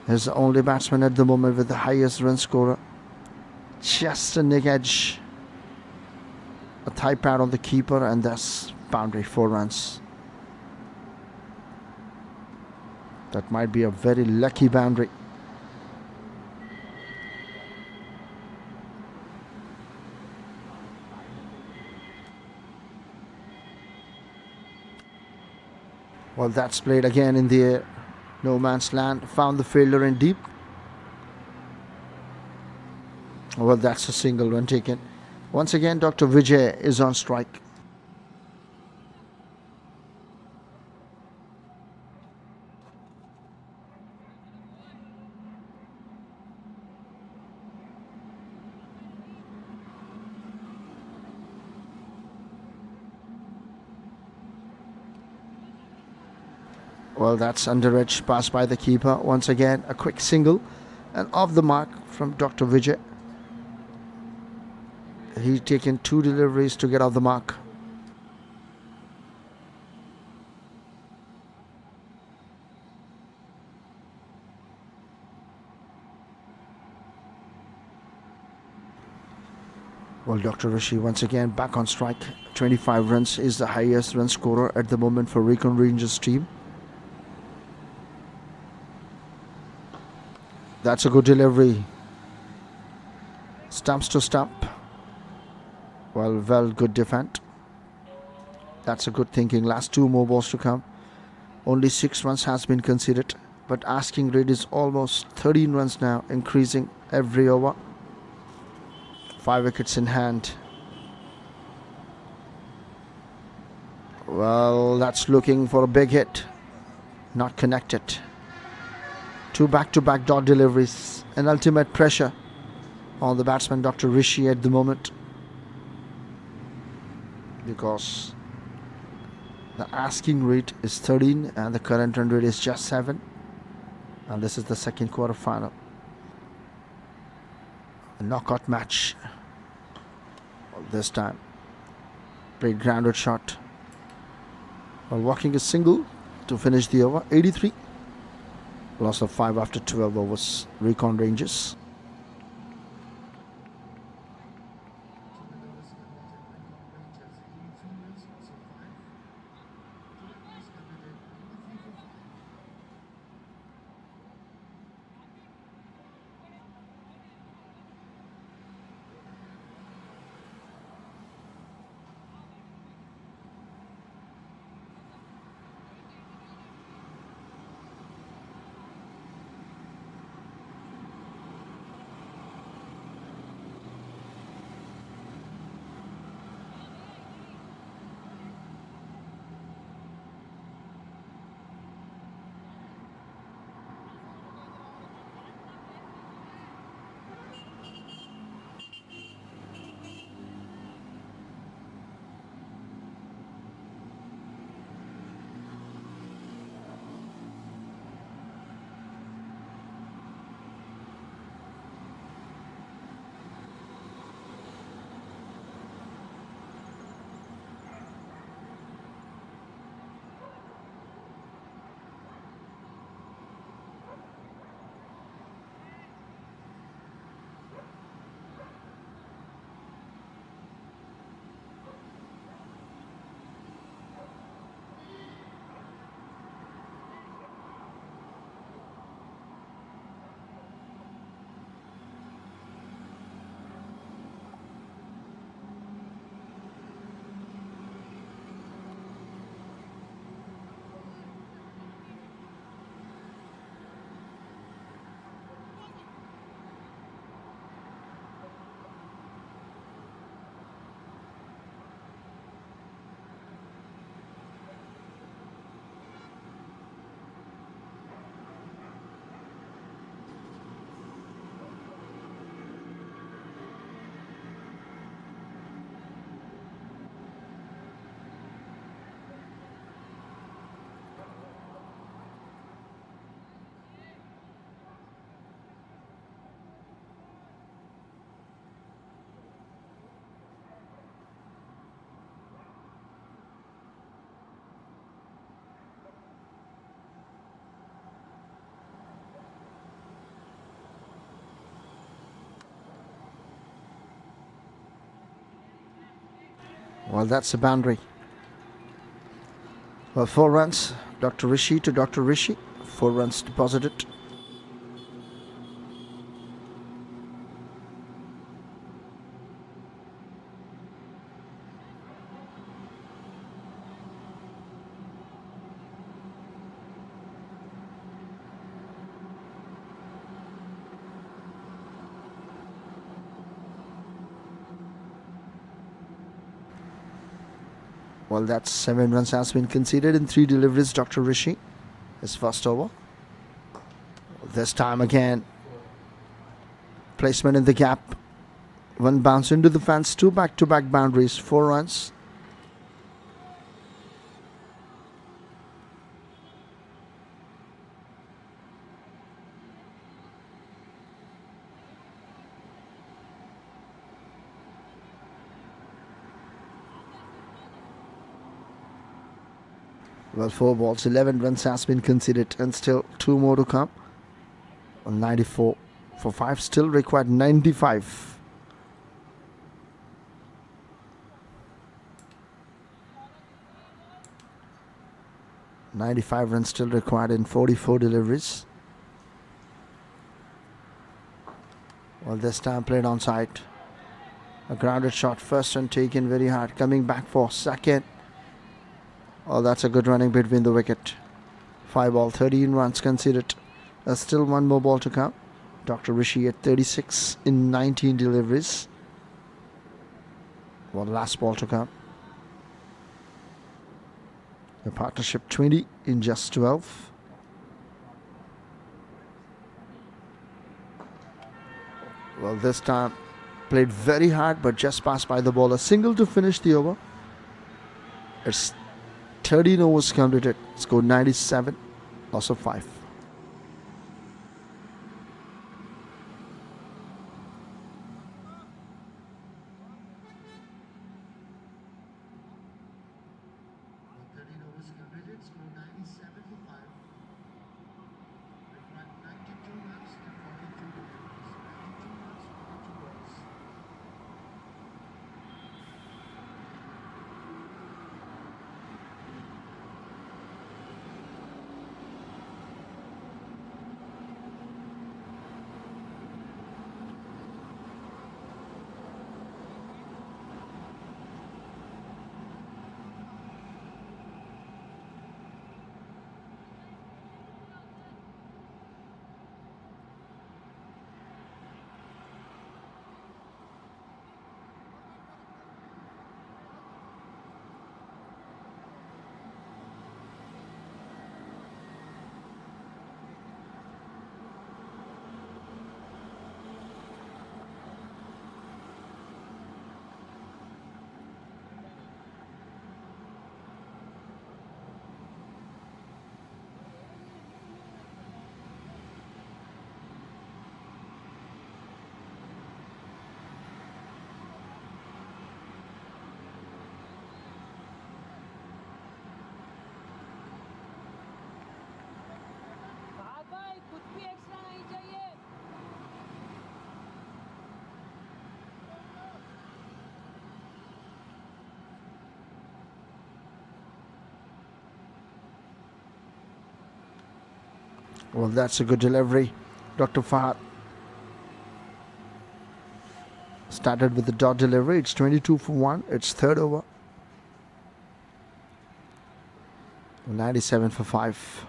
is the only batsman at the moment with the highest run scorer. Just a nick edge. A thigh pad on the keeper, and that's boundary, 4 runs. That might be a very lucky boundary. Well, that's played again in the air. No man's land. Found the fielder in deep. Well, that's a single run taken. Once again, Dr. Vijay is on strike. Well, that's under edge pass by the keeper. Once again, a quick single and off the mark from Dr. Vijay. He's taken 2 deliveries to get off the mark. Well, Dr. Rishi once again back on strike. 25 runs is the highest run scorer at the moment for RECON Rangers team. That's a good delivery. Stumps to stump. Well, good defend. That's a good thinking. Last 2 more balls to come. Only 6 runs has been conceded, but asking rate is almost 13 runs now, increasing every over. 5 wickets in hand. Well, that's looking for a big hit. Not connected. 2 back-to-back dot deliveries. And ultimate pressure on the batsman Dr. Rishi at the moment, because the asking rate is 13 and the current run rate is just 7, and this is the second quarter final. A knockout match this time. Played grounded shot while walking a single to finish the over. 83. Loss of 5 after 12 overs. RECON Rangers. Well, that's a boundary. Well, 4 runs. Dr. Rishi to Dr. Rishi. 4 runs deposited. Well, that's 7 runs has been conceded in 3 deliveries. Dr. Rishi, his first over. This time again, placement in the gap. 1 bounce into the fence, 2 back-to-back boundaries, 4 runs. Well, 4 balls, 11 runs has been conceded and still 2 more to come. 94 for 5, still required 95. .95 runs still required in 44 deliveries. Well, this time played on side. A grounded shot, first and taken very hard, coming back for second. Oh, that's a good running between the wicket. 5 ball, 13 runs conceded. There's still 1 more ball to come. Dr. Rishi at 36 in 19 deliveries. Well, last ball to come. The partnership 20 in just 12. Well, this time played very hard but just passed by the ball. A single to finish the over. It's 13 overs completed. Scored 97. Loss of 5. Well, that's a good delivery. Dr. Fahad started with the dot delivery. It's 22 for 1. It's 3rd over. 97 for 5.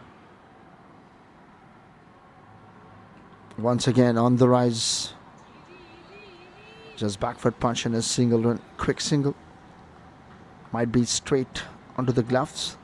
Once again on the rise. Just back foot punch and a single run. Quick single. Might be straight onto the gloves.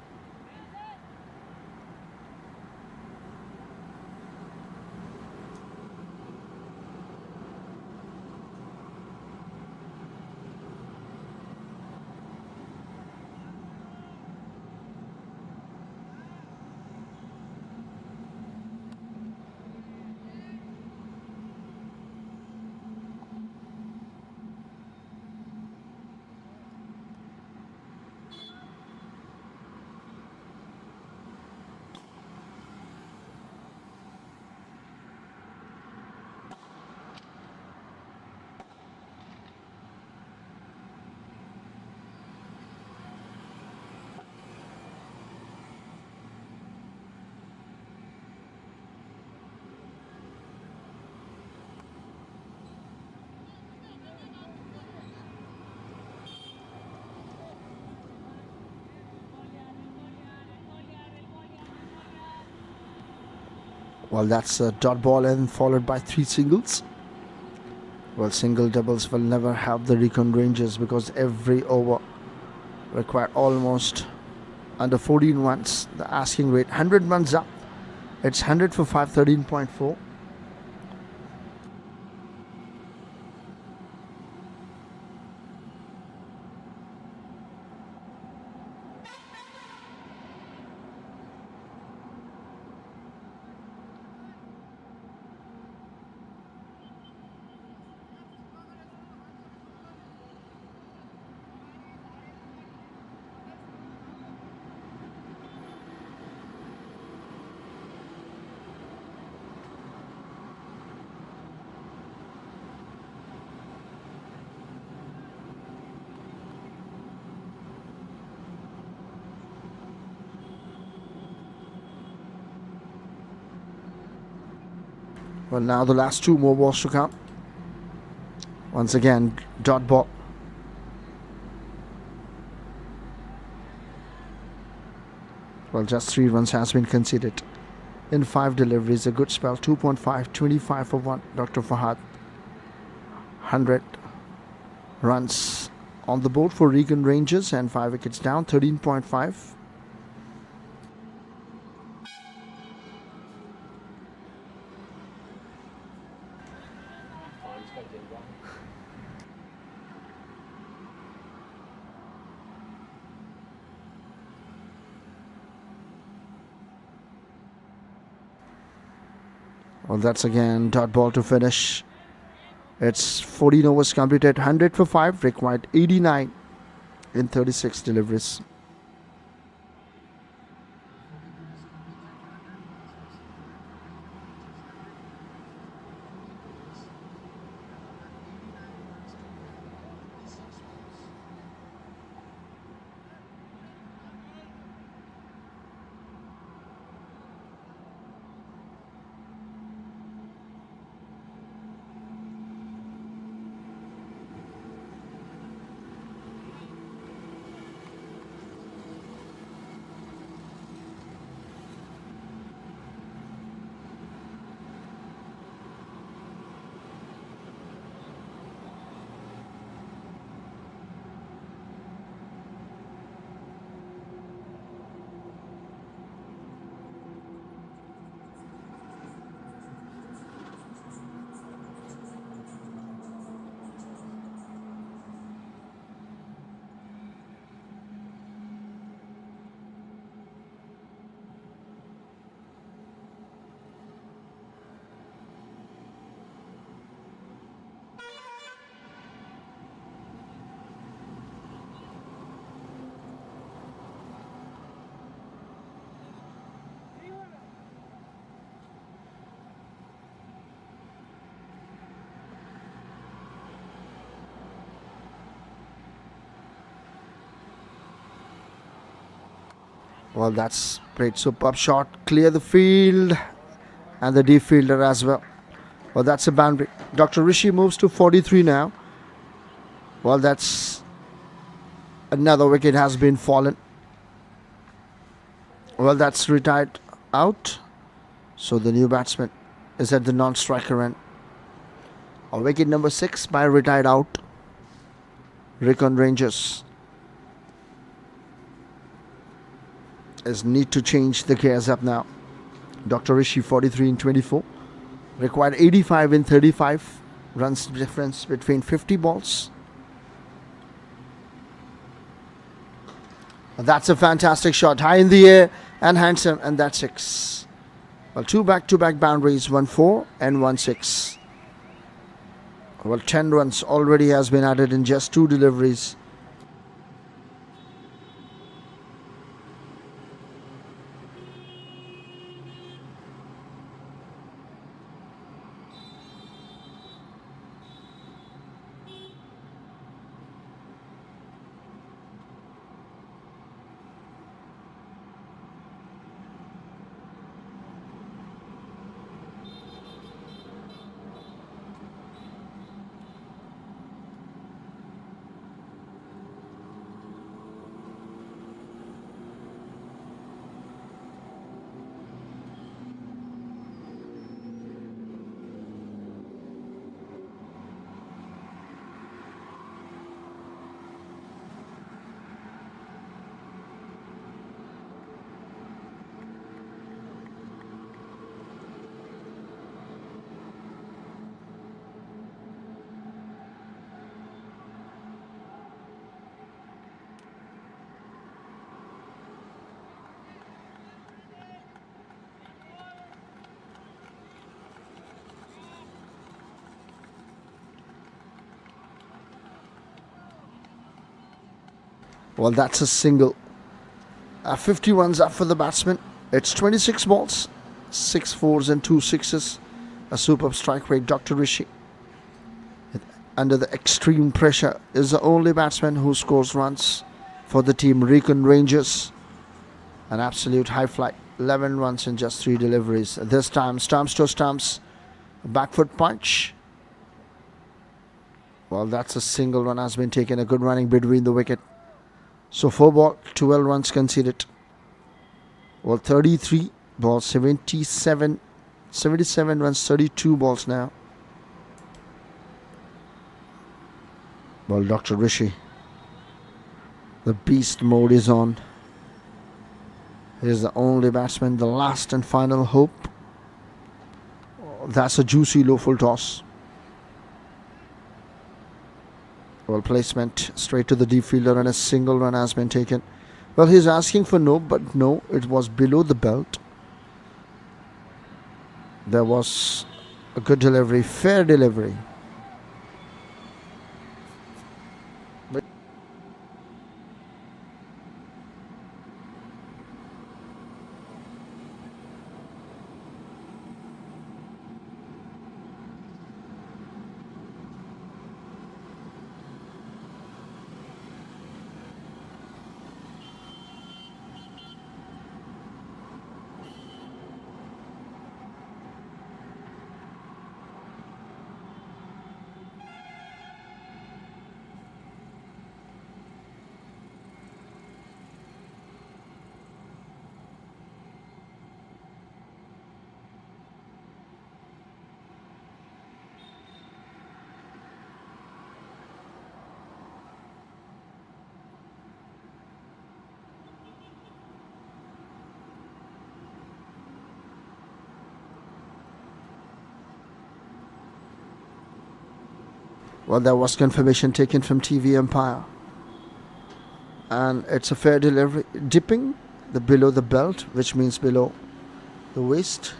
Well, that's a dot ball and followed by 3 singles. Well, single doubles will never have the RECON Rangers because every over require almost under 14 runs. The asking rate 100 runs up. It's 100 for 5, 13.4. Well, now the last 2 more balls to come. Once again, dot ball. Well, just 3 runs has been conceded in 5 deliveries. A good spell. 2.5, 25 for 1. Dr. Fahad. 100 runs on the board for RECON Rangers and 5 wickets down. 13.5. Well, that's again dot ball to finish. It's 14 overs completed, 100 for 5, required 89 in 36 deliveries. Well, that's great. Superb shot. Clear the field. And the deep fielder as well. Well, that's a boundary. Dr. Rishi moves to 43 now. Well, that's another wicket has been fallen. Well, that's retired out. So the new batsman is at the non-striker end. Wicket number 6 by retired out. RECON Rangers is need to change the gears up now. Dr. Rishi 43 in 24. Required 85 in 35. Runs difference between 50 balls. That's a fantastic shot. High in the air and handsome. And that's 6. Well, 2 back-to-back boundaries. 1-4 and 1-6. Well, 10 runs already has been added in just 2 deliveries. Well, that's a single. 50 runs up for the batsman. It's 26 balls, 6 fours and 2 sixes. A superb strike rate. Dr. Rishi, under the extreme pressure, is the only batsman who scores runs for the team RECON Rangers. An absolute high flight. 11 runs in just 3 deliveries. This time, stumps to stumps. Back foot punch. Well, that's a single run has been taken. A good running between the wicket. So 4 ball, 12 runs conceded. Well, 33 balls, 77 runs, 32 balls now. Well, Dr. Rishi, the beast mode is on. He is the only batsman, the last and final hope. That's a juicy low full toss. Well, placement straight to the deep fielder, and a single run has been taken. Well, he's asking for no, but no, it was below the belt. There was a good delivery, fair delivery. Well, there was confirmation taken from TV umpire. And it's a fair delivery. Dipping below the belt, which means below the waist.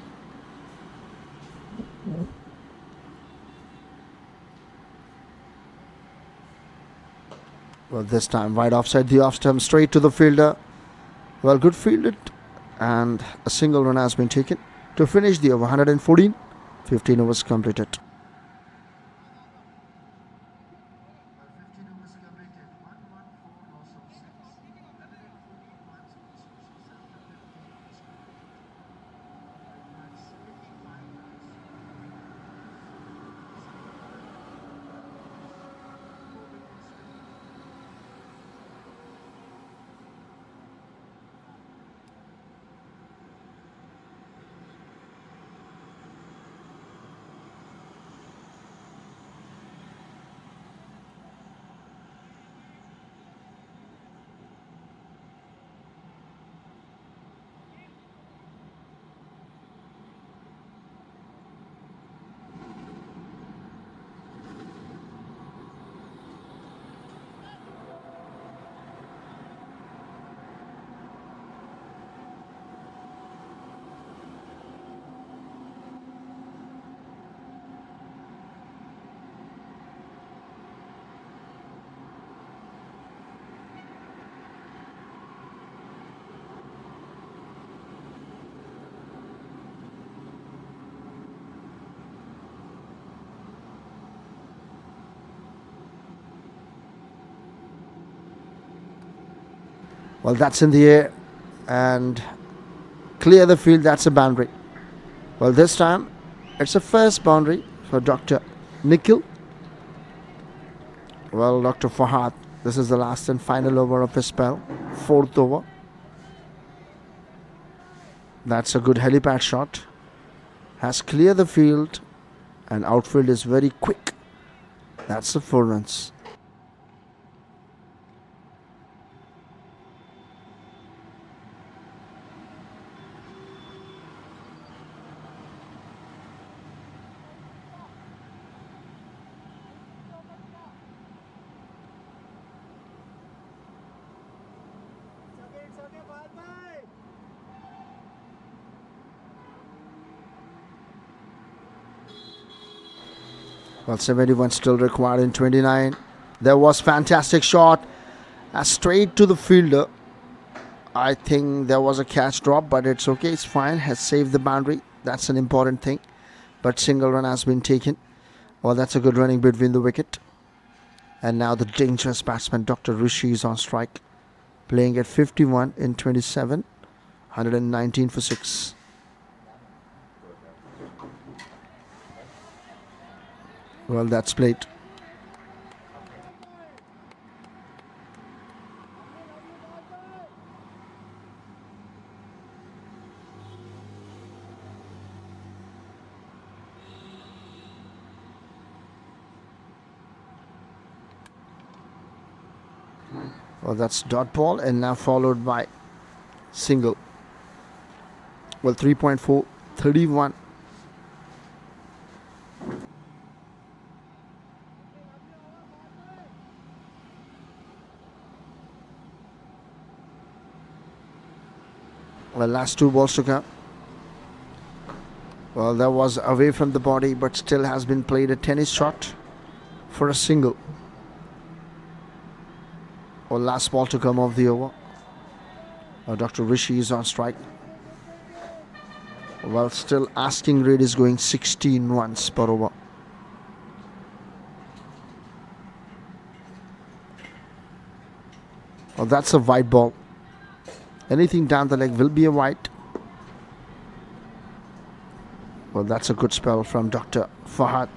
Well, this time wide offside, the off stump straight to the fielder. Well, good fielded. And a single run has been taken to finish the over. 114. 15 overs completed. Well, that's in the air and clear the field. That's a boundary. Well, this time it's a first boundary for Dr. Nikhil. Well, Dr. Fahad, this is the last and final over of his spell. 4th over. That's a good helipad shot. Has cleared the field and outfield is very quick. That's the 4 runs. Well, 71 still required in 29. There was fantastic shot Straight to the fielder. I think there was a catch drop, but it's okay, it's fine. Has saved the boundary. That's an important thing. But single run has been taken. Well, that's a good running between the wicket. And now the dangerous batsman Dr. Rishi is on strike, playing at 51 in 27, 119 for 6. Well, that's played. Well, that's dot ball, and now followed by single. Well, 3.4, 31. Well, last 2 balls to come. Well, that was away from the body, but still has been played a tennis shot for a single. Well, last ball to come of the over. Dr. Rishi is on strike. Well, still asking rate is going 16 runs per over. Well, that's a wide ball. Anything down the leg will be a wide. Well, that's a good spell from Dr. Fahad.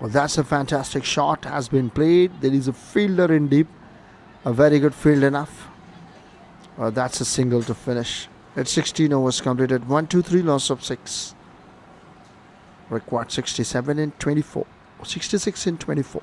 Well, that's a fantastic shot, has been played. There is a fielder in deep. A very good field enough. That's a single to finish. It's 16 overs completed. 1, 2, 3, loss of 6. Required 67 in 24. 66 in 24.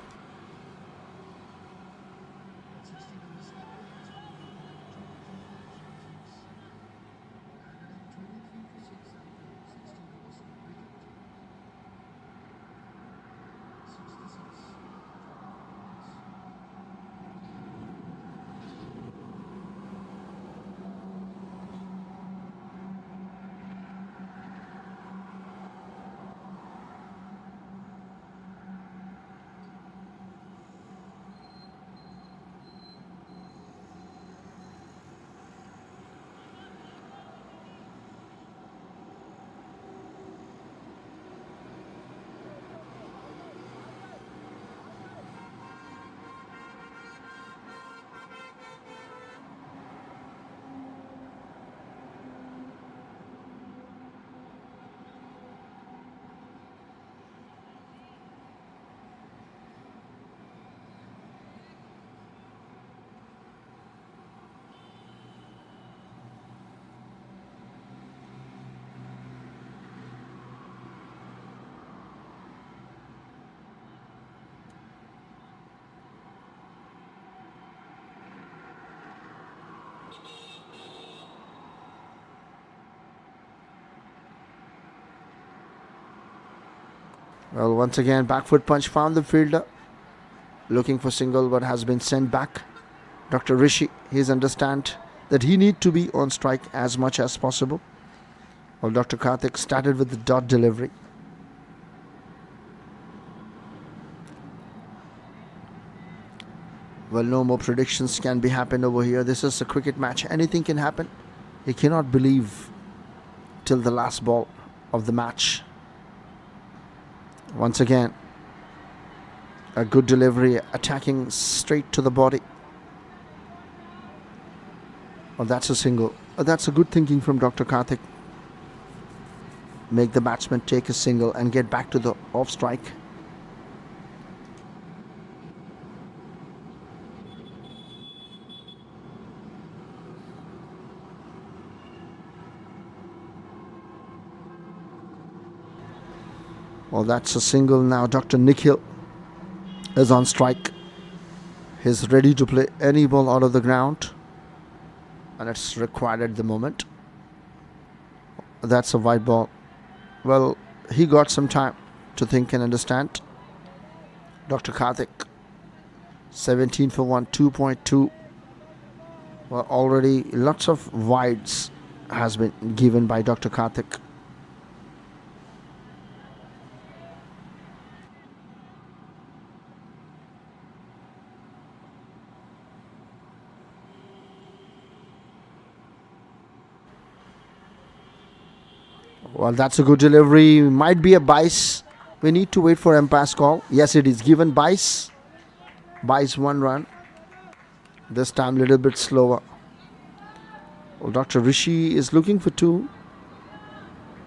Well, once again, back foot punch found the fielder. Looking for single, but has been sent back. Dr. Rishi, he's understand that he need to be on strike as much as possible. Well, Dr. Karthik started with the dot delivery. Well, no more predictions can be happen over here. This is a cricket match. Anything can happen. You cannot believe till the last ball of the match. Once again, a good delivery, attacking straight to the body. Well, that's a single. That's a good thinking from Dr. Karthik. Make the batsman take a single and get back to the off strike. Well, that's a single now. Dr. Nikhil is on strike. He's ready to play any ball out of the ground, and it's required at the moment. That's a wide ball. Well, he got some time to think and understand. Dr. Karthik. 17 for 1, 2.2. Well, already lots of wides has been given by Dr. Karthik. Well, that's a good delivery. Might be a bice. We need to wait for umpire's call. Yes, it is given bice. Bice 1 run. This time a little bit slower. Well, Dr. Rishi is looking for 2.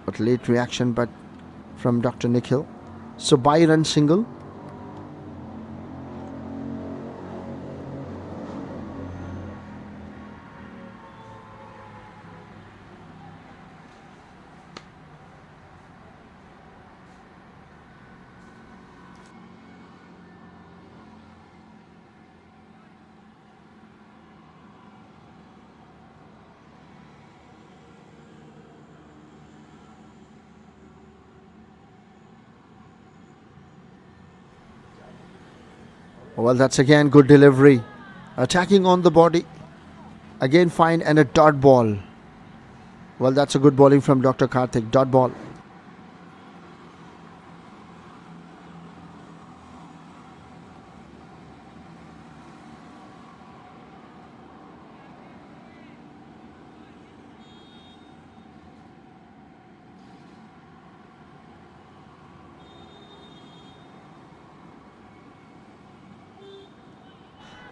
But late reaction but from Dr. Nikhil. So by run single. Well, that's again good delivery. Attacking on the body. Again fine and a dot ball. Well, that's a good bowling from Dr. Karthik. Dot ball.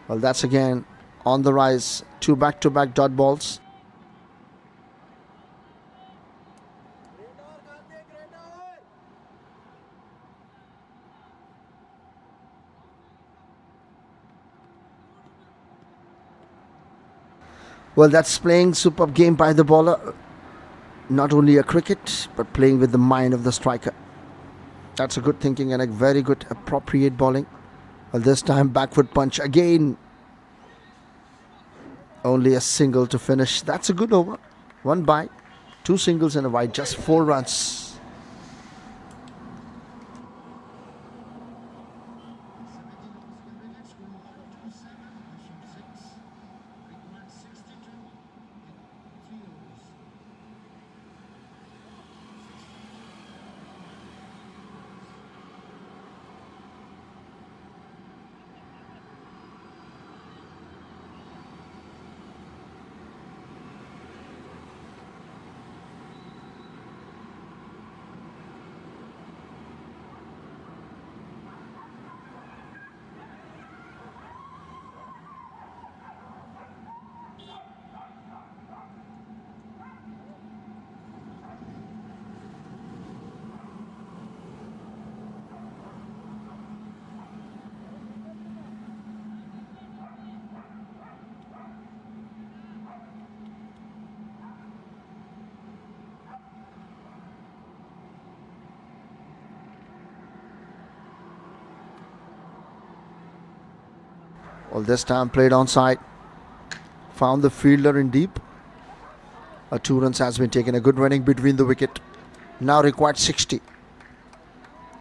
Well, that's again on the rise. 2 back-to-back dot balls. Well, that's playing superb game by the bowler. Not only a cricket, but playing with the mind of the striker. That's a good thinking and a very good appropriate bowling. Well, this time backward punch again. Only a single to finish. That's a good over. 1 by, 2 singles and a wide. Just 4 runs. Well, this time played onside. Found the fielder in deep. A 2 runs has been taken. A good running between the wicket. Now required 60.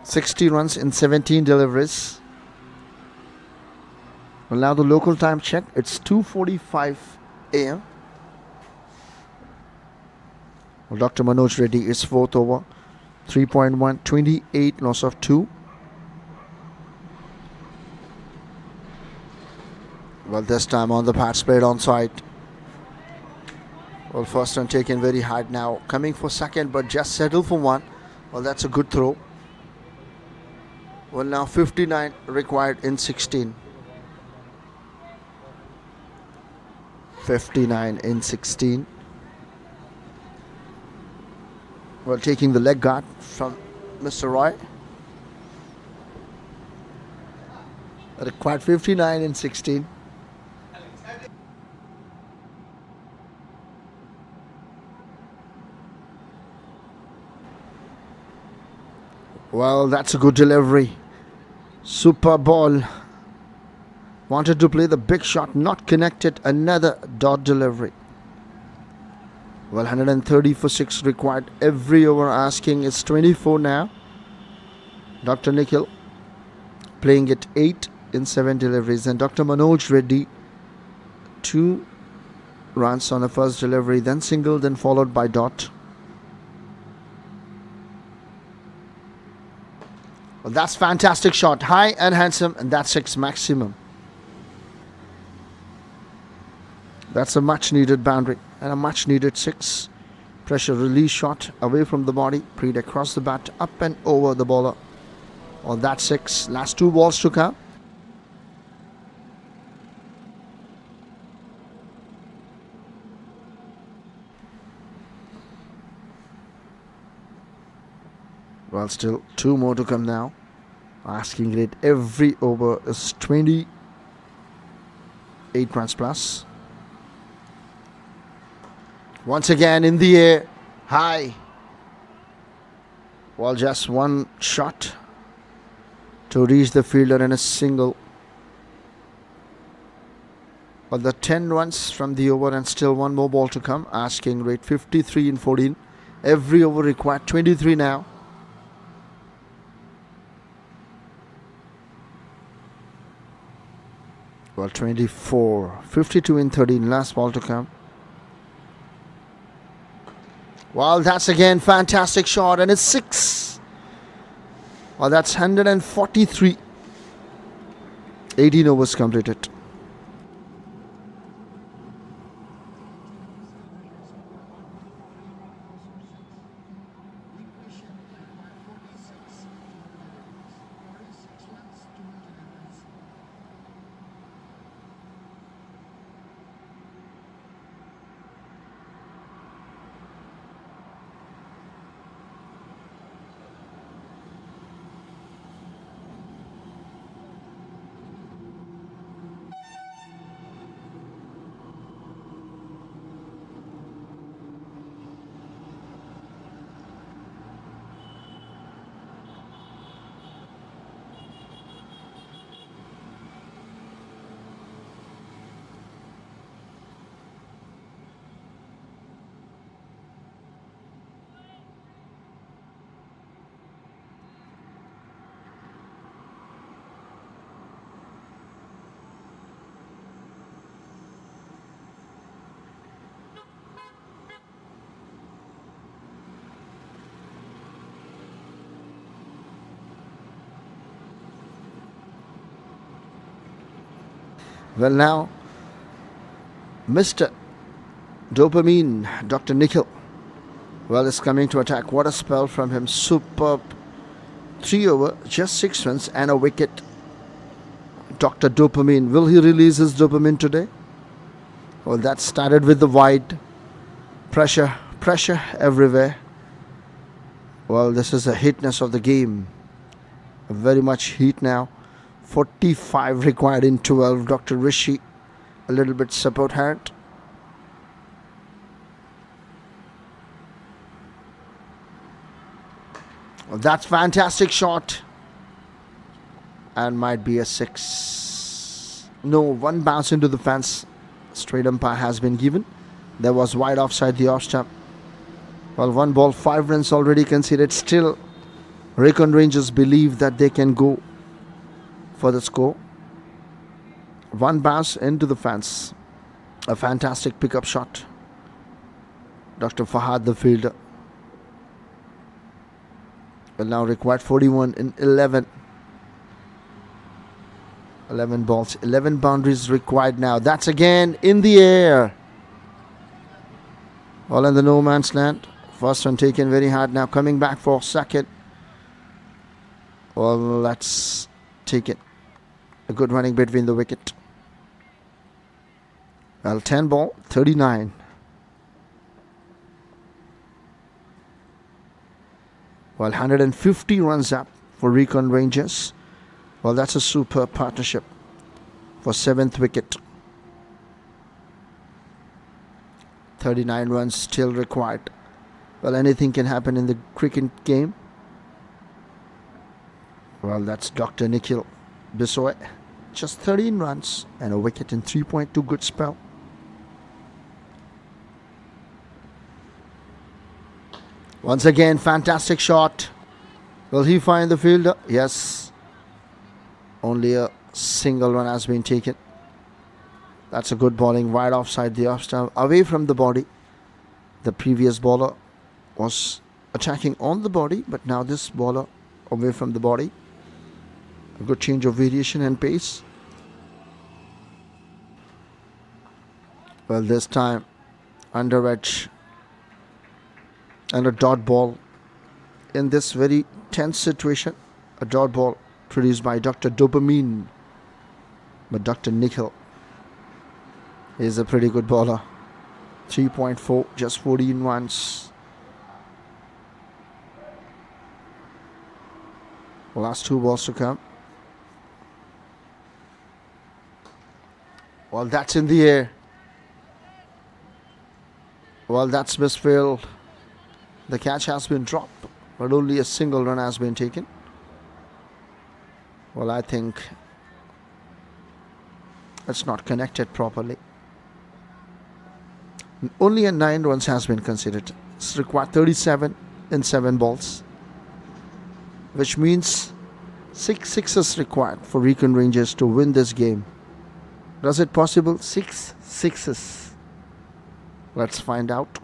60 runs in 17 deliveries. Well, now the local time check. It's 2:45 a.m. Well, Dr. Manoj Reddy is 4th over. 3.1, 28, loss of 2. Well, this time on the pads played onside. Well, first run taken very hard now. Coming for second, but just settled for 1. Well, that's a good throw. Well, now 59 required in 16. 59 in 16. Well, taking the leg guard from Mr. Roy. Required 59 in 16. Well, that's a good delivery. Super ball. Wanted to play the big shot, not connected. Another dot delivery. Well, 130 for 6 required. Every over asking is 24 now. Dr. Nikhil playing it 8 in 7 deliveries. And Dr. Manoj Reddy, 2 runs on a first delivery, then single, then followed by dot. Well, that's fantastic shot, high and handsome, and that's 6 maximum. That's a much needed boundary and a much needed 6. Pressure release shot away from the body, preed across the bat, up and over the bowler. Well, that's 6. Last 2 balls to come. Well, still 2 more to come now. Asking rate every over is 28 runs plus. Once again in the air, high. Well, just 1 shot to reach the fielder in a single. Well, the 10 runs from the over and still 1 more ball to come. Asking rate 53 in 14. Every over required 23 now. Well, 24. 52 in 13. Last ball to come. Well, that's again fantastic shot, and it's 6. Well, that's 143. 18 overs completed. Well, now, Mr. Dopamine, Dr. Nikhil, well, is coming to attack. What a spell from him. Superb. 3 over, just 6 runs and a wicket. Dr. Dopamine, will he release his dopamine today? Well, that started with the wide. Pressure everywhere. Well, this is the heatness of the game. Very much heat now. 45 required in 12. Dr. Rishi, a little bit support hand. Well, that's fantastic shot. And might be a 6. No, 1 bounce into the fence. Straight umpire has been given. There was wide offside the off stump. Well, 1 ball, 5 runs already conceded. Still, RECON Rangers believe that they can go for the score. 1 bounce into the fence. A fantastic pickup shot. Dr. Fahad, the fielder. Well, now required 41 in 11. 11 balls, 11 boundaries required now. That's again in the air. All in the no man's land. First one taken very hard. Now coming back for second. Well, let's take it. A good running between the wicket. Well, 10 ball, 39. Well, 150 runs up for RECON Rangers. Well, that's a superb partnership for 7th wicket. 39 runs still required. Well, anything can happen in the cricket game. Well, that's Dr. Nikhil Bisoy. Just 13 runs and a wicket in 3.2. Good spell. Once again, fantastic shot. Will he find the fielder? Yes. Only a single run has been taken. That's a good bowling right offside the off stump, away from the body. The previous bowler was attacking on the body, but now this bowler away from the body. A good change of variation and pace. Well, this time under edge and a dot ball in this very tense situation. A dot ball produced by Dr. Dopamine, but Dr. Nikhil is a pretty good bowler. 3.4, just 14 runs. Last 2 balls to come. Well, that's in the air. Well, that's misfield. The catch has been dropped, but only a single run has been taken. Well, I think it's not connected properly. Only a 9 runs has been considered. It's required 37 in 7 balls, which means 6 sixes required for Recon Rangers to win this game. Does it possible? 6 sixes. Let's find out.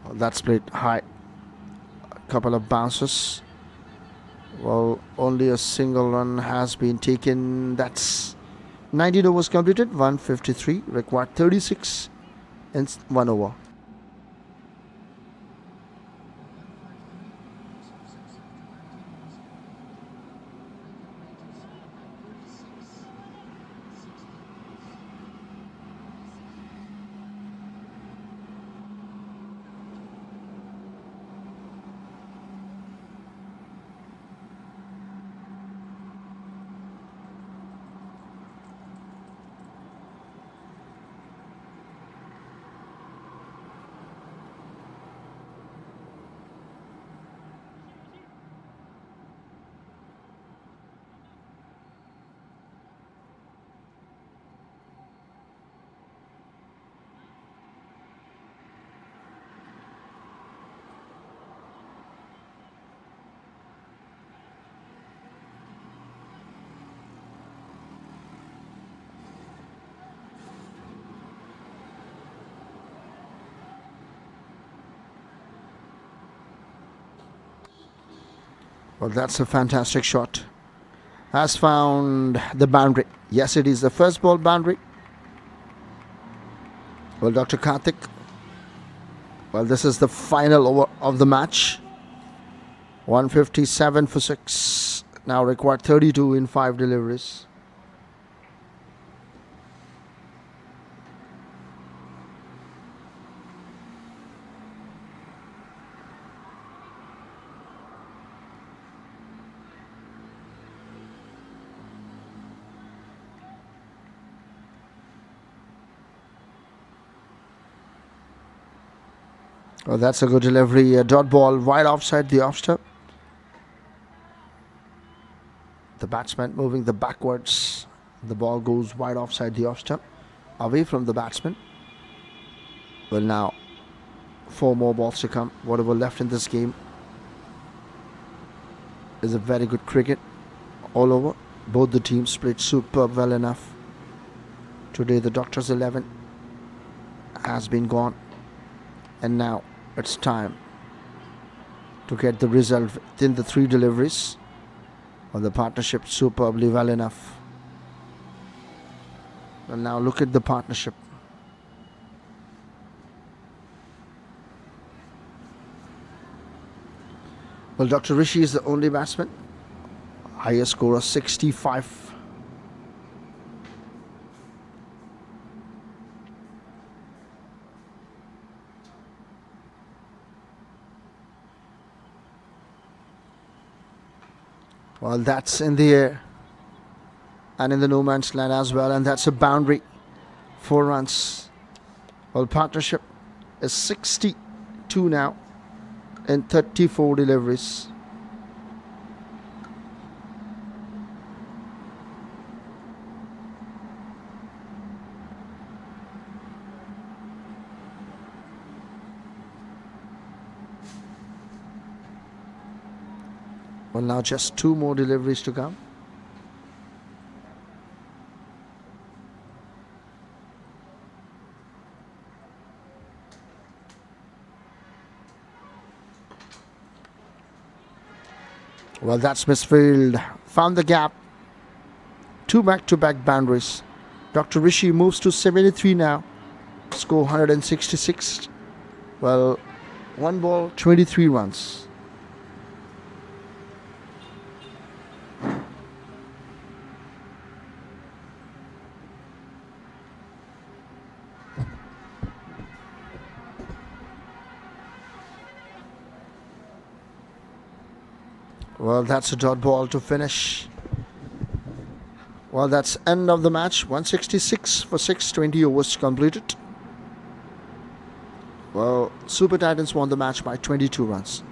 Well, that's played high. A couple of bounces. Well, only a single run has been taken. That's 19 overs completed, 153. Required 36 in 1 over. Well, that's a fantastic shot. Has found the boundary. Yes, it is the first ball boundary. Well, Dr. Karthik. Well, this is the final over of the match. 157 for 6. Now required 32 in 5 deliveries. Oh, that's a good delivery. A dot ball wide offside the off stump. The batsman moving the backwards. The ball goes wide offside the off stump, away from the batsman. Well, now 4 more balls to come. Whatever left in this game is a very good cricket all over. Both the teams played superb well enough. Today the Doctor's 11 has been gone, and now it's time to get the result within the 3 deliveries. Well, the partnership superbly well enough. And now look at the partnership. Well, Dr. Rishi is the only batsman. Highest score of 65. Well, that's in the air and in the no man's land as well, and that's a boundary. 4 runs. Well, partnership is 62 now in 34 deliveries. Well, now just 2 more deliveries to come. Well, that's misfield. Found the gap. 2 back-to-back boundaries. Dr. Rishi moves to 73 now. Score 166. Well, 1 ball, 23 runs. Well, that's a dot ball to finish. Well, that's end of the match. 166 for 6, 20 overs completed. Well, Super Titans won the match by 22 runs.